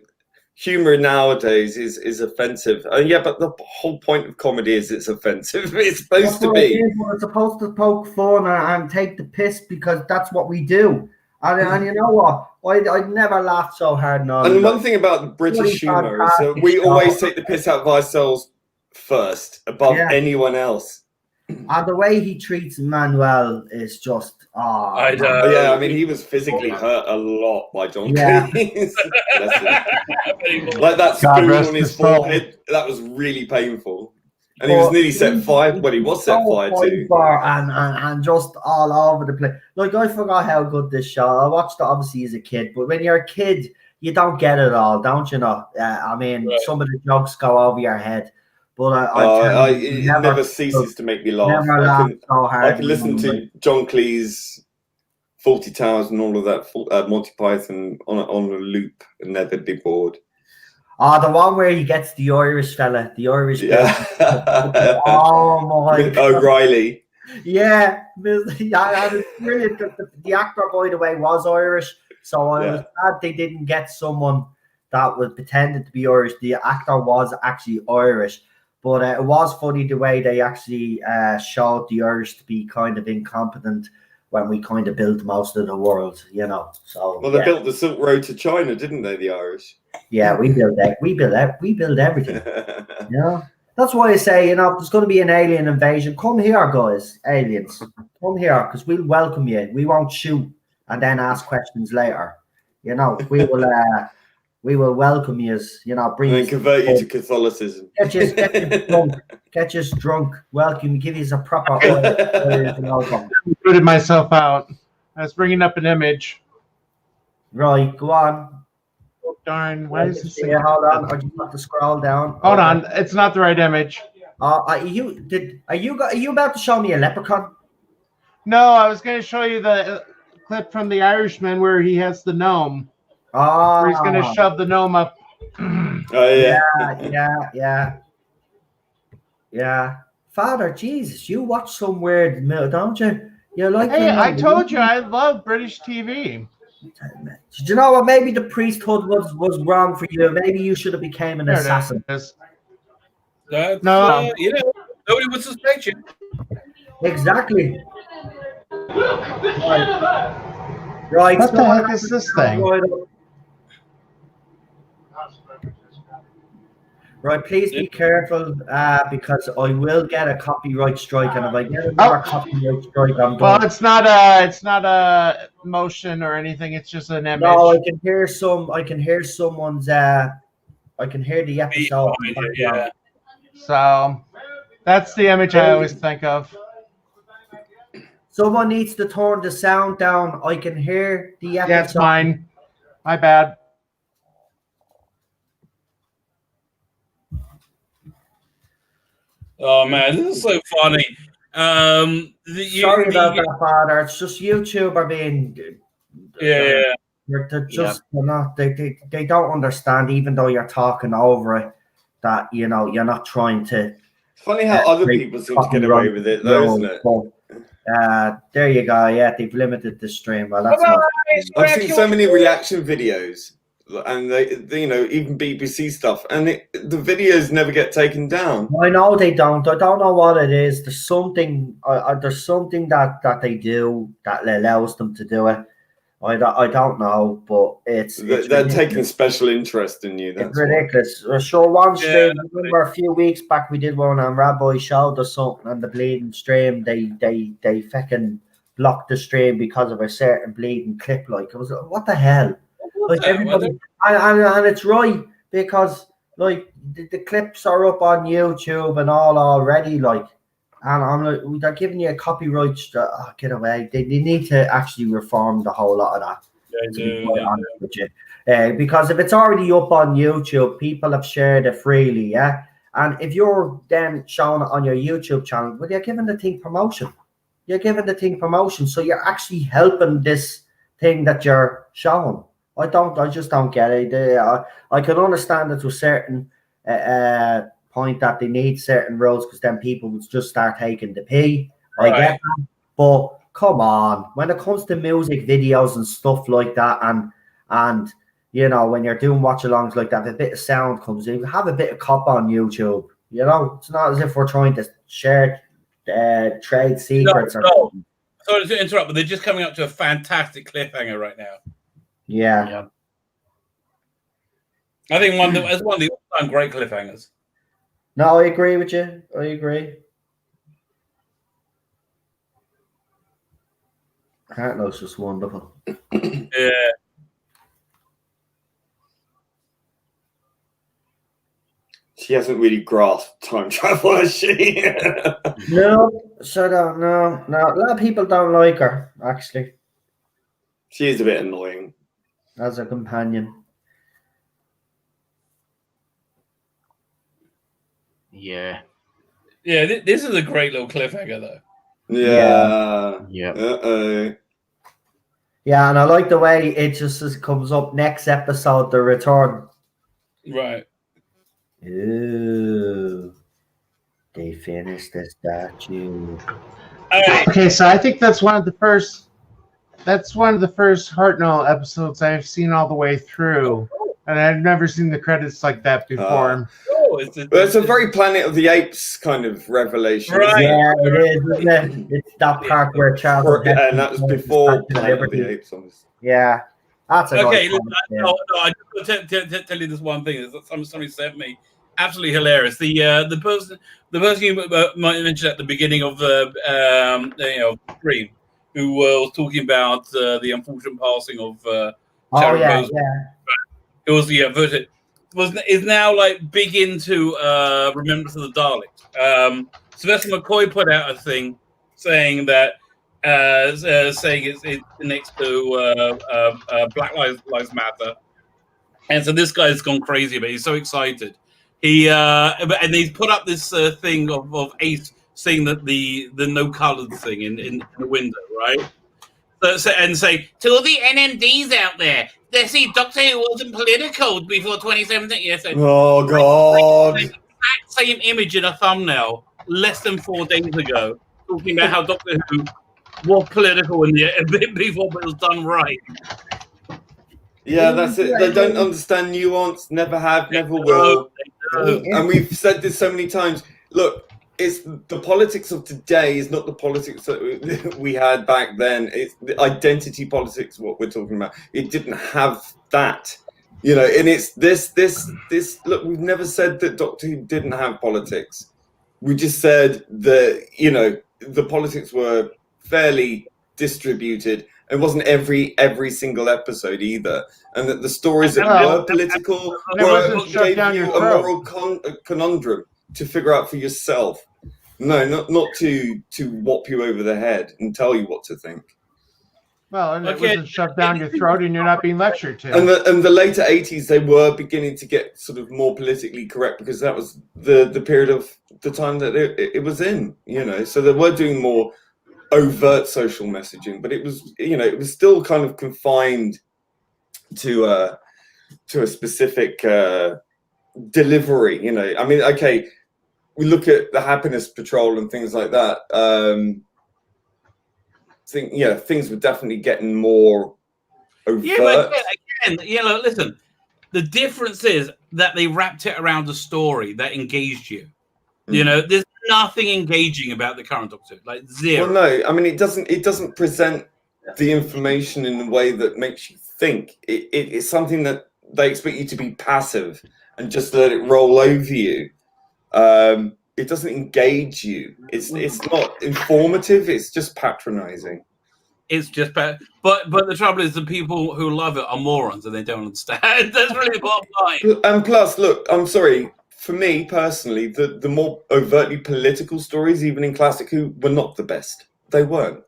C: humor nowadays is offensive. But the whole point of comedy is it's offensive. It's supposed to be.
A: It's supposed to poke fun and take the piss, because that's what we do. And you know what? I never laughed so hard.
C: And one thing about British humour is that we always take the piss out of ourselves first, above anyone else.
A: And the way he treats Manuel is just,
C: I mean, he was physically hurt a lot by John Cleese. Like that spoon on his forehead, that was really painful. And he was nearly set fire. Well, he was set fire too.
A: And just all over the place. Like, I forgot how good this show. I watched it obviously as a kid, but when you're a kid, you don't get it all, don't you know? I mean, some of the jokes go over your head. But
C: it never ceases to make me laugh. I can listen to John Cleese, Faulty Towers, and all of that, Monty Python on a loop and never be bored.
A: The one where he gets the Irish fella, the Irish
C: guy. Oh my God. O'Reilly.
A: Yeah, it's brilliant. The actor, by the way, was Irish, so I was glad they didn't get someone that was pretending to be Irish. The actor was actually Irish, but it was funny the way they actually showed the Irish to be kind of incompetent when we kind of built most of the world, you know. So
C: well, they built the Silk Road to China, didn't they? The Irish.
A: Yeah, we build that. We build everything. You know, that's why I say, you know, there's going to be an alien invasion. Come here, guys, aliens. Come here, because we'll welcome you. We won't shoot and then ask questions later. You know, we will welcome you. You know, bring
C: and then convert you to Catholicism.
A: Get you drunk. Get you drunk. Welcome. Give you a proper welcome.
F: I put myself out. I was bringing up an image.
A: Right, go on.
F: Oh, darn, why is this thing?
A: Hold on, I just have to scroll down.
F: Hold on, it's not the right image.
A: Are you about to show me a leprechaun?
F: No, I was going to show you the clip from The Irishman where he has the gnome. Where he's going to shove the gnome up.
A: Yeah. Father Jesus, you watch some weird, don't you? You like?
F: Hey, I told you I love British TV.
A: Did you know what? Maybe the priesthood was wrong for you. Maybe you should have became an assassin.
D: That's,
F: no,
D: you know, nobody would suspect you.
A: Exactly. Right.
F: What the heck is this thing?
A: Right, please be careful because I will get a copyright strike, and if I get another copyright strike, I'm done.
F: Well, it's not a motion or anything. It's just an image.
A: No, I can hear someone's. I can hear the episode.
D: Yeah.
F: So that's the image I always think of.
A: Someone needs to turn the sound down. I can hear the episode.
F: Yeah, it's mine. My bad.
D: Oh man, this is so funny.
A: Sorry about that, Father. It's just YouTube are being. They're just they're not. They don't understand, even though you're talking over it. That you know you're not trying to.
C: It's funny how other people seem to get away with it, though, isn't it?
A: There you go. Yeah, they've limited the stream. Well, that's not.
C: I've seen so many reaction videos, and they you know, even BBC stuff, and the videos never get taken down.
A: I know they don't. I don't know what it is. There's something. There's something that they do that allows them to do it. I don't know, but
C: they're taking special interest in you. That's
A: it's ridiculous. Sure, one stream. I remember a few weeks back we did one, and Rabbi showed us something on the bleeding stream. They fucking blocked the stream because of a certain bleeding clip. Like it was, what the hell? Like everybody, and it's right because like the clips are up on YouTube and all already. Like, and I'm like, they're giving you a copyright. Get away! They need to actually reform the whole lot of that. With you. Because if it's already up on YouTube, people have shared it freely. Yeah, and if you're then showing it on your YouTube channel, well, you're giving the thing promotion. You're giving the thing promotion, so you're actually helping this thing that you're showing. I just don't get it. I can understand it to a certain point that they need certain rules because then people will just start taking the pee. I get that. But come on, when it comes to music videos and stuff like that, and you know, when you're doing watch-alongs like that, if a bit of sound comes in, have a bit of cop on YouTube. You know, it's not as if we're trying to share trade secrets.
D: No. Sorry to interrupt, but they're just coming up to a fantastic cliffhanger right now.
A: Yeah.
D: I think it's one of the all-time great cliffhangers.
A: No, I agree with you. I agree. Cartlo's just wonderful.
D: Yeah.
C: She hasn't really grasped time travel, has she?
A: No, so don't. No. A lot of people don't like her, actually.
C: She is a bit annoying.
A: As a companion.
B: Yeah.
D: Yeah, this is a great little cliffhanger, though.
C: Yeah.
B: Uh-oh.
A: Yeah, and I like the way it just comes up next episode, the return.
D: Right.
A: Ooh. They finished the statue.
D: right.
F: Okay, so I think that's one of the first. That's one of the first Hartnell episodes I've seen all the way through, and I've never seen the credits like that before.
C: It's a very Planet of the Apes kind of revelation.
D: Right.
A: Yeah, it is, isn't it? It's that part where Charles.
C: And that was before Planet of the Apes. Obviously.
A: Yeah, that's a
D: Okay,
A: nice
D: no, I just want to tell you this one thing. Somebody sent me absolutely hilarious. The person you mentioned at the beginning of the stream, who was talking about the unfortunate passing of Sharon Boseman. It was is now like big into Remembrance of the Daleks. Sylvester McCoy put out a thing saying that saying it's next to Black Lives Matter, and so this guy's gone crazy about it. He's so excited. And he's put up this thing of Ace saying that the no coloured thing in the window, right? And say to all the NMDs out there, they see Doctor Who wasn't political before 2017. Yes,
C: oh God!
D: Exact same image in a thumbnail less than 4 days ago, talking about how Doctor Who was political before it was done right.
C: Yeah, that's it. They don't understand nuance. Never have, never will. And we've said this so many times. Look, it's the politics of today is not the politics that we had back then. It's the identity politics. What we're talking about. It didn't have that, And it's this. Look, we've never said that Doctor Who didn't have politics. We just said that the politics were fairly distributed. It wasn't every single episode either, and that the stories that were political gave you a moral conundrum to figure out for yourself. No, not to whop you over the head and tell you what to think.
F: Well, and it wasn't shoved down your throat, and you're not being lectured to.
C: And the later 80s, they were beginning to get sort of more politically correct because that was the period of the time that it was in. So they were doing more overt social messaging, but it was still kind of confined to a specific delivery. I mean, okay, we look at the Happiness Patrol and things like that. Things were definitely getting more overt.
D: Yeah, but again, listen, the difference is that they wrapped it around a story that engaged you. There's nothing engaging about the current Doctor, like zero.
C: Well, no, I mean it doesn't present the information in a way that makes you think. It's something that they expect you to be passive and just let it roll over you. It doesn't engage you. It's not informative. It's just patronizing.
D: It's just bad. But the trouble is the people who love it are morons and they don't understand. That's really the bottom line.
C: And plus, look, I'm sorry. For me personally, the more overtly political stories, even in Classic Who, were not the best. They weren't.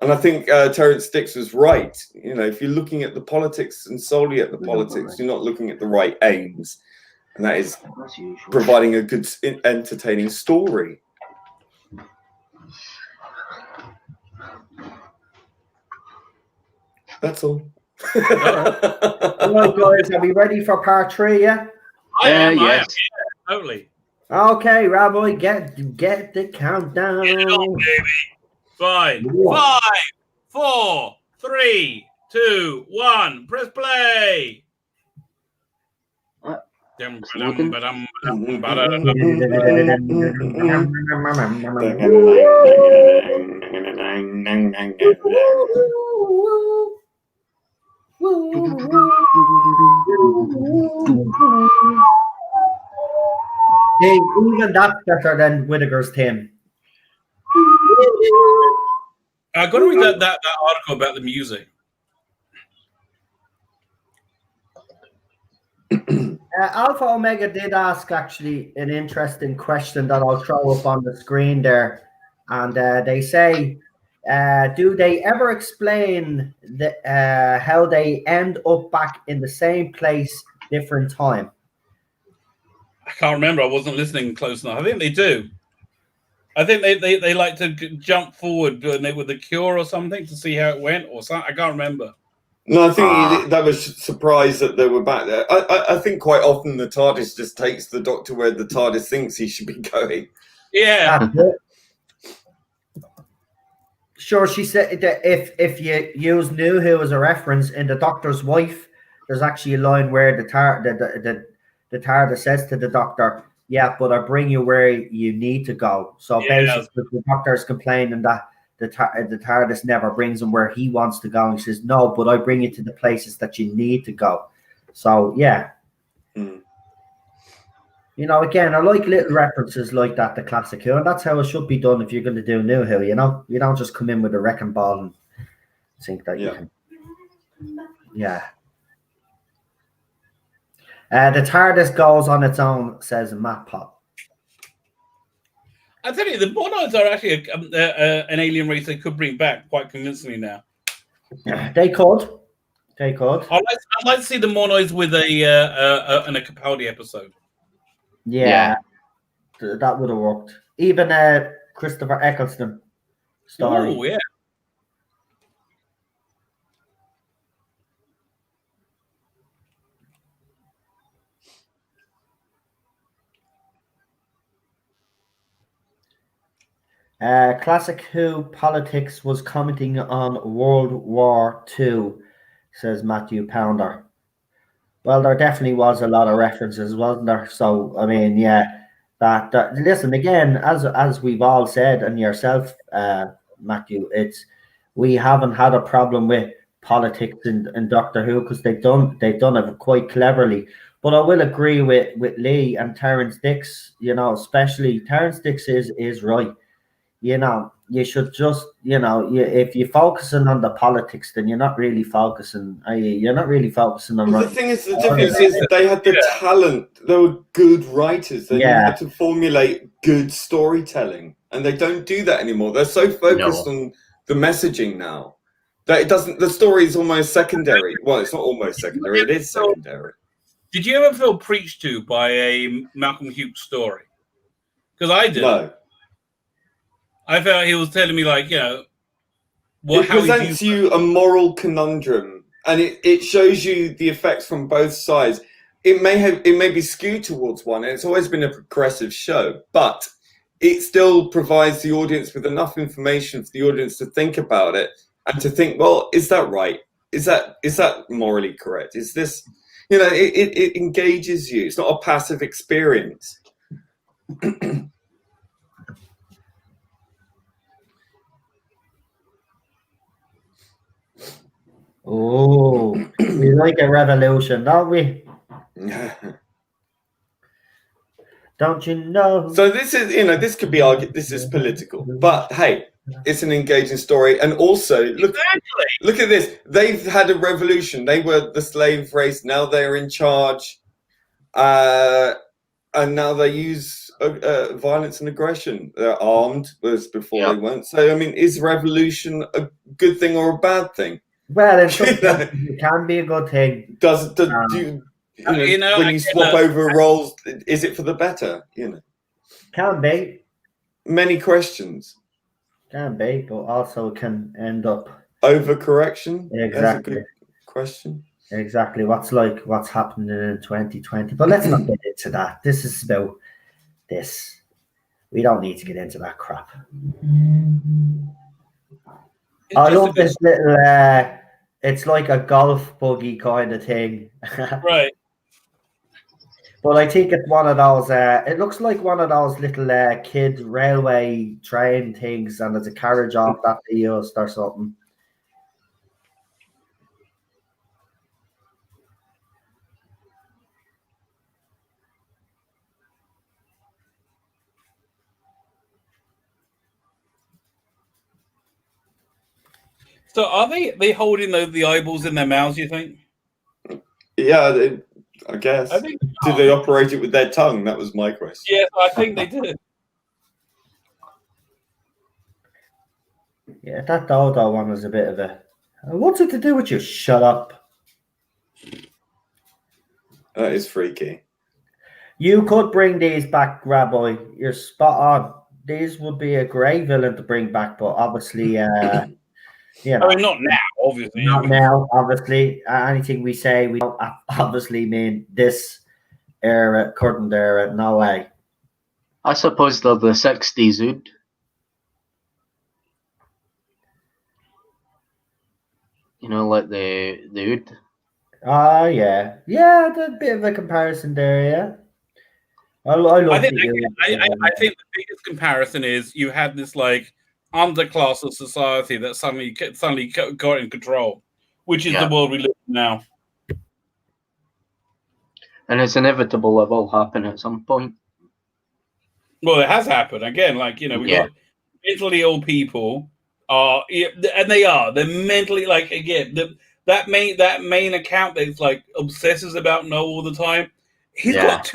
C: And I think Terrence Dix was right. If you're looking at the politics and solely at the politics, you're not looking at the right aims. And that is providing a good, entertaining story. That's all.
A: Well, guys, are we ready for part 3? Yeah.
D: I am.
B: Yes.
D: Yeah, totally.
A: Okay, Raboy, get the countdown.
D: Get it on, baby. 5, 4, 3, 2, 1. Press play.
A: Hey, even that's better than Whittaker's theme.
D: I got to read that article about the music.
A: Alpha Omega did ask actually an interesting question that I'll throw up on the screen there, and they say, do they ever explain how they end up back in the same place, different time?
D: I can't remember. I wasn't listening close enough. I think they do. I think they like to jump forward with the Cure or something to see how it went or something. I can't remember.
C: No, I think that was surprised that they were back there. I think quite often the TARDIS just takes the Doctor where the TARDIS thinks he should be going.
D: Yeah.
A: Sure, she said that if you use Nuhu as a reference in The Doctor's Wife, there's actually a line where the TARDIS says to the Doctor, "Yeah, but I bring you where you need to go." So basically, the Doctor's complaining that the TARDIS never brings him where he wants to go. And he says, "No, but I bring you to the places that you need to go." So yeah. You know, again, I like little references like that to Classic Who, and that's how it should be done if you're going to do New Who, you know? You don't just come in with a wrecking ball and think that you can. Yeah. The TARDIS goes on its own, says Matt Pop.
D: I tell you, the Monoids are actually an alien race they could bring back quite convincingly now.
A: They could. They could.
D: I'd like to see the Monoids with in a Capaldi episode.
A: Yeah, that would have worked. Even Christopher Eccleston story.
D: Oh, yeah.
A: Classic Who Politics was commenting on World War II, says Matthew Pounder. Well, there definitely was a lot of references, wasn't there? So, I mean, yeah, that listen, again, as we've all said, and yourself, Matthew, we haven't had a problem with politics in Doctor Who because they've done it quite cleverly. But I will agree with Lee and Terrence Dix, you know, especially Terrence Dix is right. You know, you should just, you know, if you're focusing on the politics, then you're not really focusing. You're not really focusing on.
C: Well, the thing is, the difference is that they had the talent. They were good writers. They knew how to formulate good storytelling, and they don't do that anymore. They're so focused on the messaging now that it doesn't. The story is almost secondary. Well, it's not almost secondary. It is secondary.
D: Did you ever feel preached to by a Malcolm Hughes story? Because I did.
C: No.
D: I felt he was telling me, like, you know,
C: it presents you a moral conundrum, and it shows you the effects from both sides. It may be skewed towards one, and it's always been a progressive show, but it still provides the audience with enough information for the audience to think about it and to think, well, is that right? Is that morally correct? Is this, you know, it engages you. It's not a passive experience.
A: Oh, we like a revolution, don't we? Don't you know?
C: So this is, you know, this could be argued. This is political, but hey, it's an engaging story. And also, look at this. They've had a revolution. They were the slave race. Now they're in charge, and now they use violence and aggression. They're armed, whereas before they weren't. So, I mean, is revolution a good thing or a bad thing?
A: Well, it can be a good thing.
C: When you swap over roles, is it for the better? You know,
A: can be.
C: Many questions.
A: Can be, but also can end up
C: overcorrection.
A: Exactly.
C: That's a good question.
A: Exactly. What's happening in 2020? But let's not get into that. This is about this. We don't need to get into that crap. I love this little. It's like a golf buggy kind of thing,
D: right?
A: But I think it's one of those. It looks like one of those little kid railway train things, and there's a carriage off that they used or something.
D: So are they holding the eyeballs in their mouths, you think?
C: Yeah, I guess. Did they operate it with their tongue? That was my question.
D: Yeah, I think they did.
A: Yeah, that Dodo one was a bit of a... What's it to do with you? Shut up.
C: That is freaky.
A: You could bring these back, Rabbi. You're spot on. These would be a great villain to bring back, but obviously... You know,
D: I mean, not now, obviously.
A: Not now, obviously. Anything we say, we don't obviously mean this era, current era. No way.
B: I suppose they're the 60s, would. You know, like the Ood.
A: Yeah. Yeah, there's a bit of a comparison there, yeah.
D: I think the biggest comparison is you had this like underclass of society that suddenly got in control, which is the world we live in now.
B: And it's inevitable it will happen at some point.
D: Well, it has happened again. Like, you know, we got mentally ill people and they're mentally, like, again, that main account that's like obsesses about Noah all the time. He's got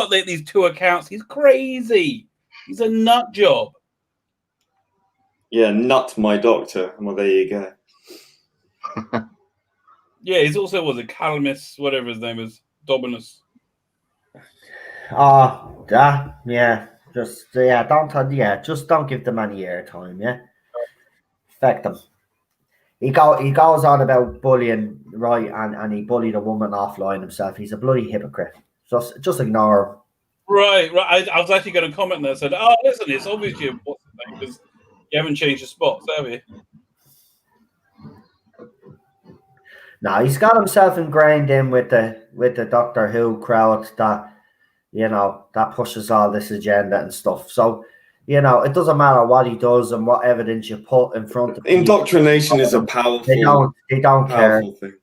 D: these 2 accounts. He's crazy. He's a nut job.
C: Yeah, nut my doctor. Well, there you go.
D: Yeah, he's also was a Calamus, whatever his name is, Dominus.
A: Just don't give them any airtime, yeah. Affect them. He goes on about bullying, right, and he bullied a woman offline himself. He's a bloody hypocrite. Just ignore him.
D: Right. I was actually going to comment there. I said, "Oh, listen, it's obviously what's the name because you haven't changed your spots, have you?"
A: No, he's got himself ingrained in with the Doctor Who crowd that, you know, that pushes all this agenda and stuff. So, you know, it doesn't matter what he does and what evidence you put in front of
C: indoctrination is a powerful.
A: They don't care.
C: Thing.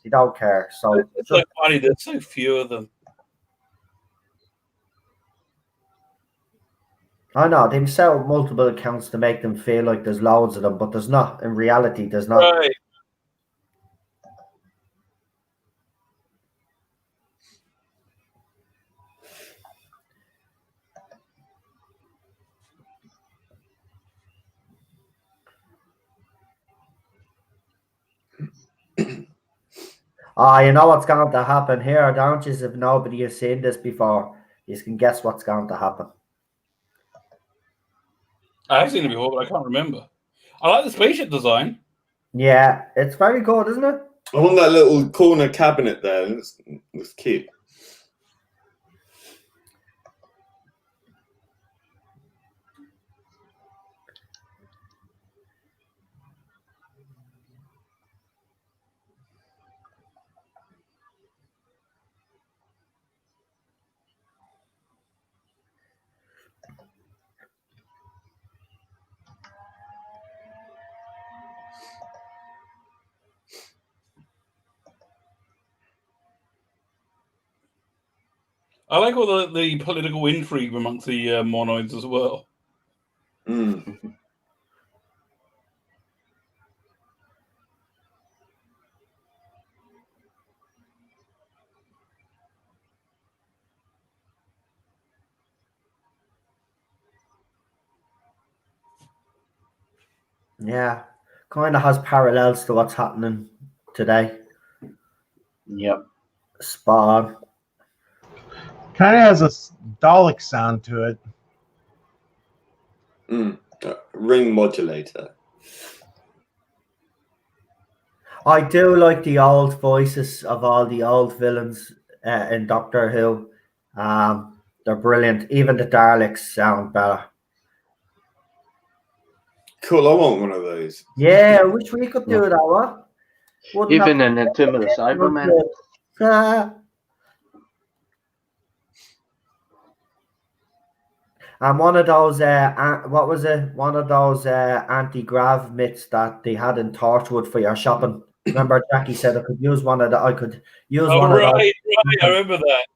A: They don't care. So
D: it's so funny. There's so few of them.
A: I know they've set up multiple accounts to make them feel like there's loads of them, but there's not. In reality, there's not.
D: Right.
A: You know what's going to happen here, don't you? If nobody has seen this before, you can guess what's going to happen.
D: I have seen it before, but I can't remember. I like the spaceship design.
A: Yeah, it's very good, isn't it?
C: I want that little corner cabinet there. It looks cute.
D: I like all the political intrigue amongst the monoids as well.
C: Mm.
A: Yeah, kind of has parallels to what's happening today.
B: Yep.
A: Spot on.
F: Kind of has a Dalek sound to it.
C: Ring modulator.
A: I do like the old voices of all the old villains in Doctor Who. They're brilliant. Even the Daleks sound better.
C: Cool, I want one of those.
A: Yeah, I wish we could do that, what?
B: Even in the Tomb of the Cybermen.
A: And one of those, what was it? One of those anti-grav mitts that they had in Torchwood for your shopping. Remember, Jackie said I could use one of the. I could use one of those.
D: Right, I remember that.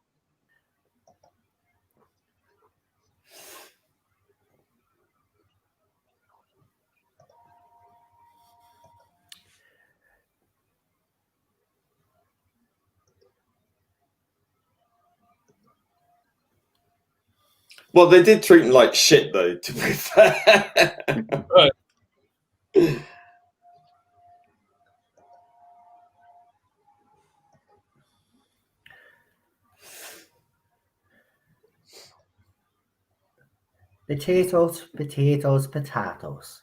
C: Well, they did treat him like shit, though, to be fair.
D: Right.
A: Potatoes, potatoes, potatoes.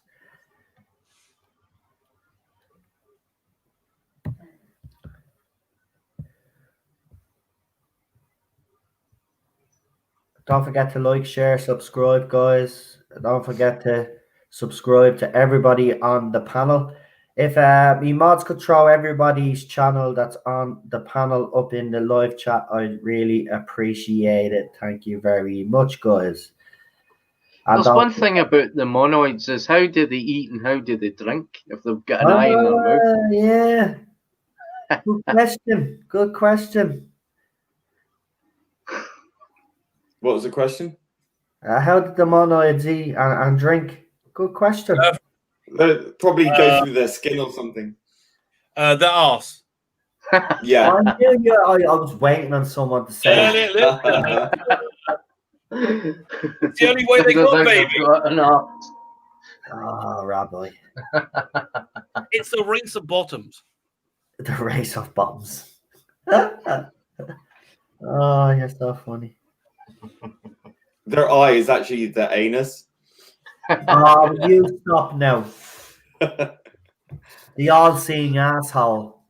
A: Don't forget to like, share, subscribe, guys. Don't forget to subscribe to everybody on the panel. If me mods could throw everybody's channel that's on the panel up in the live chat, I'd really appreciate it. Thank you very much, guys.
B: There's one thing about the monoids is how do they eat and how do they drink if they've got an eye in their mouth?
A: Yeah. Good question. Good question.
C: What was the question?
A: How did the monoids eat and drink? Good question.
C: They'll probably go through their skin or something.
D: The arse.
C: Yeah.
A: I knew you. I was waiting on someone to say it.
D: It's the only way they got, baby.
A: Oh, Rabbi.
D: It's the race of bottoms.
A: The race of bottoms. Oh, you're so funny.
C: Their eye is actually the anus.
A: Oh, you stop now. The all-seeing asshole.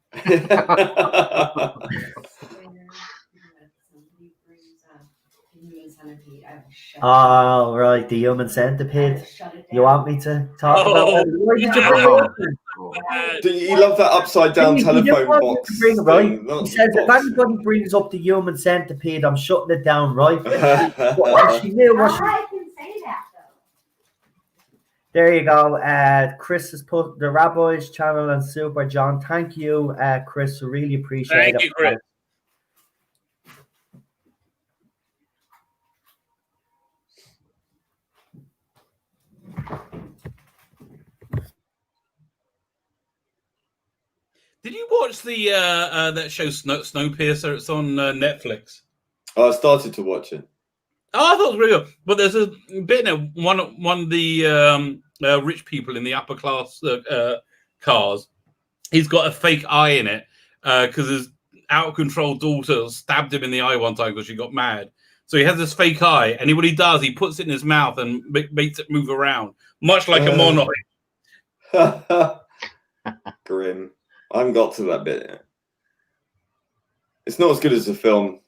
A: Oh, right, the human centipede. You want me to talk about it? Why did you bring it up?
C: You love that upside down telephone box.
A: He says, if anybody brings up the human centipede, I'm shutting it down, right? She knew what she...
E: I can say that, though.
A: There you go. Chris has put the Rabbi's channel and Super John. Thank you, Chris. I really appreciate it.
D: Thank you, Chris. Did you watch the that show Snowpiercer? It's on Netflix.
C: Oh, I started to watch it.
D: Oh, I thought it was really good. But there's a bit in it, one of the rich people in the upper class cars. He's got a fake eye in it because his out of control daughter stabbed him in the eye one time because she got mad. So he has this fake eye, and what he does, he puts it in his mouth and makes it move around, much like a monoid.
C: Grim. I haven't got to that bit yet. It's not as good as the film.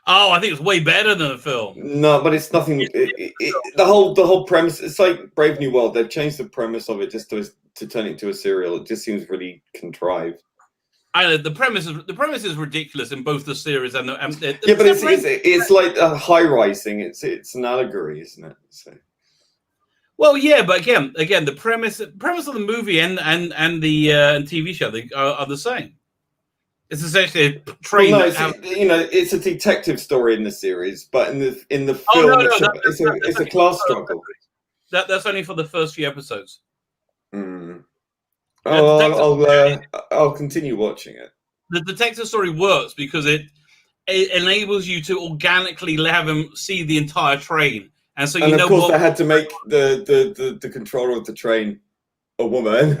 D: Oh, I think it's way better than the film.
C: No, but it's nothing. The whole premise. It's like Brave New World. They've changed the premise of it just to turn it into a serial. It just seems really contrived.
D: I know the premise is ridiculous in both the series and the
C: yeah, but it's like a high rise thing. It's an allegory, isn't it? So.
D: Well, yeah, but again, the premise of the movie and the TV show are the same. It's essentially a train.
C: Well, no, it's a detective story in the series, but in the film, it's a class struggle.
D: That's only for the first few episodes.
C: Mm. Oh, I'll continue watching it.
D: The detective story works because it enables you to organically have him see the entire train. And so
C: of course, they had to make the controller of the train a woman.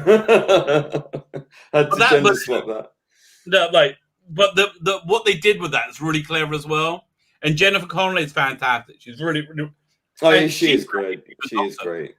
C: Had to gender swap that.
D: No, but what they did with that is really clever as well. And Jennifer Connelly is fantastic. She's really, really.
C: Oh, yeah, she is great. She is great.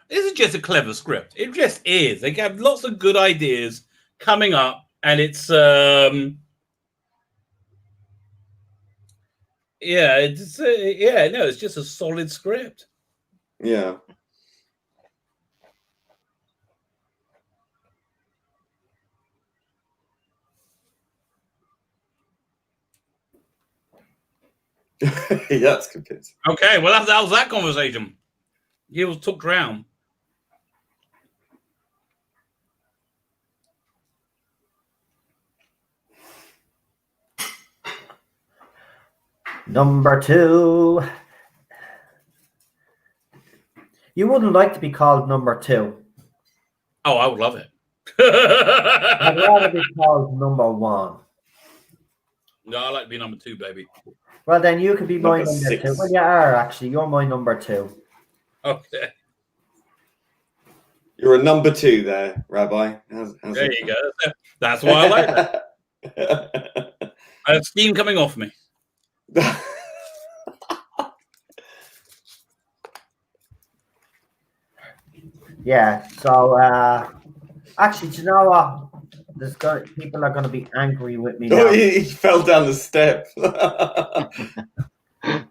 D: This is just a clever script. It just is. They have lots of good ideas coming up, and it's it's just a solid script.
C: Yeah. That's convincing.
D: Okay, well that was that conversation. He was took down.
A: Number 2. You wouldn't like to be called number 2.
D: Oh, I would love it.
A: I'd rather be called number 1.
D: No, I like to be number 2, baby.
A: Well, then you could be my number
C: 6.
A: 2. Well, you are actually. You're my number 2.
D: Okay.
C: You're a number 2 there, Rabbi.
D: There you go. That's why I like that. I have steam coming off me.
A: Yeah. So actually, do you know what? People are going to be angry with me now.
C: Oh, he fell down the step.
D: Well,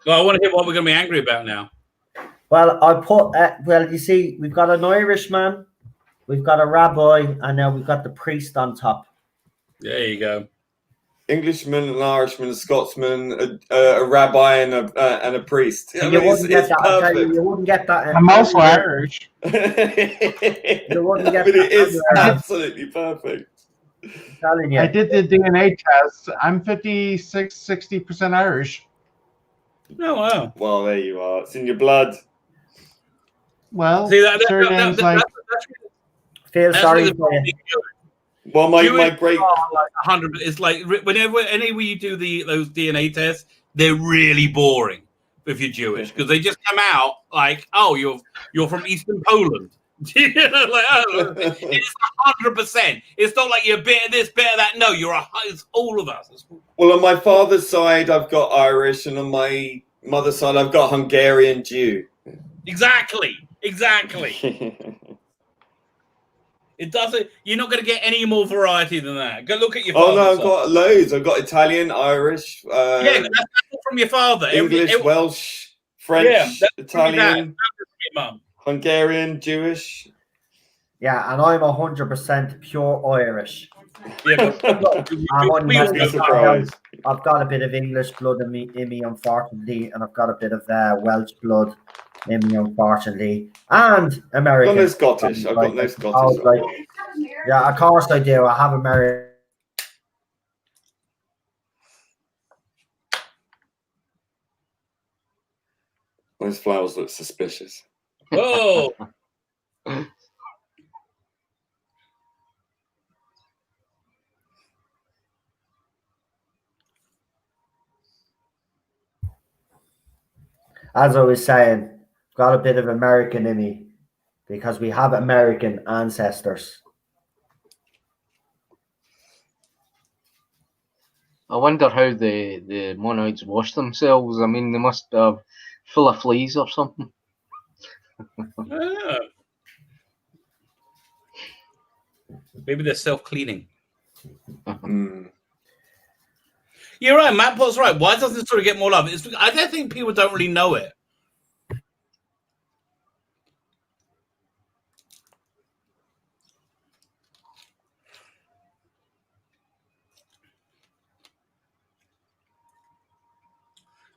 D: I want to hear what we're going to be angry about now.
A: Well, I put. Well, you see, we've got an Irishman, we've got a rabbi, and now we've got the priest on top.
D: There you go.
C: Englishman, an Irishman, a Scotsman, a rabbi, and a priest.
A: You wouldn't get that. I tell you, you wouldn't get that.
F: I'm also Irish.
A: You wouldn't get
C: But it
A: that
C: is
A: anywhere.
C: absolutely perfect.
A: I'm telling you.
F: I did the DNA test. I'm 56, 60% Irish.
D: Oh, wow.
C: Well, there you are. It's in your blood.
F: Well,
D: See,
F: surnames like...
A: Feel sorry for you.
C: Well, my great...
D: Like 100. It's like whenever you do those DNA tests, they're really boring if you're Jewish because they just come out like, oh, you're from Eastern Poland. You know, like, oh, it's 100%. It's not like you're a bit of this, bit of that. No, it's all of us.
C: Well, on my father's side, I've got Irish, and on my mother's side, I've got Hungarian Jew.
D: Exactly. It doesn't. You're not going to get any more variety than that. Go look at your father's
C: I've
D: side.
C: got loads. I've got Italian, Irish,
D: Yeah, that's from your father.
C: English, Welsh, French, Italian,
D: your mum.
C: Hungarian, Jewish.
A: Yeah, and I'm 100% pure Irish.
D: Yeah, but
A: I've got a bit of English blood in me, unfortunately, and I've got a bit of Welsh blood in me, unfortunately, and American.
C: I've got no Scottish. I've got no Scottish.
A: Yeah, of course I do. I have American.
C: Those flowers look suspicious.
D: Whoa.
A: As I was saying, got a bit of American in me because we have American ancestors.
B: I wonder how the monoids wash themselves. I mean, they must have full of fleas or something.
D: Maybe they're self-cleaning.
C: Mm.
D: You're right. Matt Pot's right. Why doesn't it sort of get more love? I don't think people don't really know it.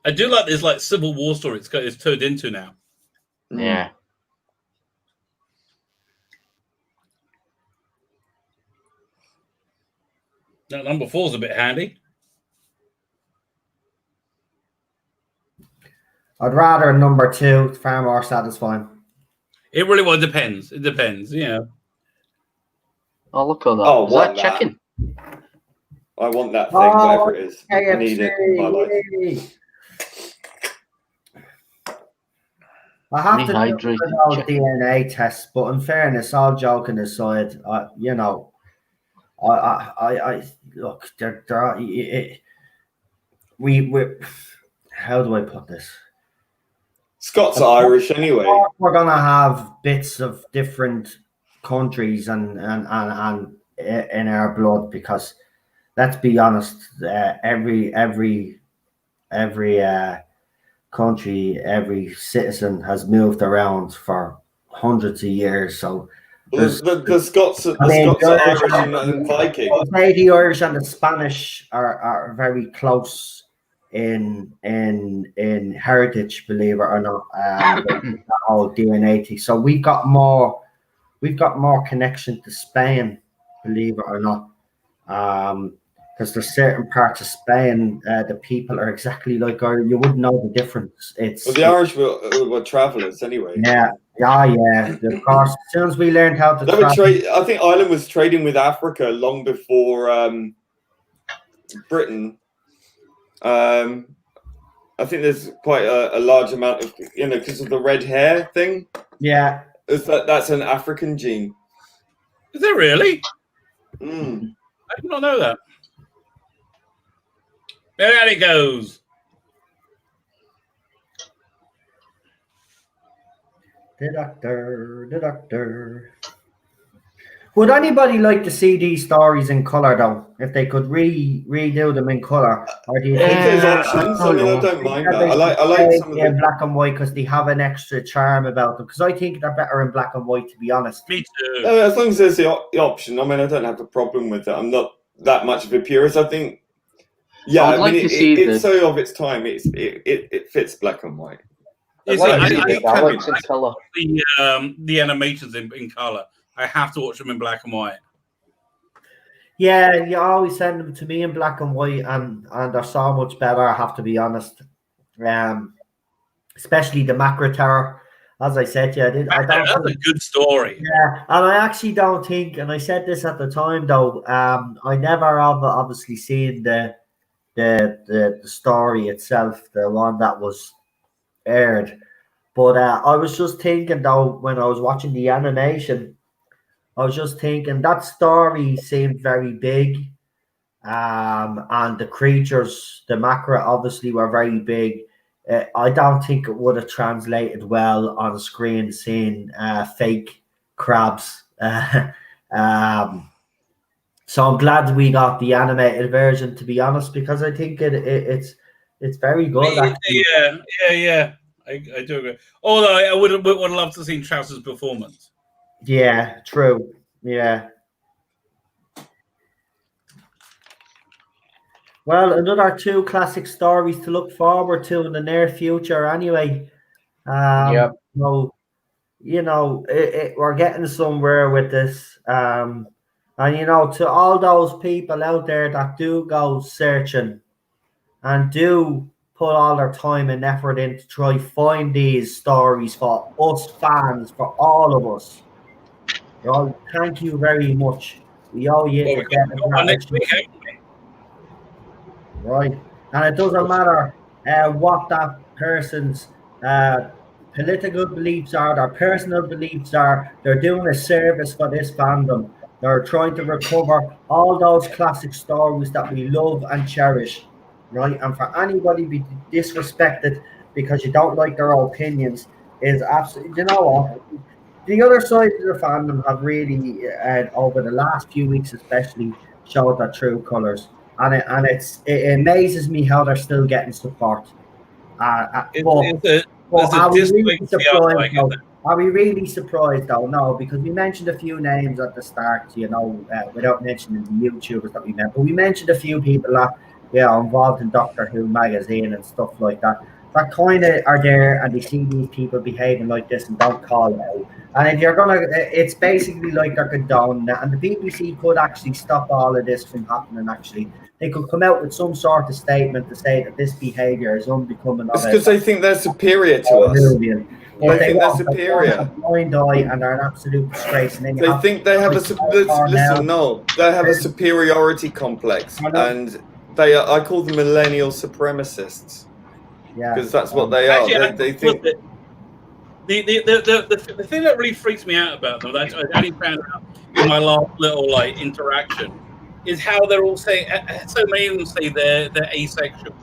D: I do like this Civil War story it's turned into now.
B: Yeah.
D: That number 4 is a bit handy.
A: I'd rather number 2, far more satisfying.
D: It really depends. It depends, yeah.
B: Oh, look at that.
C: Oh,
B: is that chicken?
C: I want that thing, whatever it is. I need it in my life.
A: I have to do a DNA test, but in fairness, all joking aside, you know, I look, we how do I put this?
C: Scots are Irish anyway.
A: We're gonna have bits of different countries and in our blood because let's be honest, every country, every citizen has moved around for hundreds of years. So
C: the Scots are Irish and Viking.
A: I'd say the Irish and the Spanish are very close in heritage, believe it or not. The whole DNA thing. So we've got more connection to Spain, believe it or not. Because there's certain parts of Spain, the people are exactly like Irish. You wouldn't know the difference.
C: The Irish were travellers anyway.
A: Yeah. Of course, as soon as we learned how to
C: I think Ireland was trading with Africa long before Britain. I think there's quite a large amount of, because of the red hair thing.
A: Yeah.
C: That's an African gene.
D: Is there really?
C: Mm.
D: I did not know that. There it goes.
A: The Doctor. Would anybody like to see these stories in colour, though? If they could redo them in colour, or do you think
C: If there's options, I mean, I don't mind that. I like some of
A: in
C: the
A: black and white because they have an extra charm about them? Because I think they're better in black and white, to be honest.
D: Me too.
C: as long as there's the option. I mean, I don't have a problem with it. I'm not that much of a purist. I think, yeah,
B: I'd like to see
C: it's so of its time. It fits black and white.
D: You see,
C: Well,
D: I the animations in color. I have to watch them in black and white.
A: Yeah, you always send them to me in black and white, and they're so much better, I have to be honest. Especially the Macro Terror. As I said,
D: That's a good story.
A: Yeah, and I actually don't think, and I said this at the time though, I never have obviously seen the story itself, the one that was aired. But I was just thinking though, when I was watching the animation, I was just thinking that story seemed very big. And the creatures, the macro obviously were very big. I don't think it would have translated well on screen seeing fake crabs. So I'm glad we got the animated version, to be honest, because I think it's very good.
D: Yeah. I do agree. Although I would love to see Trousers' performance.
A: Yeah, true. Yeah. Well, another 2 classic stories to look forward to in the near future anyway.
B: Yep.
A: So, we're getting somewhere with this. And, to all those people out there that do go searching and do put all their time and effort in to try find these stories for us fans, for all of us. Well, thank you very much. We owe you the debt of gratitude. Right, and it doesn't matter what that person's political beliefs are, their personal beliefs are. They're doing a service for this fandom. They're trying to recover all those classic stories that we love and cherish, right? And for anybody to be disrespected because you don't like their opinions is absolutely, you know what? The other side of the fandom have really, over the last few weeks especially, showed their true colours. And it amazes me how they're still getting support. Are we really surprised though? No, because we mentioned a few names at the start, without mentioning the YouTubers that we met. But we mentioned a few people that involved in Doctor Who magazine and stuff like that. That kind of are there and they see these people behaving like this and don't call it out. And if you're it's basically like they're condoning it. And the BBC could actually stop all of this from happening. Actually, they could come out with some sort of statement to say that this behaviour is unbecoming.
C: It's because they think they're superior to us. They think they're superior.
A: A blind eye and they're an absolute disgrace. And then
C: they think they have a superiority complex, and I call them millennial supremacists.
A: Yeah,
C: because that's what they are.
D: Actually,
C: they think.
D: The thing that really freaks me out about them, that I only found out in my last little interaction, is how they're all saying. So many of them say they're asexual.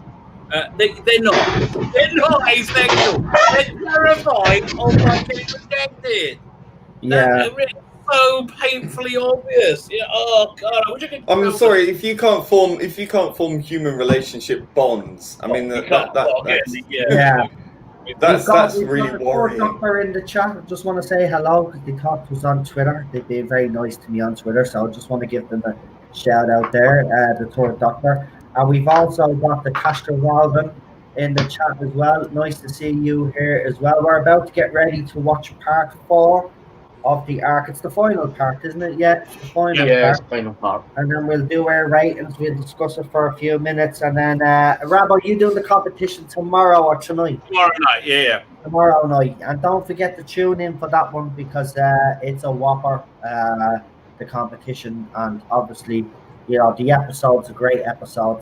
D: They're not. They're not asexual. They're terrified of being rejected.
A: Yeah.
D: It's so painfully obvious. Yeah. Oh God! I wish I could.
C: I'm sorry if you can't form human relationship bonds. I mean that's really worrying.
A: Doctor in the chat, I just want to say hello because they talked to us on Twitter. They've been very nice to me on Twitter, so I just want to give them a shout out there, the Third Doctor. And we've also got the Castro Walvin in the chat as well. Nice to see you here as well. We're about to get ready to watch part 4 of the Ark. It's the final part, isn't it? Yeah, it's the final part.
B: It's the final part.
A: And then we'll do our ratings. We'll discuss it for a few minutes. And then, Rob, are you doing the competition tomorrow or tonight?
D: Tomorrow night, yeah.
A: Tomorrow night. And don't forget to tune in for that one because it's a whopper, the competition. And obviously, the episode's a great episode.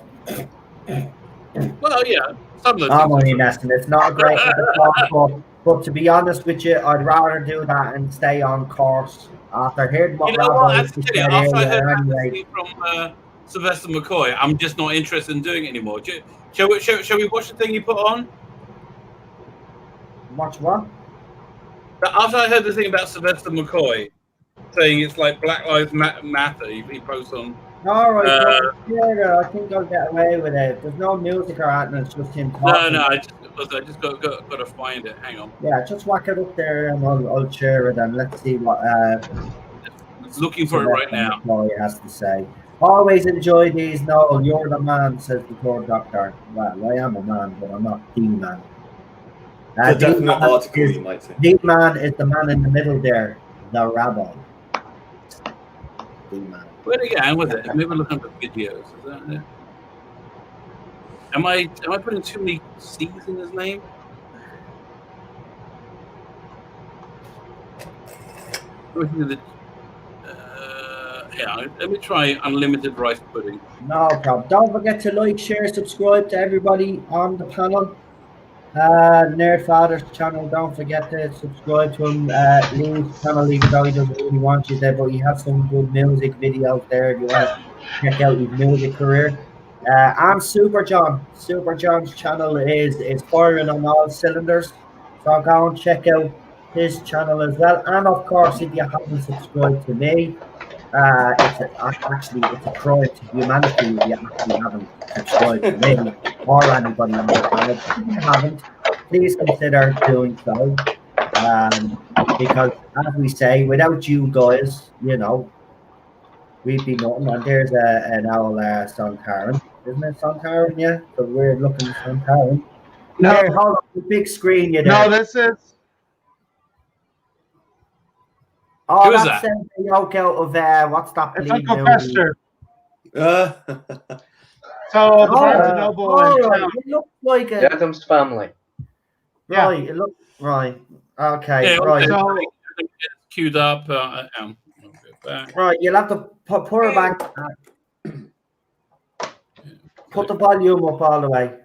D: Well, yeah.
A: I'm only messing. It's not a great episode, but to be honest with you, I'd rather do that and stay on course after hearing what Rob
D: I heard Sylvester McCoy. I'm just not interested in doing it anymore. Shall we watch the thing you put on?
A: Watch what?
D: After I heard the thing about Sylvester McCoy saying it's like Black Lives Matter, he posts on.
A: All right, yeah, I think I'll get away with it. There's no music or anything. It's just him talking.
D: No, I just got to find it. Hang on.
A: Yeah, just whack it up there, and I'll share it, and let's see what.
D: Looking for it right now.
A: He has to say. Always enjoy these. No, you're the man, says the third Doctor. Well, I am a man, but I'm not the man.
C: A definite article, you might say.
A: The man is the man in the middle there, the rabbi. The man.
D: Where did it go with it? Maybe look at the videos. Is that it? Am I putting too many C's in his name? Yeah, let me try unlimited rice pudding.
A: No problem. Don't forget to like, share, subscribe to everybody on the panel. Nerd Father's channel, don't forget to subscribe to him. Lee's channel, even though he doesn't really want you there, but he has some good music videos there if you want to check out his music career. And Super John. Super John's channel is firing on all cylinders. So go and check out his channel as well. And of course, if you haven't subscribed to me, it's a crime to humanity if you actually haven't subscribed to me or anybody on the channel. If you haven't, please consider doing so. Because as we say, without you guys, you know, we'd be nothing. And there's an owl Son Karen. Isn't it Son Karen? Yeah, the weird looking Son Karen.
F: No,
A: there, hold on, the big screen. You
F: no, this is.
A: Oh,
D: Who is
A: that's
D: that?
A: the yoke out of what's that?
F: It's
A: bleed
F: Uncle
A: movie?
F: Fester. So the Barnes and Noble.
A: Right. It looks like
B: The Addams Family.
F: Yeah.
A: Right, it looks right. Okay,
D: Yeah,
A: right.
F: So
D: it's queued up.
A: Right, you'll have to put her back. Put the volume up all the way.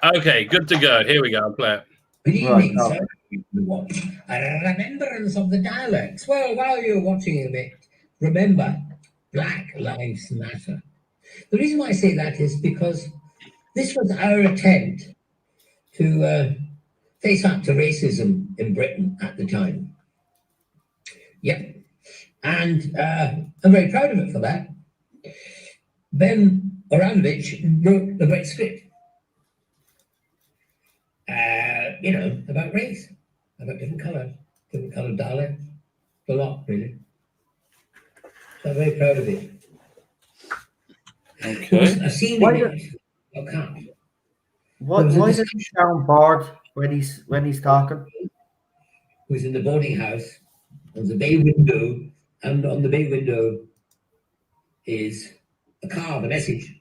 D: Okay, good to go. Here we go. I'll play it.
G: Good evening,
A: Right,
G: sir. Watch a remembrance of the dialects. Well, while you're watching it, remember, Black Lives Matter. The reason why I say that is because this was our attempt to face up to racism in Britain at the time. Yep. And I'm very proud of it for that. Ben Oranovich wrote a great script. You know, about race, about different coloured dialects, a lot, really. So I'm very proud of it.
D: Okay.
G: I've seen
A: Why
G: it. I can't.
A: Why does he sound bored when he's talking?
G: Who's in the boarding house? There's a bay window, and on the bay window is a card, a message.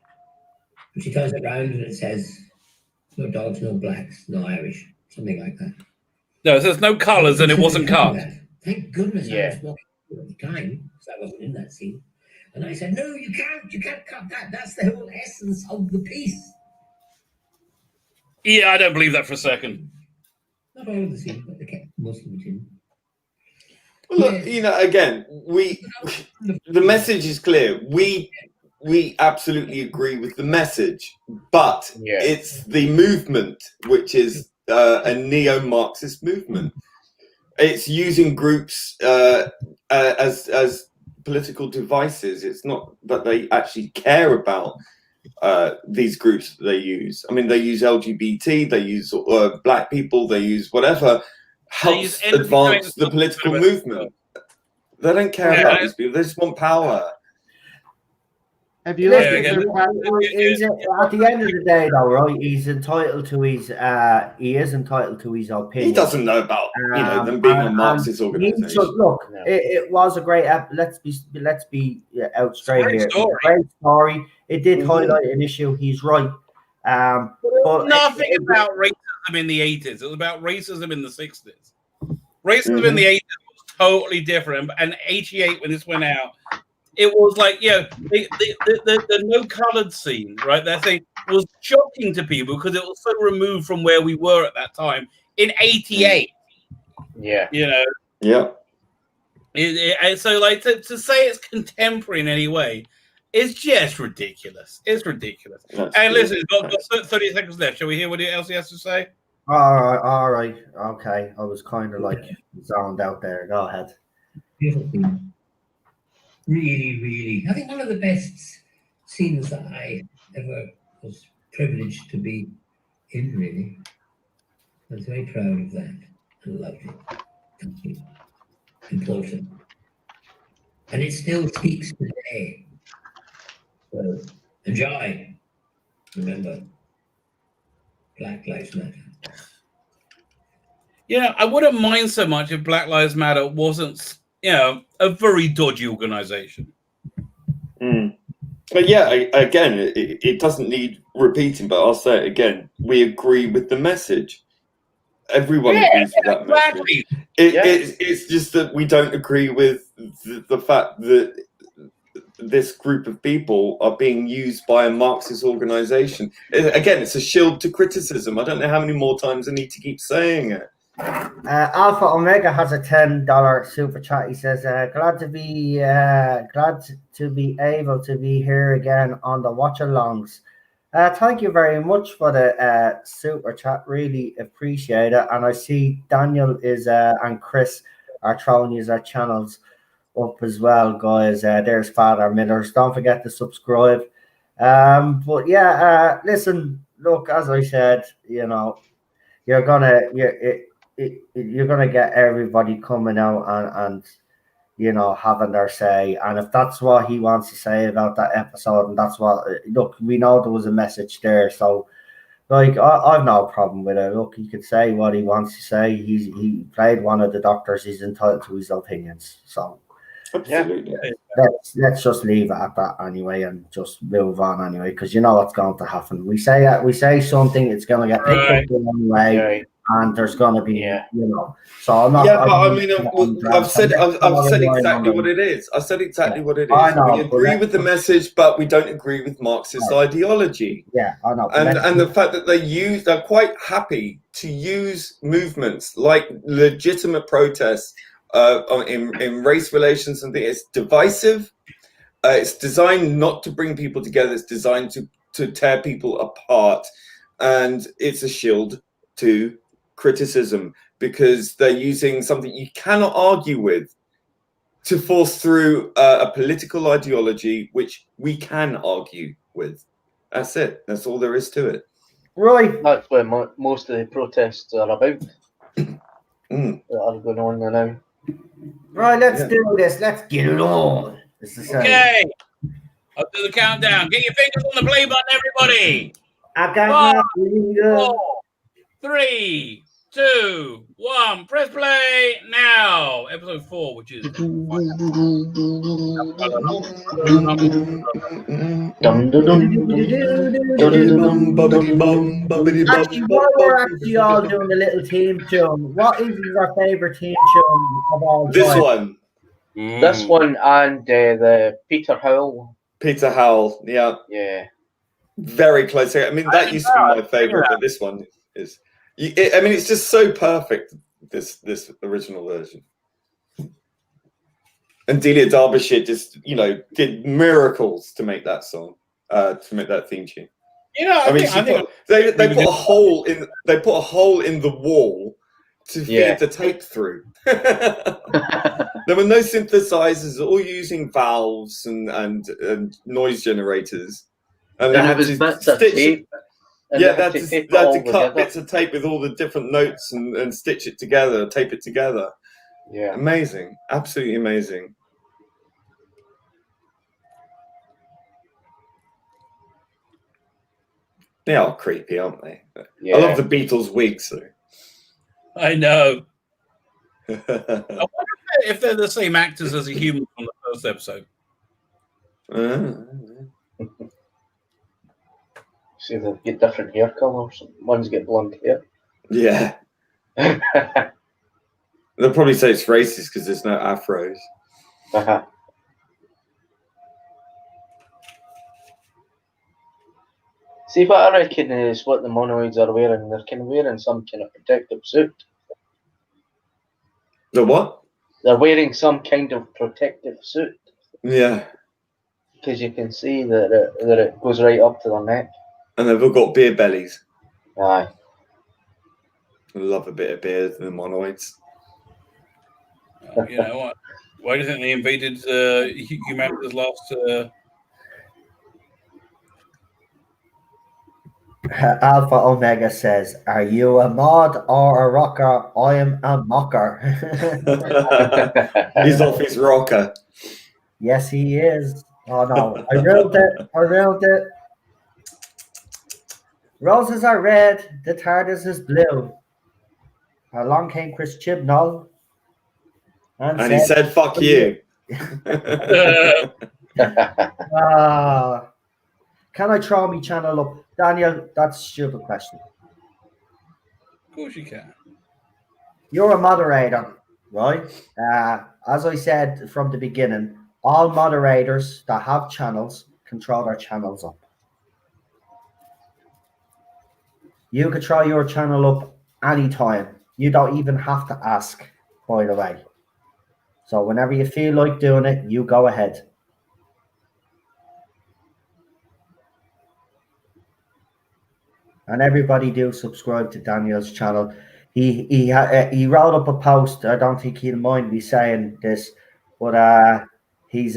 G: And she turns it round and it says, "No dogs, no blacks, no Irish," something like that.
D: No, there's no colours and it wasn't cut.
G: Thank goodness I
B: Yeah.
G: was walking through at the time, because I wasn't in that scene. And I said, "No, you can't cut that. That's the whole essence of the piece."
D: Yeah, I don't believe that for a second.
G: Not all of the scene, but they kept most of it in.
C: Well, look, you know, again, the message is clear. We absolutely agree with the message, but it's the movement which is a neo-Marxist movement. It's using groups as political devices. It's not that they actually care about these groups that they use. I mean, they use LGBT, they use black people, they use whatever helps advance the political movement. They don't care about these people. They just want power.
F: Have you
A: Listen,
F: looked at their
A: at the end of the day, though, right? He's entitled to his. He is entitled to his opinion.
C: He doesn't know about them being a Marxist organization.
A: Look, it was a great. Let's be out straight here. Great story. It did highlight an issue. He's right. But
D: nothing about racism in the 80s. It was about racism in the 60s. Racism in the 80s was totally different. And 88, when this went out, it was like, the no coloured scene, right? That thing was shocking to people because it was so removed from where we were at that time in 88.
B: Yeah.
D: You know?
C: Yeah.
D: So, like, to say it's contemporary in any way It's just ridiculous. It's ridiculous. And listen, got 30 seconds left. Shall we hear what else he has to say?
A: All right. Okay. I was kind of like zoned out there. Go ahead.
G: Beautiful scene. Really, really. I think one of the best scenes that I ever was privileged to be in, really. I was very proud of that. I loved it. Thank you. Important. And it still speaks today. So enjoy. Remember, Black Lives Matter.
D: Yeah, I wouldn't mind so much if Black Lives Matter wasn't, a very dodgy organization.
C: But yeah, again, it doesn't need repeating, but I'll say it again. We agree with the message. Everyone agrees with that message. It's just that we don't agree with the fact that this group of people are being used by a Marxist organization. Again, it's a shield to criticism. I don't know how many more times I need to keep saying it.
A: Alpha Omega has a $10 super chat. He says, "Glad to be able to be here again on the watch-alongs." Thank you very much for the super chat. Really appreciate it. And I see Daniel is and Chris are throwing our channels up as well, guys. There's Father Millers. Don't forget to subscribe. But yeah, listen. Look, as I said, you're gonna get everybody coming out and having their say. And if that's what he wants to say about that episode, and that's what, look, we know there was a message there. So, like, I've no problem with it. Look, he could say what he wants to say. He played one of the doctors. He's entitled to his opinions. So,
C: absolutely.
A: Let's just leave it at that anyway, and just move on anyway, because you know what's going to happen. We say something, it's going to get picked up in one way. And there's going to be, So I'm not.
C: Yeah, but I mean, I've said exactly what it is. I said exactly what it is. I know, we agree with the message, but we don't agree with Marxist ideology.
A: Yeah, I know.
C: And the fact that they're quite happy to use movements like legitimate protests in race relations and things. It's divisive. It's designed not to bring people together. It's designed to tear people apart, and it's a shield to criticism, because they're using something you cannot argue with to force through a political ideology which we can argue with. That's it. That's all there is to it.
A: Right.
B: That's what most of the protests are about. That are going on now.
A: Right, let's do this. Let's get it on.
D: Okay. I'll do the countdown. Get your fingers on the play button, everybody.
A: I got
D: 5, 4, 3, 2, 1. Press play now. Episode 4, which is
A: Actually, while we're actually all doing the little team tune, what is your favorite team tune of all time?
C: This one.
B: This one and the Peter Howell.
C: Peter Howell, yeah.
B: Yeah.
C: Very close. I mean, that used to be my favorite, but this one is. I mean, it's just so perfect. This original version. And Delia Derbyshire just, did miracles to make that song, to make that theme tune. They put a hole in the wall to feed the tape through. There were no synthesizers, all using valves and noise generators, and they had to stitch it. Yeah, they had to cut bits of tape with all the different notes and stitch it together, tape it together.
B: Yeah,
C: amazing, absolutely amazing. They are creepy, aren't they? Yeah. I love the Beatles wigs, though.
D: I know. I wonder if they're the same actors as a human from the first episode.
B: See, they get different hair colours. One's get blonde hair.
C: Yeah. They'll probably say it's racist because there's no afros.
B: See, what I reckon is what the monoids are wearing. They're kind of wearing some kind of protective suit.
C: The what?
B: They're wearing some kind of protective suit.
C: Yeah.
B: because you can see that it goes right up to their neck.
C: And they've all got beer bellies.
B: Aye.
C: I love a bit of beer in the monoids.
D: You know what? Why do you think they invaded humanity's last?
A: Alpha Omega says, "Are you a mod or a rocker? I am a mocker."
C: He's off his rocker.
A: Yes, he is. Oh no, I ruined it. I ruined it. Roses are red. The TARDIS is blue. Along came Chris Chibnall.
C: And he said, "Fuck you."
A: Can I throw me channel up? Daniel, that's a stupid question.
D: Of course you can.
A: You're a moderator, right? As I said from the beginning, all moderators that have channels control their channels up. You can throw your channel up anytime. You don't even have to ask, by the way. So whenever you feel like doing it, you go ahead. And everybody do subscribe to Daniel's channel. He wrote up a post. I don't think he'll mind me saying this, but he's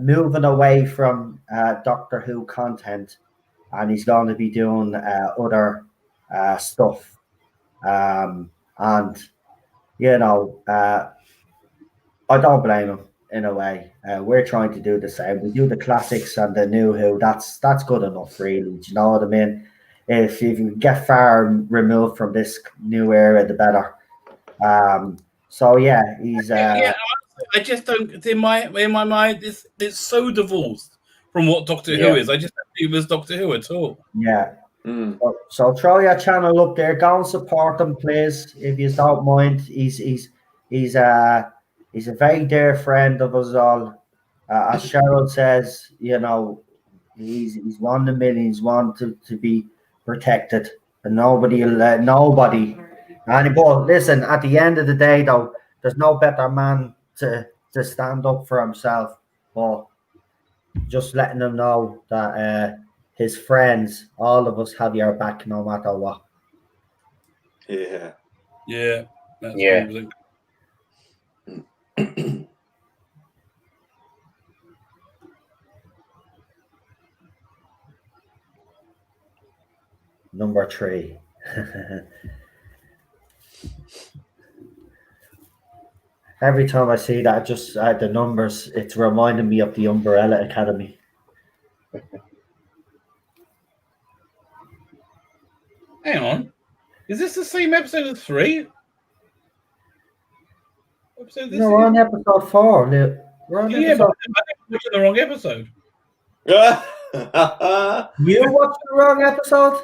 A: moving away from Doctor Who content, and he's going to be doing other stuff. And you know, I don't blame him in a way. We're trying to do the same. We do the classics and the new Who. That's good enough, really. Do you know what I mean? If you can get far removed from this new era, the better. So yeah, he's.
D: Yeah, I just don't. In my mind, it's so divorced from what Doctor Who is. I just don't think it was Doctor Who at all.
A: Yeah. So throw your channel up there. Go and support him, please, if you don't mind. He's a very dear friend of us all. As Cheryl says, you know, he's one in a million. He's one to be protected, and nobody will let nobody. And but listen, at the end of the day, though, there's no better man to stand up for himself. But just letting him know that his friends, all of us, have your back no matter what.
C: Yeah.
D: Yeah. That's
B: Yeah.
A: Number 3. Every time I see that, just the numbers, it's reminding me of the Umbrella Academy.
D: Hang on. Is this the same episode as 3? Episode
A: No, we're on episode 4. We're on
D: yeah,
A: episode...
D: but I think I'm watching the wrong episode.
A: You watched the wrong episode?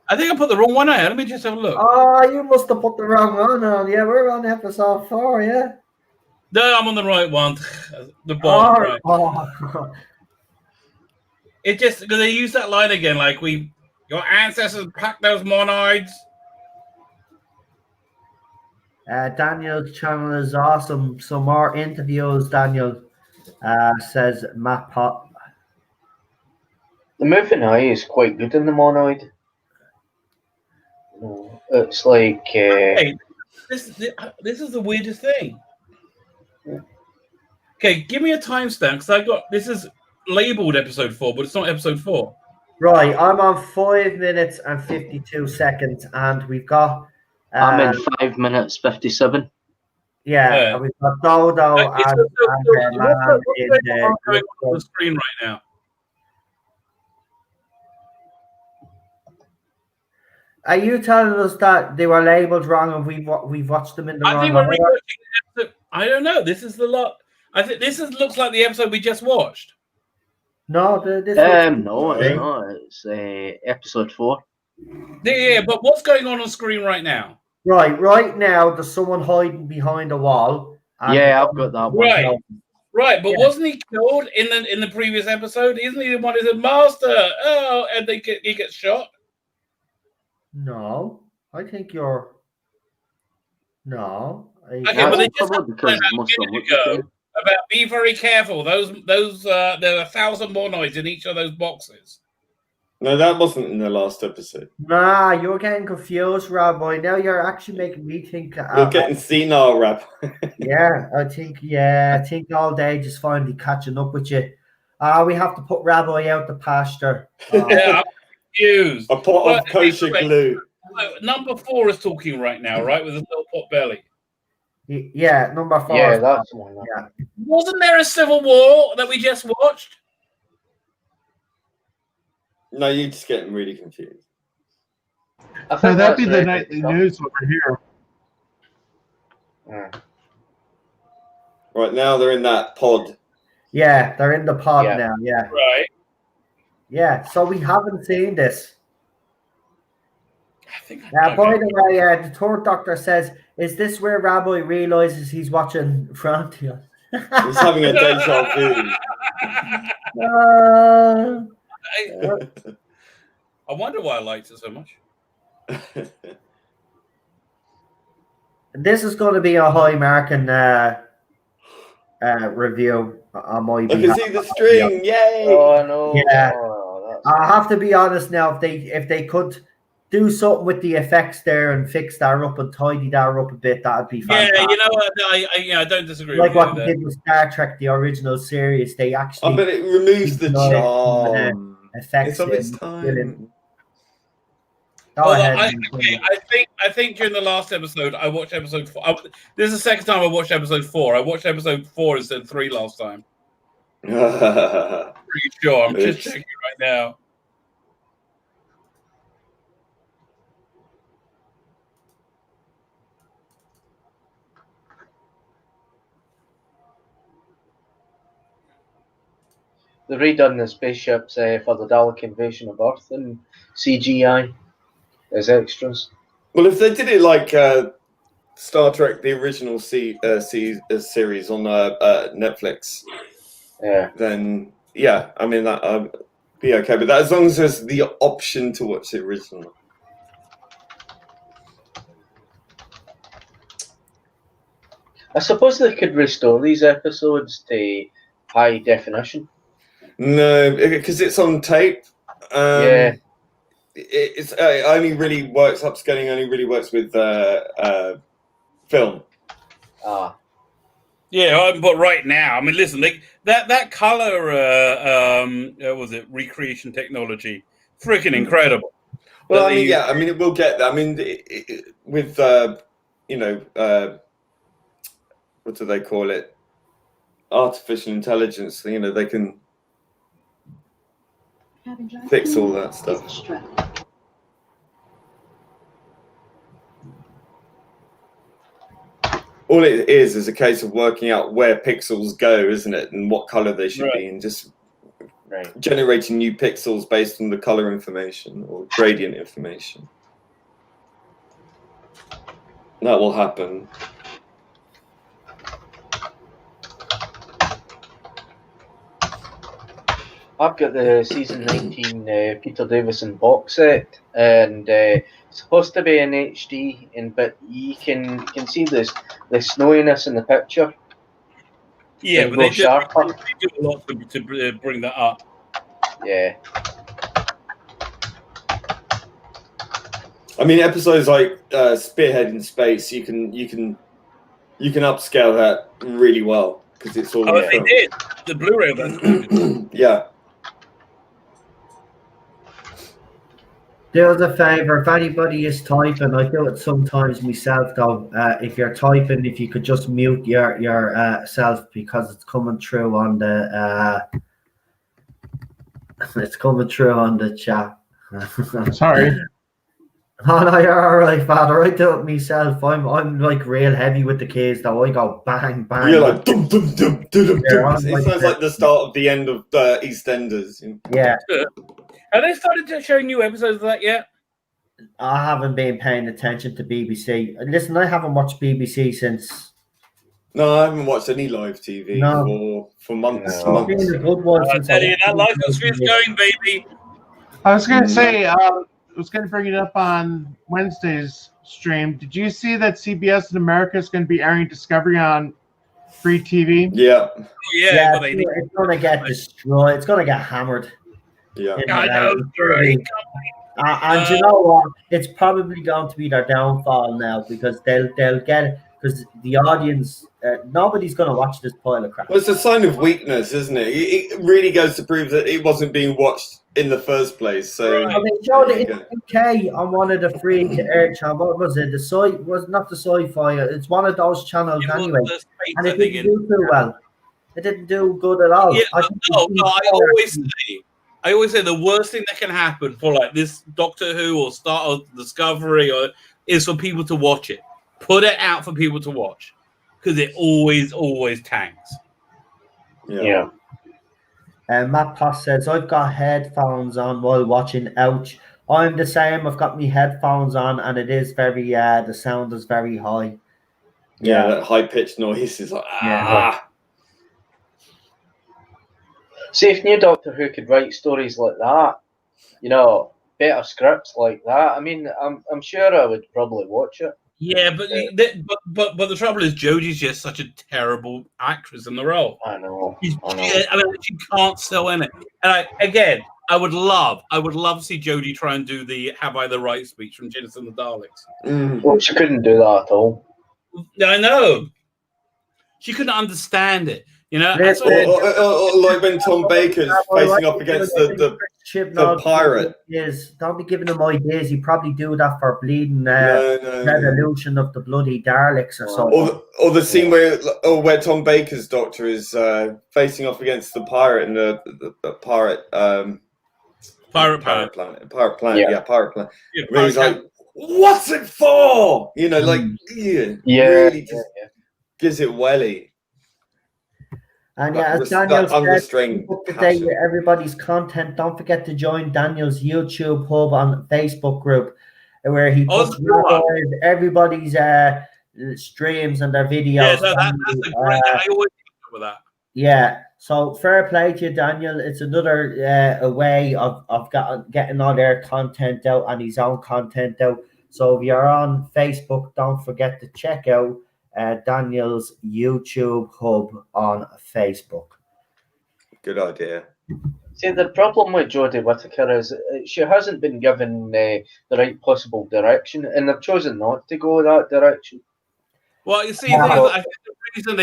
D: I think I put the wrong one out. Let me just have a look.
A: Oh, you must have put the wrong one on. Yeah, we're on episode 4, yeah.
D: No, I'm on the right one. The bottom right.
A: Oh.
D: It just because they use that line again, like your ancestors packed those monoids.
A: Daniel's channel is awesome. Some more interviews, Daniel, says Matt Pop.
B: The moving eye is quite good in the monoid. It's like
D: Hey, this is the weirdest thing. Okay, give me a timestamp because this is labeled episode 4, but it's not episode 4.
A: Right, I'm on 5 minutes and 52 seconds, and we've got.
B: I'm in 5 minutes 57.
A: Yeah, and we've got Dodo and her man in
D: on the screen right now.
A: Are you telling us that they were labeled wrong and we've watched them in the wrong order?
D: I don't know. This is the lot. I think this looks like the episode we just watched.
A: No, this
B: no, it's episode 4.
D: Yeah, but what's going on screen right now?
A: Right now, there's someone hiding behind a wall.
B: Yeah, I've got that one.
D: Right, but wasn't he killed in the previous episode? Isn't he the one who said, "Master"? Oh, and he gets shot.
A: No, I think you're. No.
D: Okay, but they just had to find out a minute ago. about be very careful. Those there are 1,000 more knives in each of those boxes.
C: No, that wasn't in the last episode.
A: Nah, you're getting confused, Rabbi. Now you're actually making me think.
C: You're getting senile, Rab.
A: I think all day just finally catching up with you. We have to put Rabbi out the pasture.
D: Yeah, I'm confused.
C: A pot of kosher glue.
D: Number 4 is talking right now, right, with a little pot belly.
A: Yeah, number 4.
B: Yeah, that's the one.
A: Yeah.
D: Wasn't there a civil war that we just watched?
C: No, you're just getting really confused.
B: I think
F: So that'd be
B: that's
F: the
B: right.
F: nightly news over here.
B: Yeah.
C: Right now, they're in that pod.
A: Yeah, they're in the pod
B: Yeah.
A: now. Yeah.
D: Right.
A: Yeah. So we haven't seen this.
D: I think
A: By the way, the third doctor says, "Is this where Rabbi realizes he's watching Frontier?"
C: He's having a deja vu.
D: I wonder why I liked it so much.
A: This is going to be a high marking review on my
C: I can
A: behalf.
C: see the string. Yay!
B: Oh, I know.
A: Yeah.
B: Oh,
A: I have to be honest now. If they could do something with the effects there and fix that up and tidy that up a bit, that'd be fantastic.
D: Yeah, you know what? I don't disagree.
A: Like
D: with
A: what
D: you
A: they did with Star Trek, the original series, they actually.
C: But it removes the charm.
A: Effects.
C: It's of its time.
A: Go ahead.
D: I think during the last episode, I watched episode 4. This is the second time I watched episode 4. I watched episode 4 instead of 3 last time. Pretty sure. I'm just checking right now.
B: They've redone the spaceships for the Dalek invasion of Earth in CGI as extras.
C: Well, if they did it like Star Trek, the original series on Netflix, then yeah, I mean that be okay. But that, as long as there's the option to watch the original.
B: I suppose they could restore these episodes to high definition.
C: No, because it's on tape. It's only really works. Upscaling only really works with film.
D: Yeah, but right now, I mean, listen, that color was it recreation technology, freaking incredible.
C: Well, I mean, yeah, I mean, it will get there. I mean, with what do they call it? Artificial intelligence. They can fix all that stuff. All it is a case of working out where pixels go, isn't it? And what color they should be, and just generating new pixels based on the color information or gradient information. That will happen.
B: I've got the season 19 Peter Davison box set, and it's supposed to be in HD, but you can see the snowiness in the picture.
D: Yeah, but they do a lot to bring that up.
B: Yeah.
C: I mean, episodes like Spearhead in Space, you can upscale that really well because it's all.
D: Oh, they did the Blu-ray version.
C: Yeah.
A: Do us a favor, if anybody is typing, I do it sometimes myself though. If you're typing, if you could just mute your self because it's coming through on the chat.
F: Sorry.
A: Oh no, you're all right, Father. I do it myself. I'm like real heavy with the keys though. I go bang bang.
C: You're like dum dum dum dum dum. It sounds like the start of the end of EastEnders.
A: Yeah.
D: Have they started to show new episodes of that yet?
A: I haven't been paying attention to BBC. Listen, I haven't watched BBC since.
C: No, I haven't watched any live TV for months.
A: It's been a good one since
D: I tell you, that live stream's going, baby.
F: I was going to say, I was going to bring it up on Wednesday's stream. Did you see that CBS in America is going to be airing Discovery on free TV.
C: Yeah.
D: Yeah, well, they need.
A: it's gonna get destroyed. It's gonna get hammered.
C: Yeah.
A: You know,
D: I know,
A: it's gonna be- and you know what? It's probably going to be their downfall now because they'll get it because the audience. Nobody's gonna watch this pile of crap.
C: Well, it's a sign of weakness, isn't it? It really goes to prove that it wasn't being watched in the first place. So
A: Well, they showed it in the UK on one of the free to air channels. What was it? Was not the sci-fi. It's one of those channels anyway, and it didn't do too well. It didn't do good at all.
D: Yeah, I always say the worst thing that can happen for like this Doctor Who or Star or Discovery is for people to watch it. Put it out for people to watch because it always tanks.
B: Yeah.
A: And Matt Poss says, I've got headphones on while watching. Ouch. I'm the same. I've got my headphones on and it is very, the sound is very high.
C: Yeah, that high-pitched noise is like,
B: See, if new Doctor Who could write stories like that, you know, better scripts like that, I mean, I'm sure I would probably watch it.
D: Yeah, but the trouble is Jodie's just such a terrible actress in the role.
B: I know.
D: She can't sell in it. And I would love to see Jodie try and do the "Have I the Right" speech from Genesis and the Daleks.
B: Well, she couldn't do that at all.
D: I know. She couldn't understand it. You know,
C: or like when Tom Baker's facing up against the pirate.
A: Don't be giving him ideas. He probably do that for bleeding resolution of the bloody Daleks or something.
C: Or the scene where Tom Baker's Doctor is facing off against the pirate and the pirate planet. Pirate planet.
D: Yeah,
C: where he's like, "What's it for?" You know, like really just gives it welly.
A: And as Daniel said, keep up to date with everybody's content. Don't forget to join Daniel's YouTube hub on Facebook group, where he puts everybody's streams and their videos.
D: Yeah, so that's a great. I always think with that.
A: Yeah, so fair play to you, Daniel. It's another a way of getting all their content out and his own content out. So if you're on Facebook, don't forget to check out Daniel's YouTube hub on Facebook.
C: Good idea.
B: See, the problem with Jodie Whittaker is she hasn't been given the right possible direction, and they've chosen not to go that direction.
D: Well, you see, I think the reason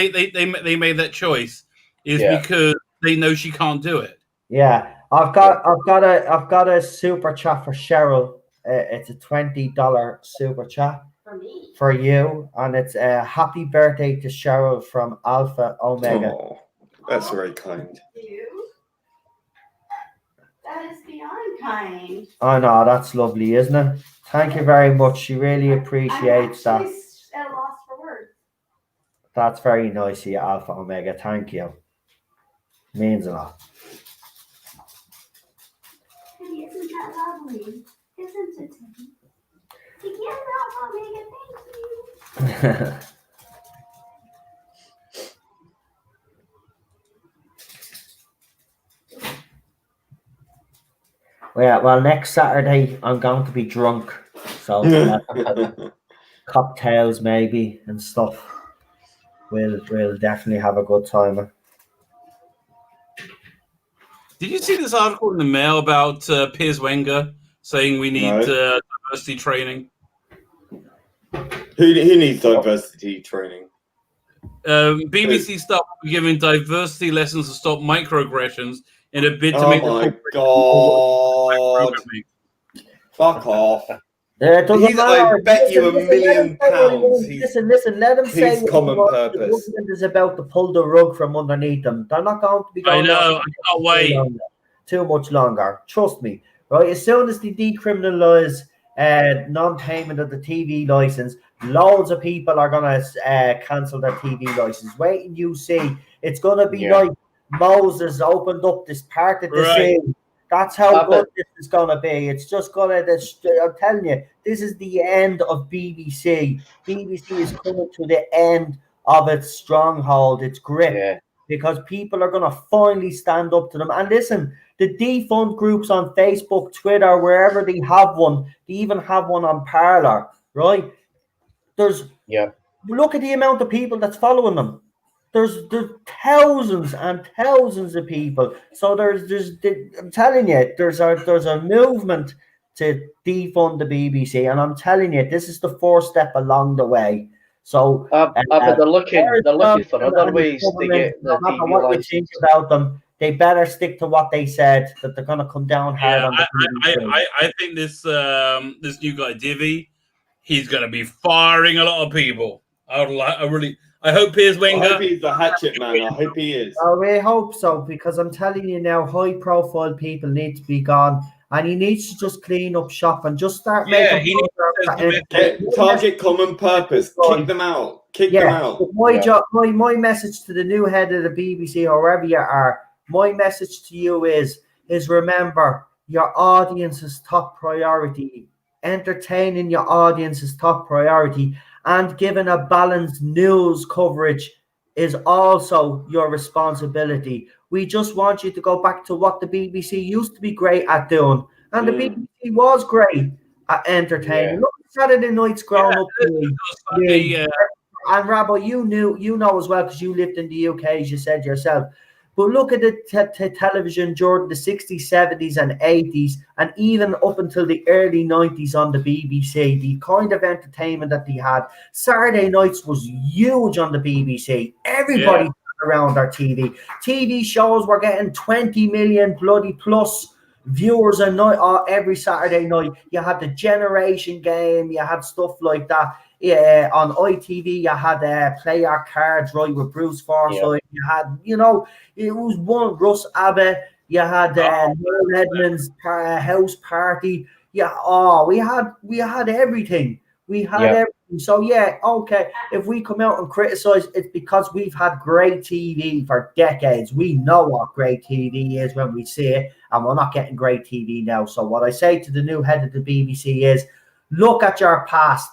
D: they made that choice is because they know she can't do it.
A: Yeah, I've got a super chat for Cheryl. It's a $20 super chat. For you, and it's a happy birthday to Cheryl from Alpha Omega.
C: Oh, that's very kind.
E: Thank you. That is beyond kind.
A: Oh no, that's lovely, isn't it? Thank you very much. She really appreciates that.
E: I'm at a loss for words.
A: That's very nice of you, Alpha Omega. Thank you. Means a lot.
E: Hey, isn't that lovely? Isn't it? Together, Omega, thank you.
A: Well, next Saturday I'm going to be drunk, so cocktails maybe and stuff. We'll definitely have a good time.
D: Did you see this article in the Mail about Piers Wenger saying we need diversity training?
C: Who needs diversity training?
D: BBC staff will be giving diversity lessons to stop microaggressions in a bid to make.
C: Oh my god! Fuck off!
A: I
C: bet you £1 million.
A: Listen. Let him say
C: his common purpose.
A: The government is about to pull the rug from underneath them. They're not going to be going.
D: I know. I can't wait.
A: Too much longer. Trust me. Right. As soon as they decriminalise non-payment of the TV license, loads of people are going to cancel their TV license. Wait and you see. It's going to be like Moses opened up this part of the sea. That's how good this is going to be. It's just going to, I'm telling you, this is the end of BBC. BBC is coming to the end of its stronghold, its grip, because people are going to finally stand up to them. And listen, the defund groups on Facebook, Twitter, wherever they have one, they even have one on Parler, right? Look at the amount of people that's following them. There's thousands and thousands of people. So I'm telling you, there's a movement to defund the BBC, and I'm telling you, this is the first step along the way. So,
B: but they're looking for other ways to get the
A: no matter
B: TV
A: what you
B: license.
A: think about them, they better stick to what they said, that they're going to come down hard on the BBC.
D: I think this new guy Divi, he's going to be firing a lot of people. I hope Piers Wenger.
C: I hope he's the hatchet man. I hope he is.
A: Oh, we hope so, because I'm telling you now, high-profile people need to be gone, and he needs to just clean up shop and just start making.
D: He needs
C: to target common purpose. Kick them out. Kick them out.
A: My message to the new head of the BBC, or wherever you are, my message to you is remember, your audience is top priority. Entertaining your audience is top priority, and giving a balanced news coverage is also your responsibility. We just want you to go back to what the BBC used to be great at doing, and the BBC was great at entertaining. Look, Saturday night's grown up. And Rabbo, you know as well, because you lived in the UK, as you said yourself. But look at the television during the 60s, 70s, and 80s, and even up until the early 90s on the BBC, the kind of entertainment that they had. Saturday nights was huge on the BBC. Everybody around our TV. TV shows were getting 20 million bloody plus viewers a night every Saturday night. You had the Generation Game, you had stuff like that. Yeah, on ITV you had Play Our Cards, right, with Bruce Forsyth. You had, it was one Russ Abbott. You had Neil Edmonds' house party. Yeah, we had everything. We had everything. So okay. If we come out and criticize, it's because we've had great TV for decades. We know what great TV is when we see it, and we're not getting great TV now. So what I say to the new head of the BBC is, look at your past.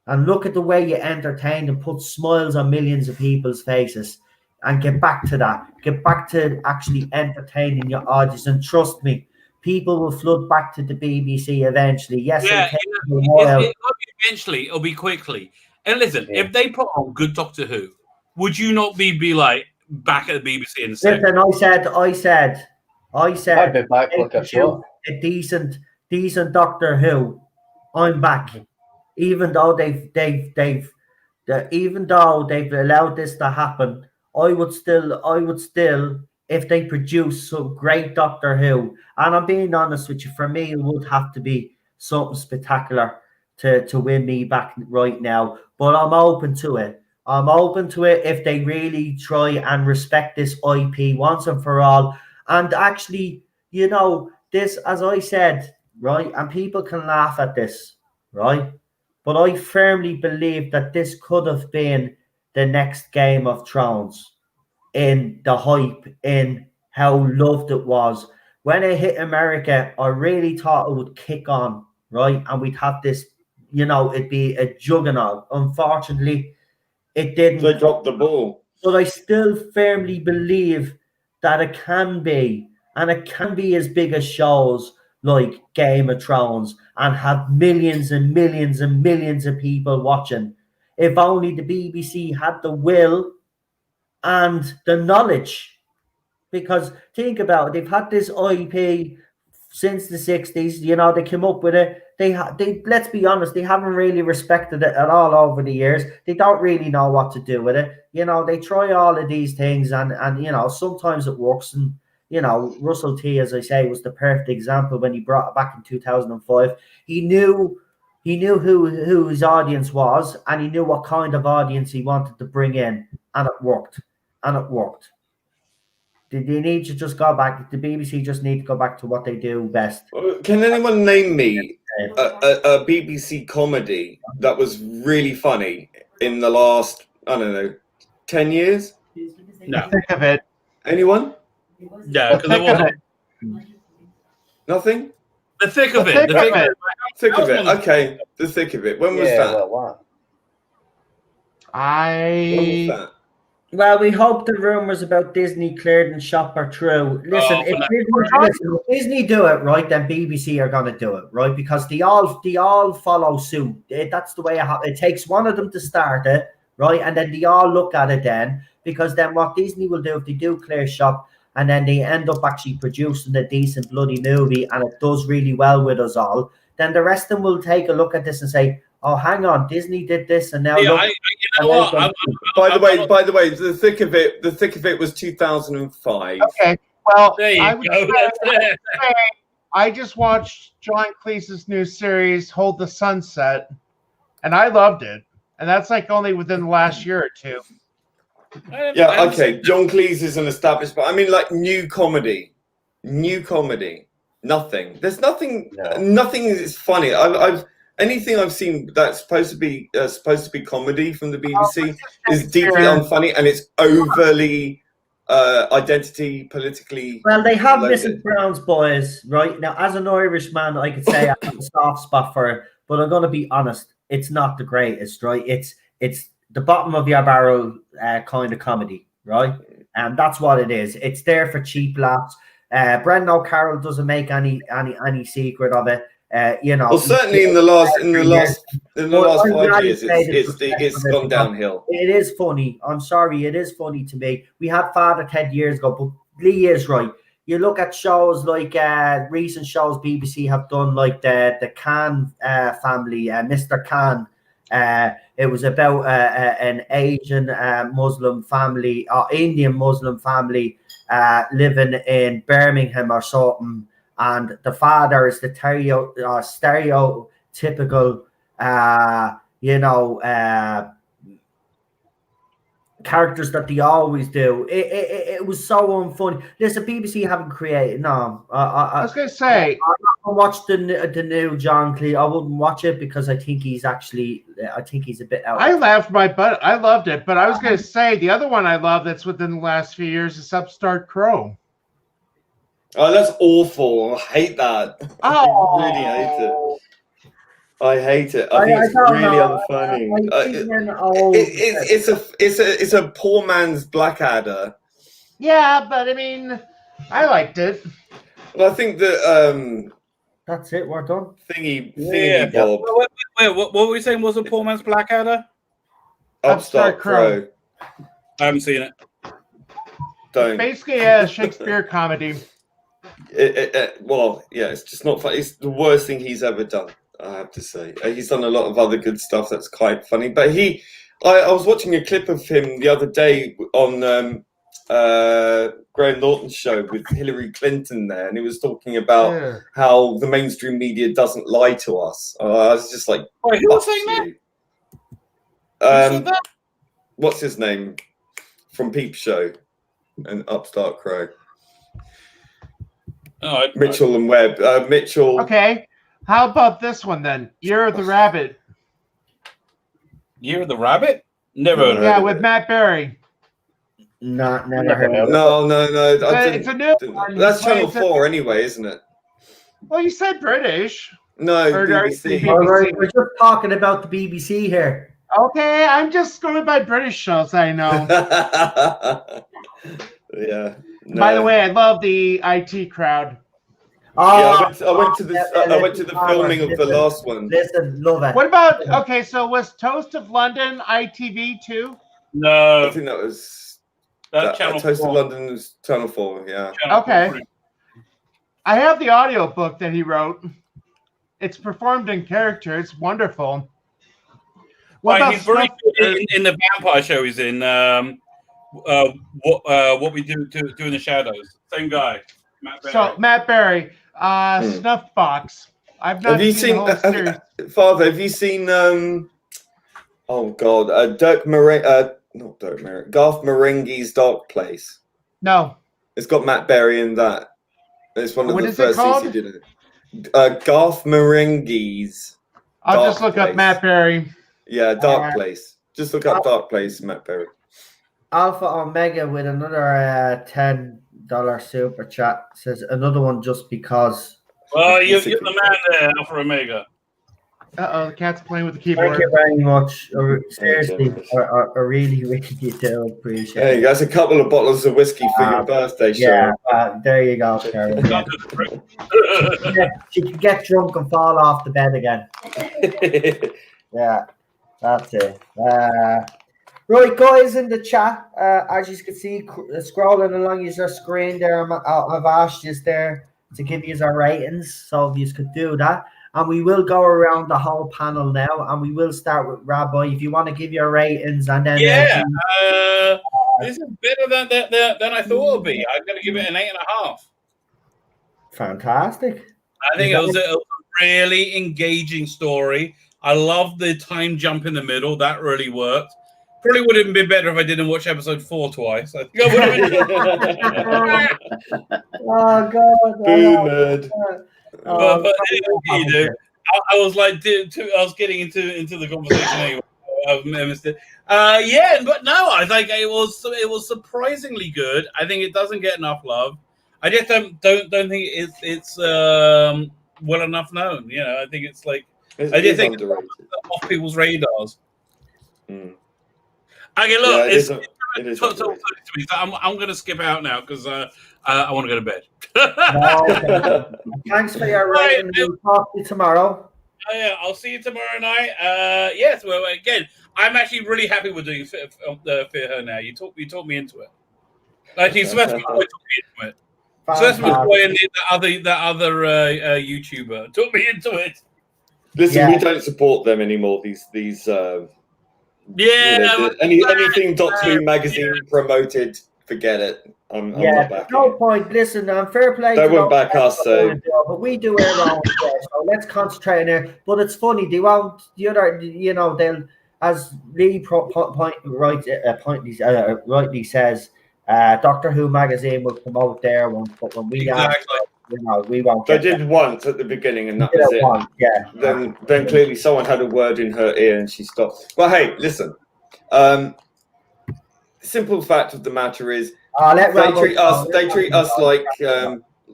A: And look at the way you entertained and put smiles on millions of people's faces, and get back to that. Get back to actually entertaining your audience. And trust me, people will flood back to the BBC eventually. Yes, it'll take a while.
D: Eventually, it'll be quickly. And listen, if they put on good Doctor Who, would you not be like back at the BBC and say?
A: Listen, I said,
B: I'd be back like a shot.
A: A decent Doctor Who. I'm back. Even though they've allowed this to happen, I would still, if they produce some great Doctor Who, and I'm being honest with you, for me it would have to be something spectacular to win me back right now. But I'm open to it. I'm open to it if they really try and respect this IP once and for all. And actually, this, as I said, right, and people can laugh at this, right? But I firmly believe that this could have been the next Game of Thrones, in the hype, in how loved it was. When it hit America, I really thought it would kick on, right? And we'd have this, it'd be a juggernaut. Unfortunately, it didn't.
C: They dropped the ball.
A: But I still firmly believe that it can be, and it can be as big as shows like Game of Thrones, and have millions and millions and millions of people watching. If only the BBC had the will and the knowledge. Because think about it, they've had this IP since the 60s. They came up with it. They let's be honest, they haven't really respected it at all over the years. They don't really know what to do with it. They try all of these things, and sometimes it works. And Russell T, as I say, was the perfect example when he brought it back in 2005. He knew who his audience was, and he knew what kind of audience he wanted to bring in, and it worked. They need to just go back. The BBC just need to go back to what they do best.
C: Can anyone name me a BBC comedy that was really funny in the last, 10 years?
D: No.
F: Think of it.
C: Anyone?
D: Yeah, because it wasn't.
C: Nothing?
D: The thick of it.
C: Thick of it. Okay, the thick of it. When was that?
B: Well, wow.
C: When was that?
A: Well, we hope the rumors about Disney cleared and shop are true. Listen, if Disney do it right, then BBC are going to do it right, because they all follow suit. That's the way it takes one of them to start it, right? And then they all look at it then, because then what Disney will do if they do clear shop, and then they end up actually producing a decent bloody movie, and it does really well with us all, then the rest of them will take a look at this and say, "Oh, hang on, Disney did this, and now look."
C: By the way, the thick of it was 2005.
F: Okay, well,
D: There you go.
F: I just watched John Cleese's new series, Hold the Sunset, and I loved it. And that's like only within the last year or two.
C: Yeah, okay. John Cleese is an established, but I mean, like new comedy. Nothing. There's nothing.
A: No.
C: Nothing is funny. I've anything I've seen that's supposed to be comedy from the BBC is deeply unfunny, and it's overly identity politically.
A: Well, they have
C: related.
A: Mrs. Brown's Boys, right? Now, as an Irishman, I could say I have a soft spot for it, but I'm going to be honest, it's not the greatest, right? It's the bottom of your barrel kind of comedy, right? And that's what it is. It's there for cheap laughs. Brendan O'Carroll doesn't make any secret of it.
C: Well, certainly in the last 5 years, it's gone downhill.
A: It is funny. I'm sorry, it is funny to me. We had Father Ted years ago, but Lee is right. You look at shows like recent shows BBC have done, like the Khan family, Mr. Khan. It was about an Asian Muslim family, or Indian Muslim family, living in Birmingham or something. And the father is the stereotypical, characters that they always do. It was so unfunny. Listen, BBC haven't created. No,
F: I was gonna say
A: I watched the new John Cleese. I wouldn't watch it because I think he's a bit out.
F: I laughed my butt. I loved it, but I was gonna say the other one I love that's within the last few years is Upstart Crow.
C: Oh, that's awful. I hate that.
F: Oh.
C: I really hate it. I hate it. I think it's really unfunny. It's a poor man's Blackadder.
F: Yeah, but I mean, I liked it.
C: Well, I think that
A: that's it. We're done.
C: Thingy
D: Bob. Wait, what were we saying? Was a poor man's Blackadder?
C: Upstart Crow.
D: I haven't seen it.
C: Don't.
F: It's basically a Shakespeare comedy.
C: Well, yeah, it's just not funny. It's the worst thing he's ever done, I have to say. He's done a lot of other good stuff that's quite funny. But I was watching a clip of him the other day on Graham Norton's show with Hillary Clinton there, and he was talking about how the mainstream media doesn't lie to us. I was just like,
D: wait, who was saying that?
C: What's his name from Peep Show and Upstart Crow?
D: Oh,
C: Mitchell and Webb. Mitchell.
F: Okay. How about this one then? Year of the Rabbit.
D: Year of the Rabbit? Never heard of it.
F: Yeah, with Matt Berry.
A: Never heard of it.
C: No.
F: It's a new one.
C: That's Channel 4 anyway, isn't it?
F: Well, you said British.
C: No, BBC.
A: We're just talking about the BBC here.
F: Okay, I'm just going by British shows I know.
C: Yeah. No.
F: By the way, I love the IT crowd.
C: I went to the filming of the last one.
A: Listen, love it.
F: What about so was Toast of London ITV too?
D: No,
C: I think that was
D: Channel
C: Toast
D: 4.
C: of London was Channel 4. Yeah.
F: Okay. I have the audio book that he wrote. It's performed in character. It's wonderful.
D: He's very good in the vampire show he's in. What we do in the shadows. Same guy, Matt Berry.
F: So Matt Berry, Snuff Box. I've not seen the whole series.
C: Father, have you seen? Garth Marenghi's Dark Place.
F: No.
C: It's got Matt Berry in that. It's one of
F: What
C: the
F: is
C: first
F: it called?
C: things he did. Garth Marenghi's.
F: I'll just look up Matt Berry.
C: Yeah, Dark Place. Just look up Dark Place, Matt Berry.
A: Alpha Omega with another $10 super chat says another one just because.
D: Well, you're the man there, Alpha Omega.
F: The cat's playing with the keyboard.
A: Thank you very much. Seriously, I really, really do appreciate it.
C: Hey, that's a couple of bottles of whiskey for your birthday, Sharon.
A: Yeah, there you go, Sharon. Yeah. She can get drunk and fall off the bed again. Yeah, that's it. Right, guys, in the chat, as you can see, scrolling along your screen there, I've asked you there to give you our ratings, so if you could do that. And we will go around the whole panel now, and we will start with Rabbi. If you want to give your ratings, and then
D: this is better than I thought it would be. I'm going to give it an 8.5.
A: Fantastic.
D: I think it was a really engaging story. I love the time jump in the middle. That really worked. Probably would have been better if I didn't watch episode 4 twice. I think I would have been.
A: Oh God!
C: Boomered.
D: But you know, I was like, I was getting into the conversation anyway. I've missed it. Yeah, but no, I think it was surprisingly good. I think it doesn't get enough love. I just don't think it's well enough known. You know, I think it's like I just think it's off people's radars.
C: Mm.
D: Okay, look,
C: yeah,
D: I'm going to skip out now because I want to go to bed.
A: Thanks for your rating. We'll talk to you tomorrow.
D: Yeah, I'll see you tomorrow night. Yes, well, again, I'm actually really happy with doing Fear Her now. You talked me into it. Actually, Sebastian McCoy took me into it. Sebastian McCoy and the other YouTuber took me into it.
C: Listen, we don't support them anymore. These anything Doctor Who magazine promoted, forget it. I'm not backing
A: no point. Listen, fair play.
C: They won't back us, so.
A: But we do our own stuff, so let's concentrate on there. But it's funny, they won't. The other, you know, they'll, as Lee rightly says, Doctor Who magazine will promote their one, but when we you know, we won't.
C: They did once at the beginning, and that was it.
A: Once, yeah.
C: Then clearly someone had a word in her ear, and she stopped. Well, hey, listen. Simple fact of the matter is, they treat us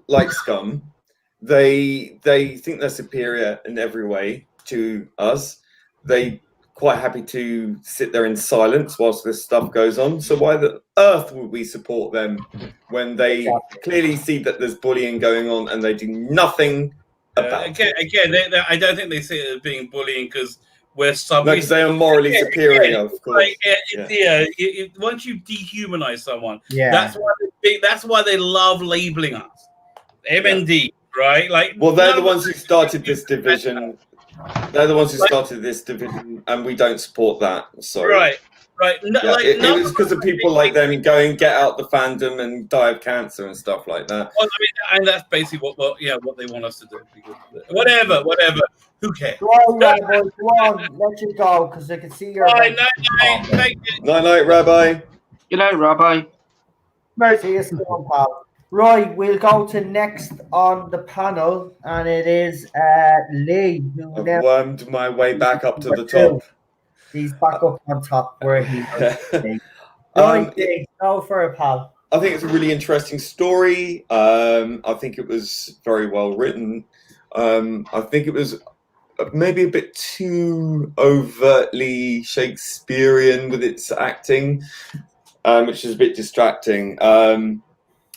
C: like scum. They think they're superior in every way to us. They quite happy to sit there in silence whilst this stuff goes on. So why the earth would we support them when they clearly see that there's bullying going on and they do nothing about it?
D: Again, I don't think they see it as being bullying because we're sub.
C: No, because they are morally superior, of course.
D: Once you dehumanize someone, that's why they love labeling us. MND, right? Like,
C: well, they're the ones who started this division. They're the ones who started this division, and we don't support that. So
D: right. No,
C: it was because of people like them going get out the fandom and die of cancer and stuff like that.
D: Well, I mean, and that's basically what they want us to do. Whatever. Who cares?
A: Go on, Rabbi. Go on. Let you go because I can see your.
D: Night.
C: Night, Rabbi.
B: Good night, Rabbi.
A: See you soon, pal. Right, we'll go to next on the panel, and it is Lee.
C: I've wormed my way back up to the top.
A: He's back up on top where he was. Right, go for it, pal.
C: I think it's a really interesting story. I think it was very well written. I think it was maybe a bit too overtly Shakespearean with its acting, which is a bit distracting.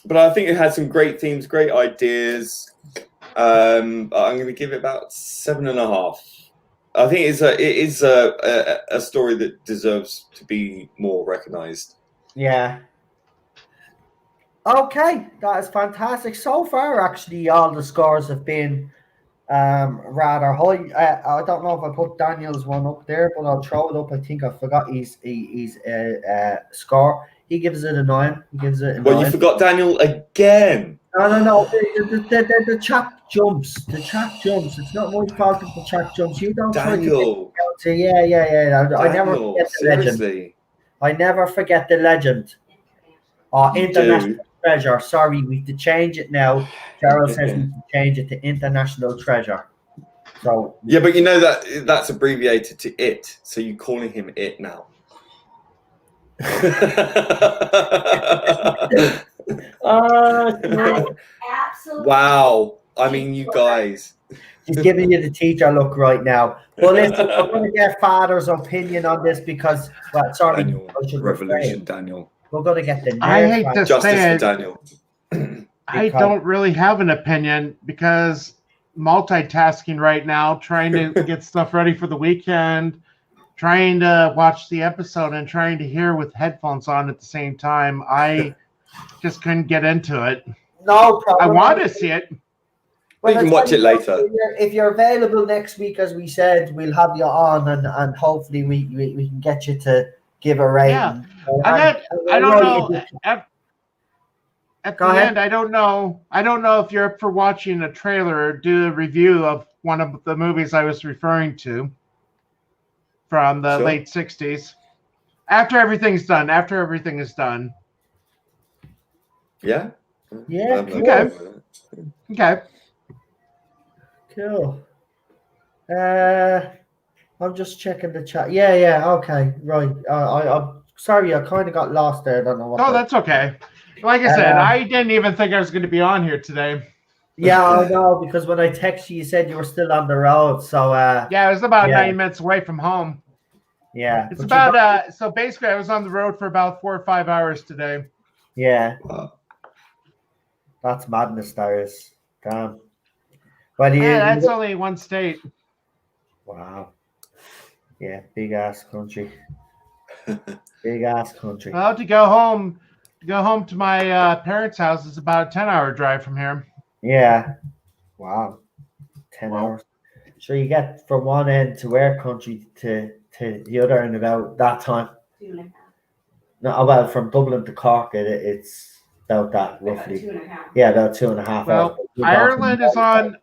C: But I think it had some great themes, great ideas. I'm going to give it about 7.5. I think it is a story that deserves to be more recognised.
A: Yeah. Okay, that is fantastic. So far, actually, all the scores have been rather high. I don't know if I put Daniel's one up there, but I'll throw it up. I think I forgot his score. He gives it a 9. He gives it a 9.
C: Well, you forgot Daniel again.
A: No. The chat jumps. The chat jumps. It's not my fault if the chat jumps. You don't
C: Daniel.
A: Yeah. I never forget the legend. I never forget the legend. International treasure. Sorry, we have to change it now. Carol says we can change it to international treasure. So
C: yeah, but you know that's abbreviated to it. So you're calling him it now.
E: Absolutely.
C: Wow. I mean, you guys.
A: He's giving you the teacher look right now. Well, listen, I'm going to get Father's opinion on this because,
C: Daniel, revolution, Daniel.
A: We're going to get the.
F: I hate to
C: justice
F: say
C: for Daniel.
F: I don't really have an opinion because multitasking right now, trying to get stuff ready for the weekend. trying to watch the episode and trying to hear with headphones on at the same time. I just couldn't get into it.
A: No problem.
F: I want to see it.
C: We can watch it later.
A: If you're available next week, as we said, we'll have you on, and hopefully we can get you to give a rating.
F: Yeah. I don't know. At
A: Go
F: the
A: ahead.
F: end, I don't know if you're up for watching a trailer or do a review of one of the movies I was referring to from the late 60s. After everything is done.
C: Yeah.
A: Yeah.
F: Okay.
A: Cool. I'm just checking the chat. Yeah. Okay. Right. I'm sorry. I kind of got lost there. I don't know what.
F: Oh, that's okay. Like I said, I didn't even think I was going to be on here today.
A: Yeah, I know, because when I texted you, you said you were still on the road. So
F: yeah, it was about 90 minutes away from home.
A: Yeah.
F: It's about so basically I was on the road for about 4 or 5 hours today.
A: Yeah. That's madness, there is. Damn. Well,
F: that's only one state.
A: Wow. Yeah, big ass country. Big ass country.
F: Well, to go home to my parents' house is about a 10-hour drive from here.
A: Yeah. Wow. 10 hours. So you get from one end to our country to the other in about that time.
E: 2.5.
A: No, well, from Dublin to Cork, it's about that roughly.
E: About 2.5.
A: Yeah, about 2.5
F: well,
A: hours.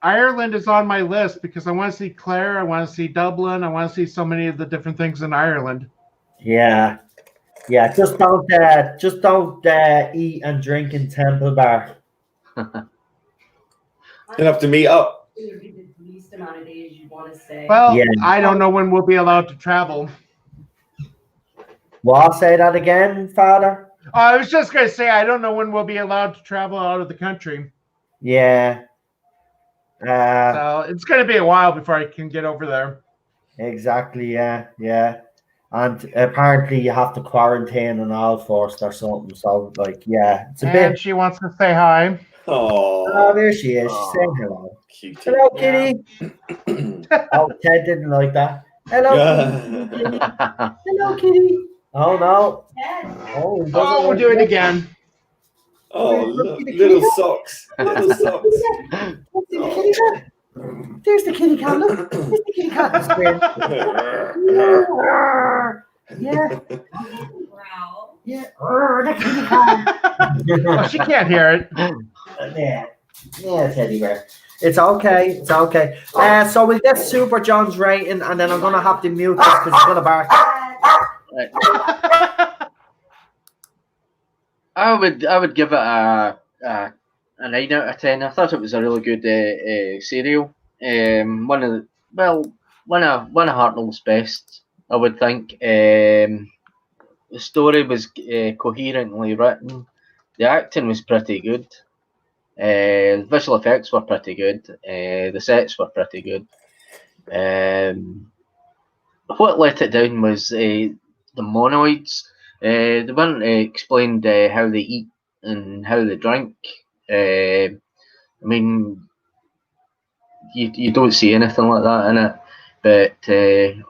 F: Ireland is on my list because I want to see Clare, I want to see Dublin, I want to see so many of the different things in Ireland.
A: Yeah. Yeah, just don't eat and drink in Temple Bar.
C: You'll have to meet up.
E: It would be the least amount of days you want to stay.
F: Well, yeah. I don't know when we'll be allowed to travel.
A: Well, I'll say that again, Father.
F: I was just going to say, I don't know when we'll be allowed to travel out of the country.
A: Yeah.
F: So it's going to be a while before I can get over there.
A: Exactly, yeah. And apparently you have to quarantine and all first or something. So, like, yeah. It's a bit.
F: She wants to say hi.
A: Oh, there she is. She's saying hello.
C: Cutie.
A: Hello, kitty. Oh, Ted didn't like that. Hello, kitty. Hello, kitty. Oh, no.
F: Oh, we'll do it again.
C: Oh, look, little socks. Little socks.
A: There's the kitty cat. Look. There's the kitty cat. Yeah.
E: Wow.
A: Yeah. The kitty cat.
F: Oh, she can't hear it.
A: Yeah, teddy bear. It's okay. So we'll get Super John's rating, and then I'm gonna have to mute this because he's gonna bark.
B: I would give it a 9 out of 10. I thought it was a really good serial. One of Hartnell's best, I would think. The story was coherently written. The acting was pretty good. The visual effects were pretty good. The sets were pretty good. What let it down was the monoids. They weren't explained how they eat and how they drink. I mean, you don't see anything like that in it. But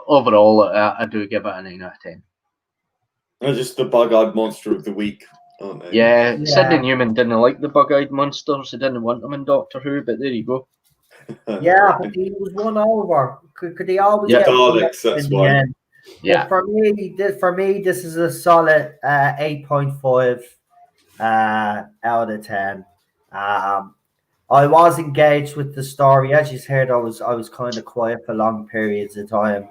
B: overall, I do give it a 9 out of 10.
C: They're just the bug-eyed monster of the week, aren't they?
B: Yeah, Sidney Newman didn't like the bug-eyed monsters. He didn't want them in Doctor Who, but there you go.
A: Yeah, but he was won over. Could he always
C: get
A: Daleks?
C: That's why.
B: Yeah.
A: For me, this is a solid 8.5 out of 10. I was engaged with the story. As you heard, I was kind of quiet for long periods of time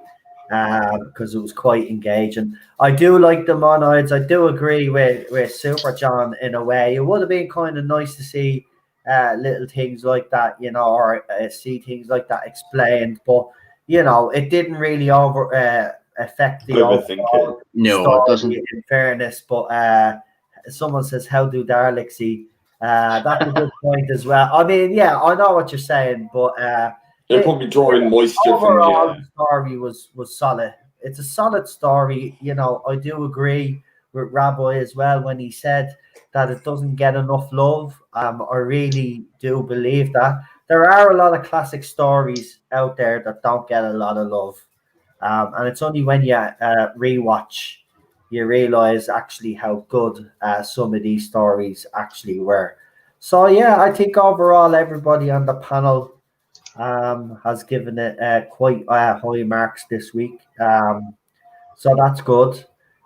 A: because it was quite engaging. I do like the monoids. I do agree with Super John in a way. It would have been kind of nice to see little things like that, or see things like that explained. But it didn't really affect the overall
B: No, it doesn't.
A: In fairness, but someone says, "How do Daleks eat?" That's a good point as well. I mean, yeah, I know what you're saying, but
C: they're probably drawing moisture
A: overall,
C: from
A: the story was solid. It's a solid story. I do agree with Rabbi as well when he said that it doesn't get enough love. I really do believe that. There are a lot of classic stories out there that don't get a lot of love. And it's only when you rewatch you realize actually how good some of these stories actually were. So yeah, I think overall everybody on the panel has given it quite high marks this week. So that's good.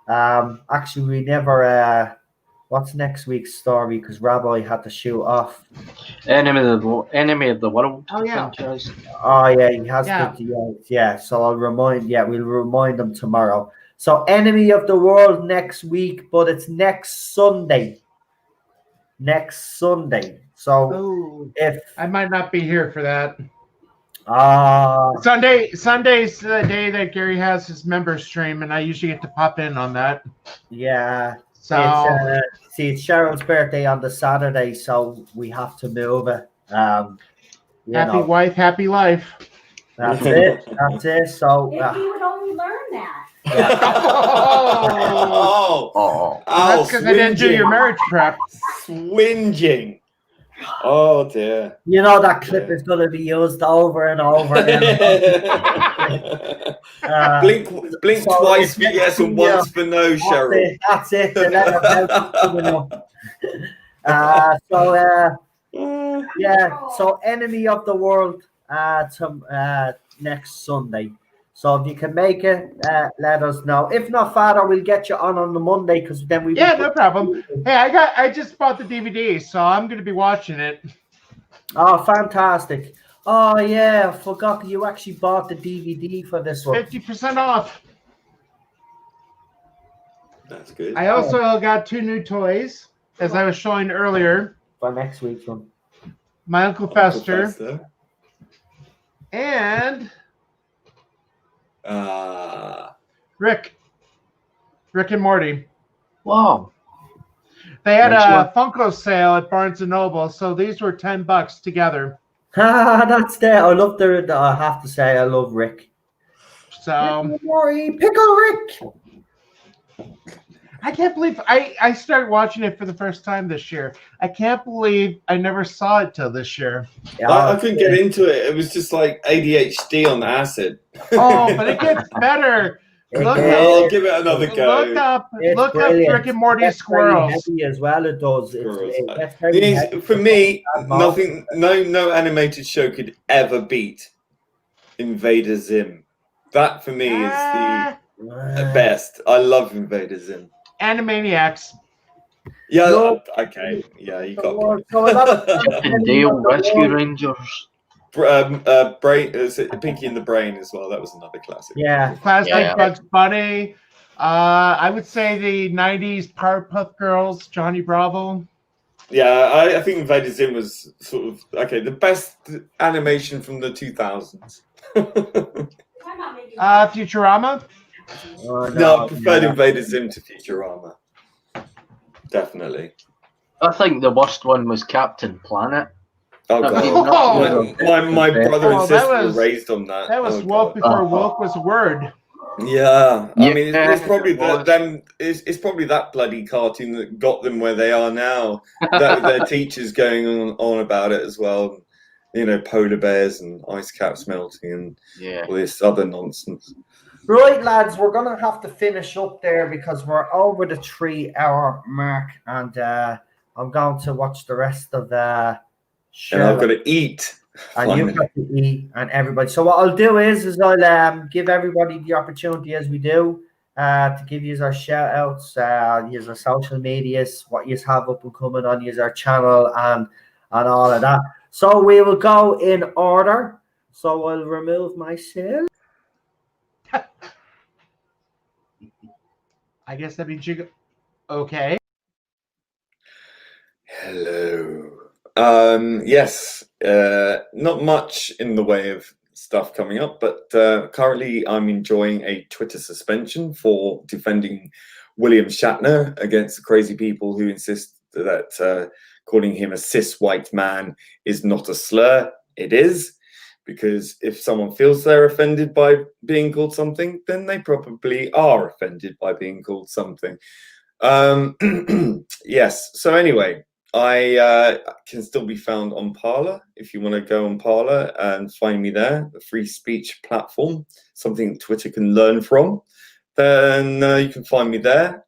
A: Actually, we never. What's next week's story? Because Rabbi had to shoot off.
B: Enemy of the World.
F: Oh, yeah.
B: franchise.
A: Oh yeah, he has
F: Yeah.
A: yeah. So I'll remind. Yeah, we'll remind them tomorrow. So Enemy of the World next week, but it's next Sunday. Next Sunday. So
F: Oh,
A: if
F: I might not be here for that.
A: ah
F: Sunday's the day that Gary has his member stream, and I usually get to pop in on that.
A: yeah.
F: So
A: It's Cheryl's birthday on the Saturday, so we have to move it. You
F: happy
A: know,
F: wife, happy life.
A: that's it. That's it. So
E: If he would only learn that.
F: Oh,
C: Oh,
F: that's because I didn't do your marriage prep.
C: Swinging. Oh dear.
A: you know that clip is going to be used over and over again.
C: Blink
A: so
C: twice for
A: it's
C: yes and
A: yeah,
C: once for no, Cheryl.
A: That's it. The letter is coming up. Yeah. So Enemy of the World next Sunday. So if you can make it, let us know. If not, Father, we'll get you on the Monday because then we.
F: Yeah, no problem. Hey, I just bought the DVD, so I'm going to be watching it.
A: Oh, fantastic! Oh yeah, I forgot you actually bought the DVD for this one.
F: 50% off.
C: That's good.
F: I also got 2 new toys, as I was showing earlier.
A: For next week's one.
F: My Uncle Fester. And Rick and Morty.
B: Wow.
F: They had a Funko sale at Barnes & Noble, so these were $10 together.
A: That's there. I love I have to say, I love Rick.
F: So
A: Pickle Rick.
F: I can't believe I started watching it for the first time this year. I can't believe I never saw it till this year.
C: I couldn't get into it. It was just like ADHD on acid.
F: Oh, but it gets better.
C: I'll give it another go.
F: Look up Rick and Morty squirrels.
A: Heavy as well, it does.
C: For me, nothing, no animated show could ever beat Invader Zim. That for me is the best. I love Invader Zim.
F: Animaniacs.
C: Yeah.
A: No.
C: Okay. Yeah, you got
B: Chip and Dale Rescue Rangers.
C: Pinky and the Brain as well. That was another classic.
A: Yeah.
F: Classic Bugs Bunny. I would say the 90s Powerpuff Girls, Johnny Bravo.
C: Yeah, I think Invader Zim was sort of the best animation from the 2000s.
F: Futurama.
C: No, I preferred Invader Zim to Futurama. Definitely.
B: I think the worst one was Captain Planet.
C: Oh god, my brother and sister were raised on that.
F: That was woke before woke was a word.
C: Yeah, I mean, it's probably it's probably that bloody cartoon that got them where they are now. That their teachers going on about it as well. You know, polar bears and ice caps melting and all this other nonsense.
A: Right, lads, we're gonna have to finish up there because we're over the 3-hour mark, and I'm going to watch the rest of the show.
C: And I've got to eat.
A: And you've got to eat, and everybody. So what I'll do is I'll give everybody the opportunity, as we do, to give you our shout outs, use our social medias, what you have up and coming on, use our channel, and all of that. So we will go in order. So I'll remove myself.
F: I guess that means you go. Okay.
C: Hello. Yes. Not much in the way of stuff coming up, but currently I'm enjoying a Twitter suspension for defending William Shatner against the crazy people who insist that calling him a cis white man is not a slur. It is. Because if someone feels they're offended by being called something, then they probably are offended by being called something. Yes. So anyway, I can still be found on Parler. If you want to go on Parler and find me there, a free speech platform, something Twitter can learn from, then you can find me there.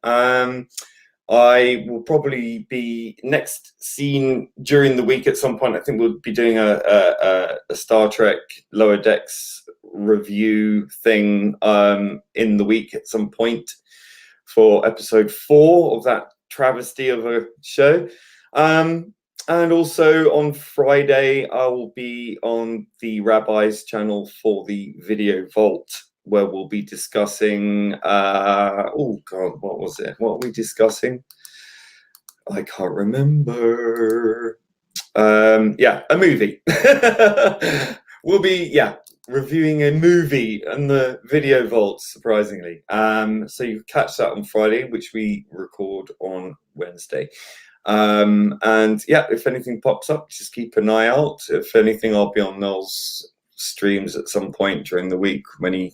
C: I will probably be next seen during the week at some point. I think we'll be doing a Star Trek Lower Decks review thing in the week at some point for episode 4 of that travesty of a show. And also on Friday, I will be on the Rabbi's channel for the Video Vault, where we'll be discussing, oh God, what was it? What are we discussing? I can't remember. Yeah, a movie. We'll be, reviewing a movie in the Video Vault, surprisingly. So you catch that on Friday, which we record on Wednesday. And yeah, if anything pops up, just keep an eye out. If anything, I'll be on Noel's streams at some point during the week when he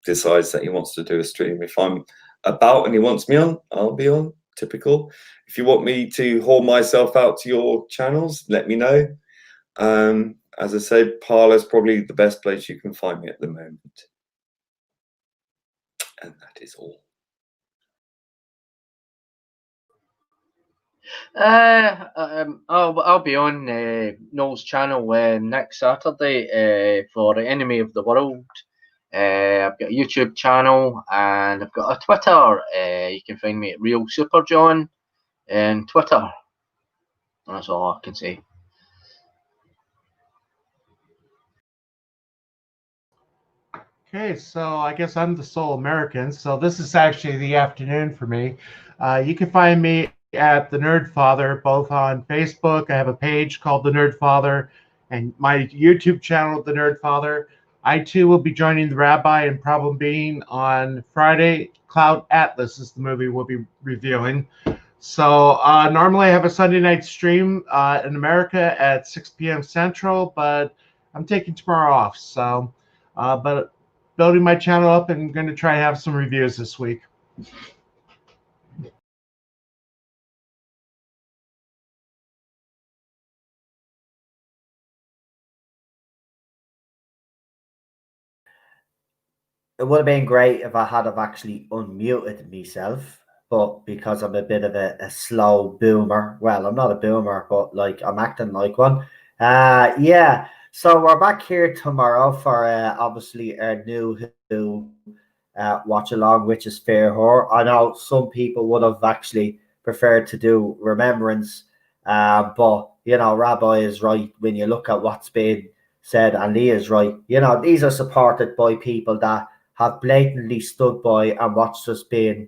C: decides that he wants to do a stream. If I'm about and he wants me on, I'll be on. Typical. If you want me to haul myself out to your channels, let me know. As I said, Parler's probably the best place you can find me at the moment. And that is all.
B: I'll be on Noel's channel next Saturday for Enemy of the World. I've got a YouTube channel and I've got a Twitter. You can find me at Real Super John on Twitter. That's all I can say.
F: Okay, so I guess I'm the sole American. So this is actually the afternoon for me. You can find me at the Nerd Father, both on Facebook. I have a page called the Nerd Father, and my YouTube channel, the Nerd Father. I too will be joining the Rabbi and Problem Being on Friday. Cloud Atlas is the movie we'll be reviewing. So normally I have a Sunday night stream in America at 6 p.m. Central, but I'm taking tomorrow off. So, but building my channel up and going to try to have some reviews this week.
A: It would have been great if I had have actually unmuted myself, but because I'm a bit of a slow boomer, well, I'm not a boomer, but like I'm acting like one. Yeah, so we're back here tomorrow for obviously our new Who watch along, which is Fair Horror. I know some people would have actually preferred to do Remembrance, but you know, Rabbi is right when you look at what's been said, and Lee is right. You know, these are supported by people that have blatantly stood by and watched us being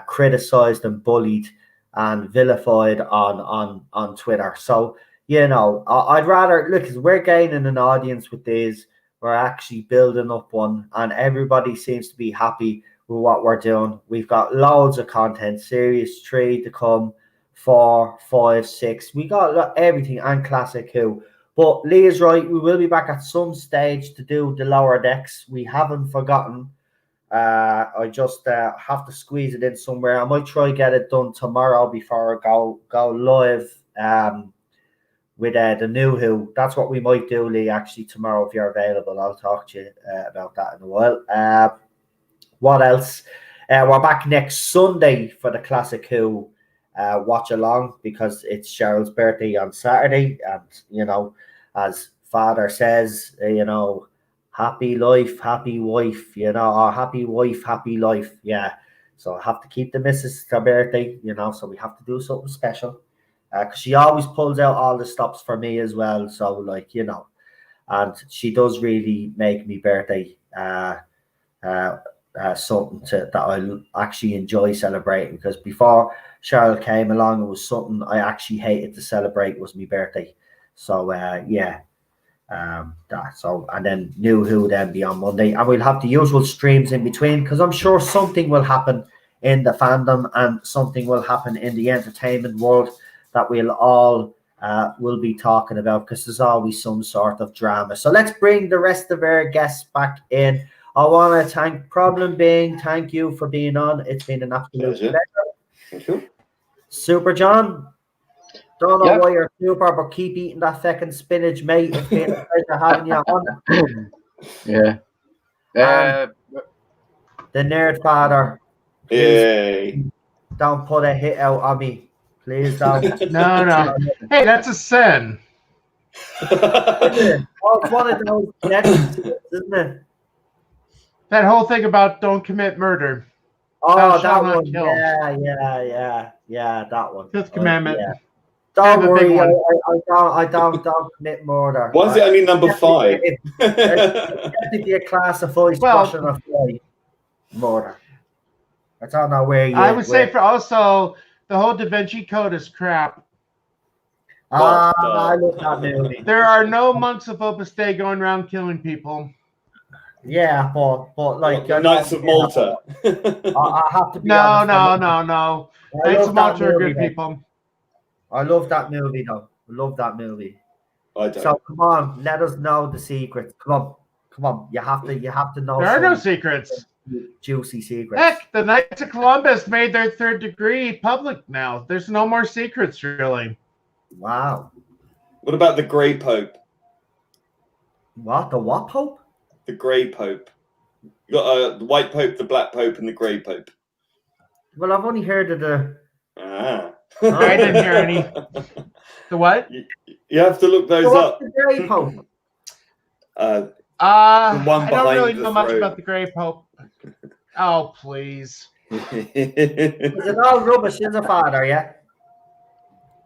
A: criticized and bullied and vilified on Twitter. So, you know, I'd rather look, because we're gaining an audience with these. We're actually building up one, and everybody seems to be happy with what we're doing. We've got loads of content, series 3 to come, 4, 5, 6. We got everything, and Classic Who. But Lee is right. We will be back at some stage to do the lower decks. We haven't forgotten. I just have to squeeze it in somewhere. I might try get it done tomorrow before I go live with the new Who. That's what we might do, Lee, actually, tomorrow if you're available. I'll talk to you about that in a while. What else? We're back next Sunday for the Classic Who watch along, because it's Cheryl's birthday on Saturday, and you know, as Father says, you know, happy life, happy wife, you know, or happy wife, happy life. Yeah, so I have to keep the missus her birthday, you know, so we have to do something special, because she always pulls out all the stops for me as well. So like, you know, and she does really make me birthday something that I actually enjoy celebrating, because before Cheryl came along, it was something I actually hated to celebrate, was my birthday. So yeah, so, and then New Who then be on Monday, and we'll have the usual streams in between, because I'm sure something will happen in the fandom and something will happen in the entertainment world that we'll all will be talking about, because there's always some sort of drama. So let's bring the rest of our guests back in. I want to thank Problem Being. Thank you for being on. It's been an absolute pleasure.
C: Thank you.
A: Super John. Don't know
B: Yeah.
A: why you're super, but keep eating that fucking spinach, mate. It's been a pleasure having you on.
B: Yeah.
A: The nerd father.
C: Yay.
A: Don't put a hit out on me. Please don't.
F: No. Hey, that's a sin.
A: Oh, it's one of those genetics, isn't it?
F: That whole thing about don't commit murder.
A: Oh,
F: Thou
A: that
F: shalt not
A: one.
F: kill.
A: Yeah, that one.
F: Fifth commandment.
A: Yeah.
F: Yeah,
A: Don't
F: the big
A: worry,
F: one.
A: I don't commit murder.
C: Why is it only number 5?
A: It's technically a classified portion of murder. I don't know where you.
F: I would say for also the whole Da Vinci Code is crap.
A: I love that movie.
F: There are no monks of Opus Dei going around killing people.
A: Yeah, but like
C: the Knights of Malta.
A: I have to be
F: No.
A: I
F: Knights
A: love
F: of
A: that
F: Malta are
A: movie,
F: good people.
A: I love that movie though. I love that movie.
C: I don't.
A: So come on, let us know the secrets. Come on. You have to know.
F: There are no secrets.
A: Juicy secrets.
F: Heck, the Knights of Columbus made their 3rd degree public now. There's no more secrets, really.
A: Wow.
C: What about the Grey Pope?
A: What? The what Pope?
C: The Grey Pope. You got the White Pope, the Black Pope, and the Grey Pope.
A: Well, I've only heard of the.
F: I didn't hear any. The what?
C: You have to look those up.
A: The Grey Pope.
C: The one
F: I don't really
C: behind
F: know
C: the
F: much
C: throne.
F: about the Grey Pope. Oh, please.
A: Is it all rubbish? Is a father, yeah?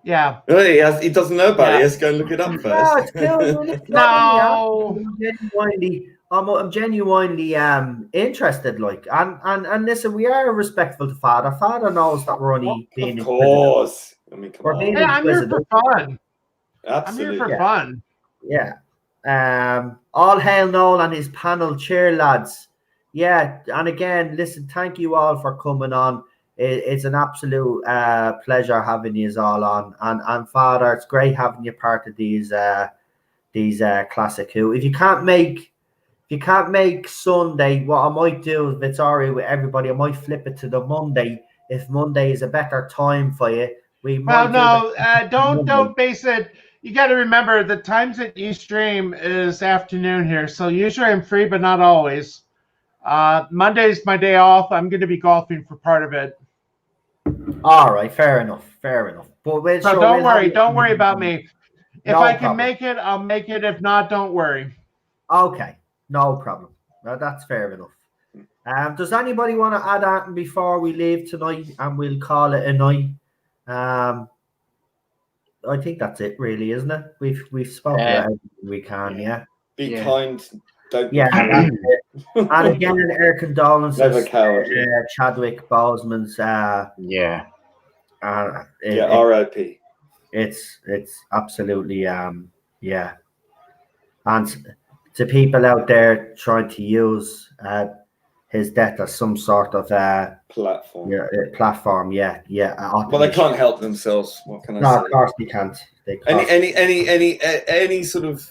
F: Yeah.
C: Well, he doesn't know about it. He has to go and look it up first.
A: No, it's cool.
F: No.
A: I'm genuinely interested, like, and listen, we are respectful to Father. Father knows that we're only being
C: Of course. I mean, come
A: We're
C: on.
A: being
F: Hey, I'm here for fun.
C: Absolutely.
F: I'm here for fun.
A: Yeah. All hail Noel and his panel chair, lads. Yeah, and again, listen, thank you all for coming on. It's an absolute pleasure having you all on, and Father, it's great having you part of these classic Who. If you can't make Sunday, what I might do, if it's all right with everybody, I might flip it to the Monday. If Monday is a better time for you,
F: don't base it. You got to remember the times that you stream is afternoon here, so usually I'm free, but not always. Monday's my day off. I'm going to be golfing for part of it.
A: All right, fair enough. But
F: so don't worry about me. If I can
A: problem.
F: make it, I'll make it. If not, don't worry.
A: Okay, no problem. No, that's fair enough. Does anybody want to add anything before we leave tonight, and we'll call it a night? I think that's it, really, isn't it? We've spoken about everything we can. Yeah.
C: Be kind. Don't.
A: Yeah. That's it. And again, our condolences.
C: Never coward.
A: Chadwick Boseman's.
C: R.I.P.
A: It's absolutely yeah. And to people out there trying to use his death as some sort of platform, yeah.
C: Well, they can't help themselves. What can I say?
A: No, of course they can't.
C: Any sort of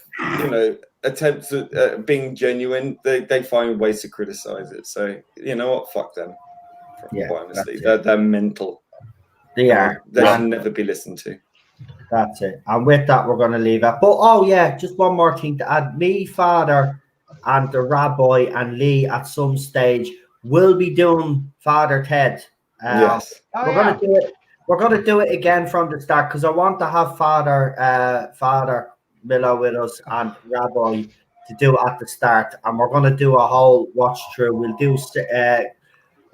C: attempts at being genuine, they find ways to criticize it. So you know what? Fuck them. Quite honestly, they're mental.
A: They are.
C: They should never be listened to.
A: That's it. And with that, we're going to leave it. But just one more thing to add. Me, Father, and the Rabbi and Lee at some stage will be doing Father Ted.
C: Yes.
A: We're going to do it. We're going to do it again from the start because I want to have Father Miller with us and Rabbi to do it at the start, and we're going to do a whole watch through. We'll do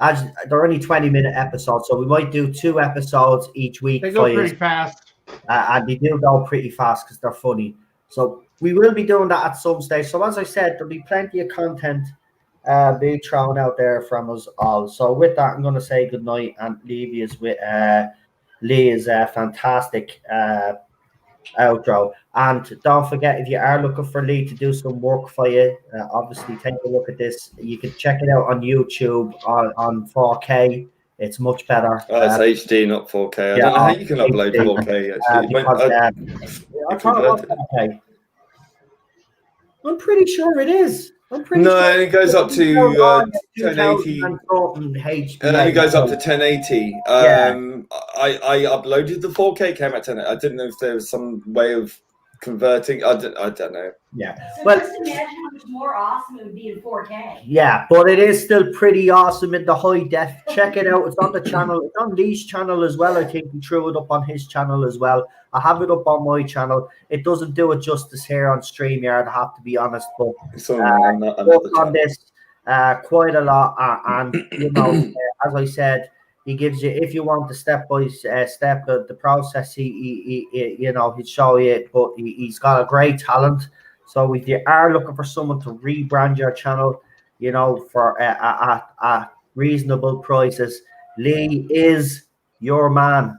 A: as they're only 20-minute episodes, so we might do 2 episodes each week.
F: They go pretty fast.
A: And they do go pretty fast because they're funny. So we will be doing that at some stage. So as I said, there'll be plenty of content being thrown out there from us all. So with that, I'm going to say good night and leave you with Lee's fantastic outro. And don't forget, if you are looking for Lee to do some work for you, obviously take a look at this. You can check it out on YouTube on 4K. It's much better.
C: It's HD, not 4K. I don't know how you can upload 4K. Actually,
A: I thought it was 4K. I'm pretty sure it is. I'm pretty
C: No,
A: sure
C: it goes up to 1080.
A: 2000 HP.
C: It goes up to 1080.
A: Yeah.
C: I uploaded the 4K, came at 10. I didn't know if there was some way of converting. I don't know.
A: Yeah.
E: So
A: Well,
E: just imagine how much more awesome it would be in 4K.
A: yeah, but it is still pretty awesome in the high def. Check it out. It's on the channel. It's on Lee's channel as well. I think he threw it up on his channel as well. I have it up on my channel. It doesn't do it justice here on StreamYard, I have to be honest, but
C: It's on
A: this quite a lot. And you know, as I said, he gives you, if you want the step by step the process. He you know, he'd show you it, but he's got a great talent. So if you are looking for someone to rebrand your channel, you know, for at reasonable prices, Lee is your man.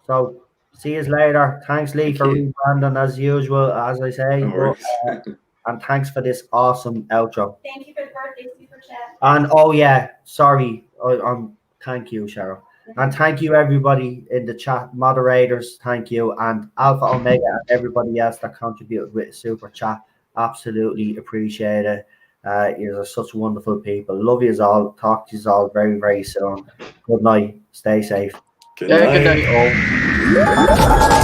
A: So see you later. Thanks, Lee, for rebranding as usual, as I say. And thanks for this awesome outro.
E: Thank you for the birthday super chat.
A: And oh yeah, sorry. Thank you, Cheryl. And thank you, everybody in the chat, moderators. Thank you. And Alpha Omega and everybody else that contributed with super chat. Absolutely appreciate it. You're such wonderful people. Love you all. Talk to you all very, very soon. Good night. Stay safe.
C: Good night.
B: Good night all.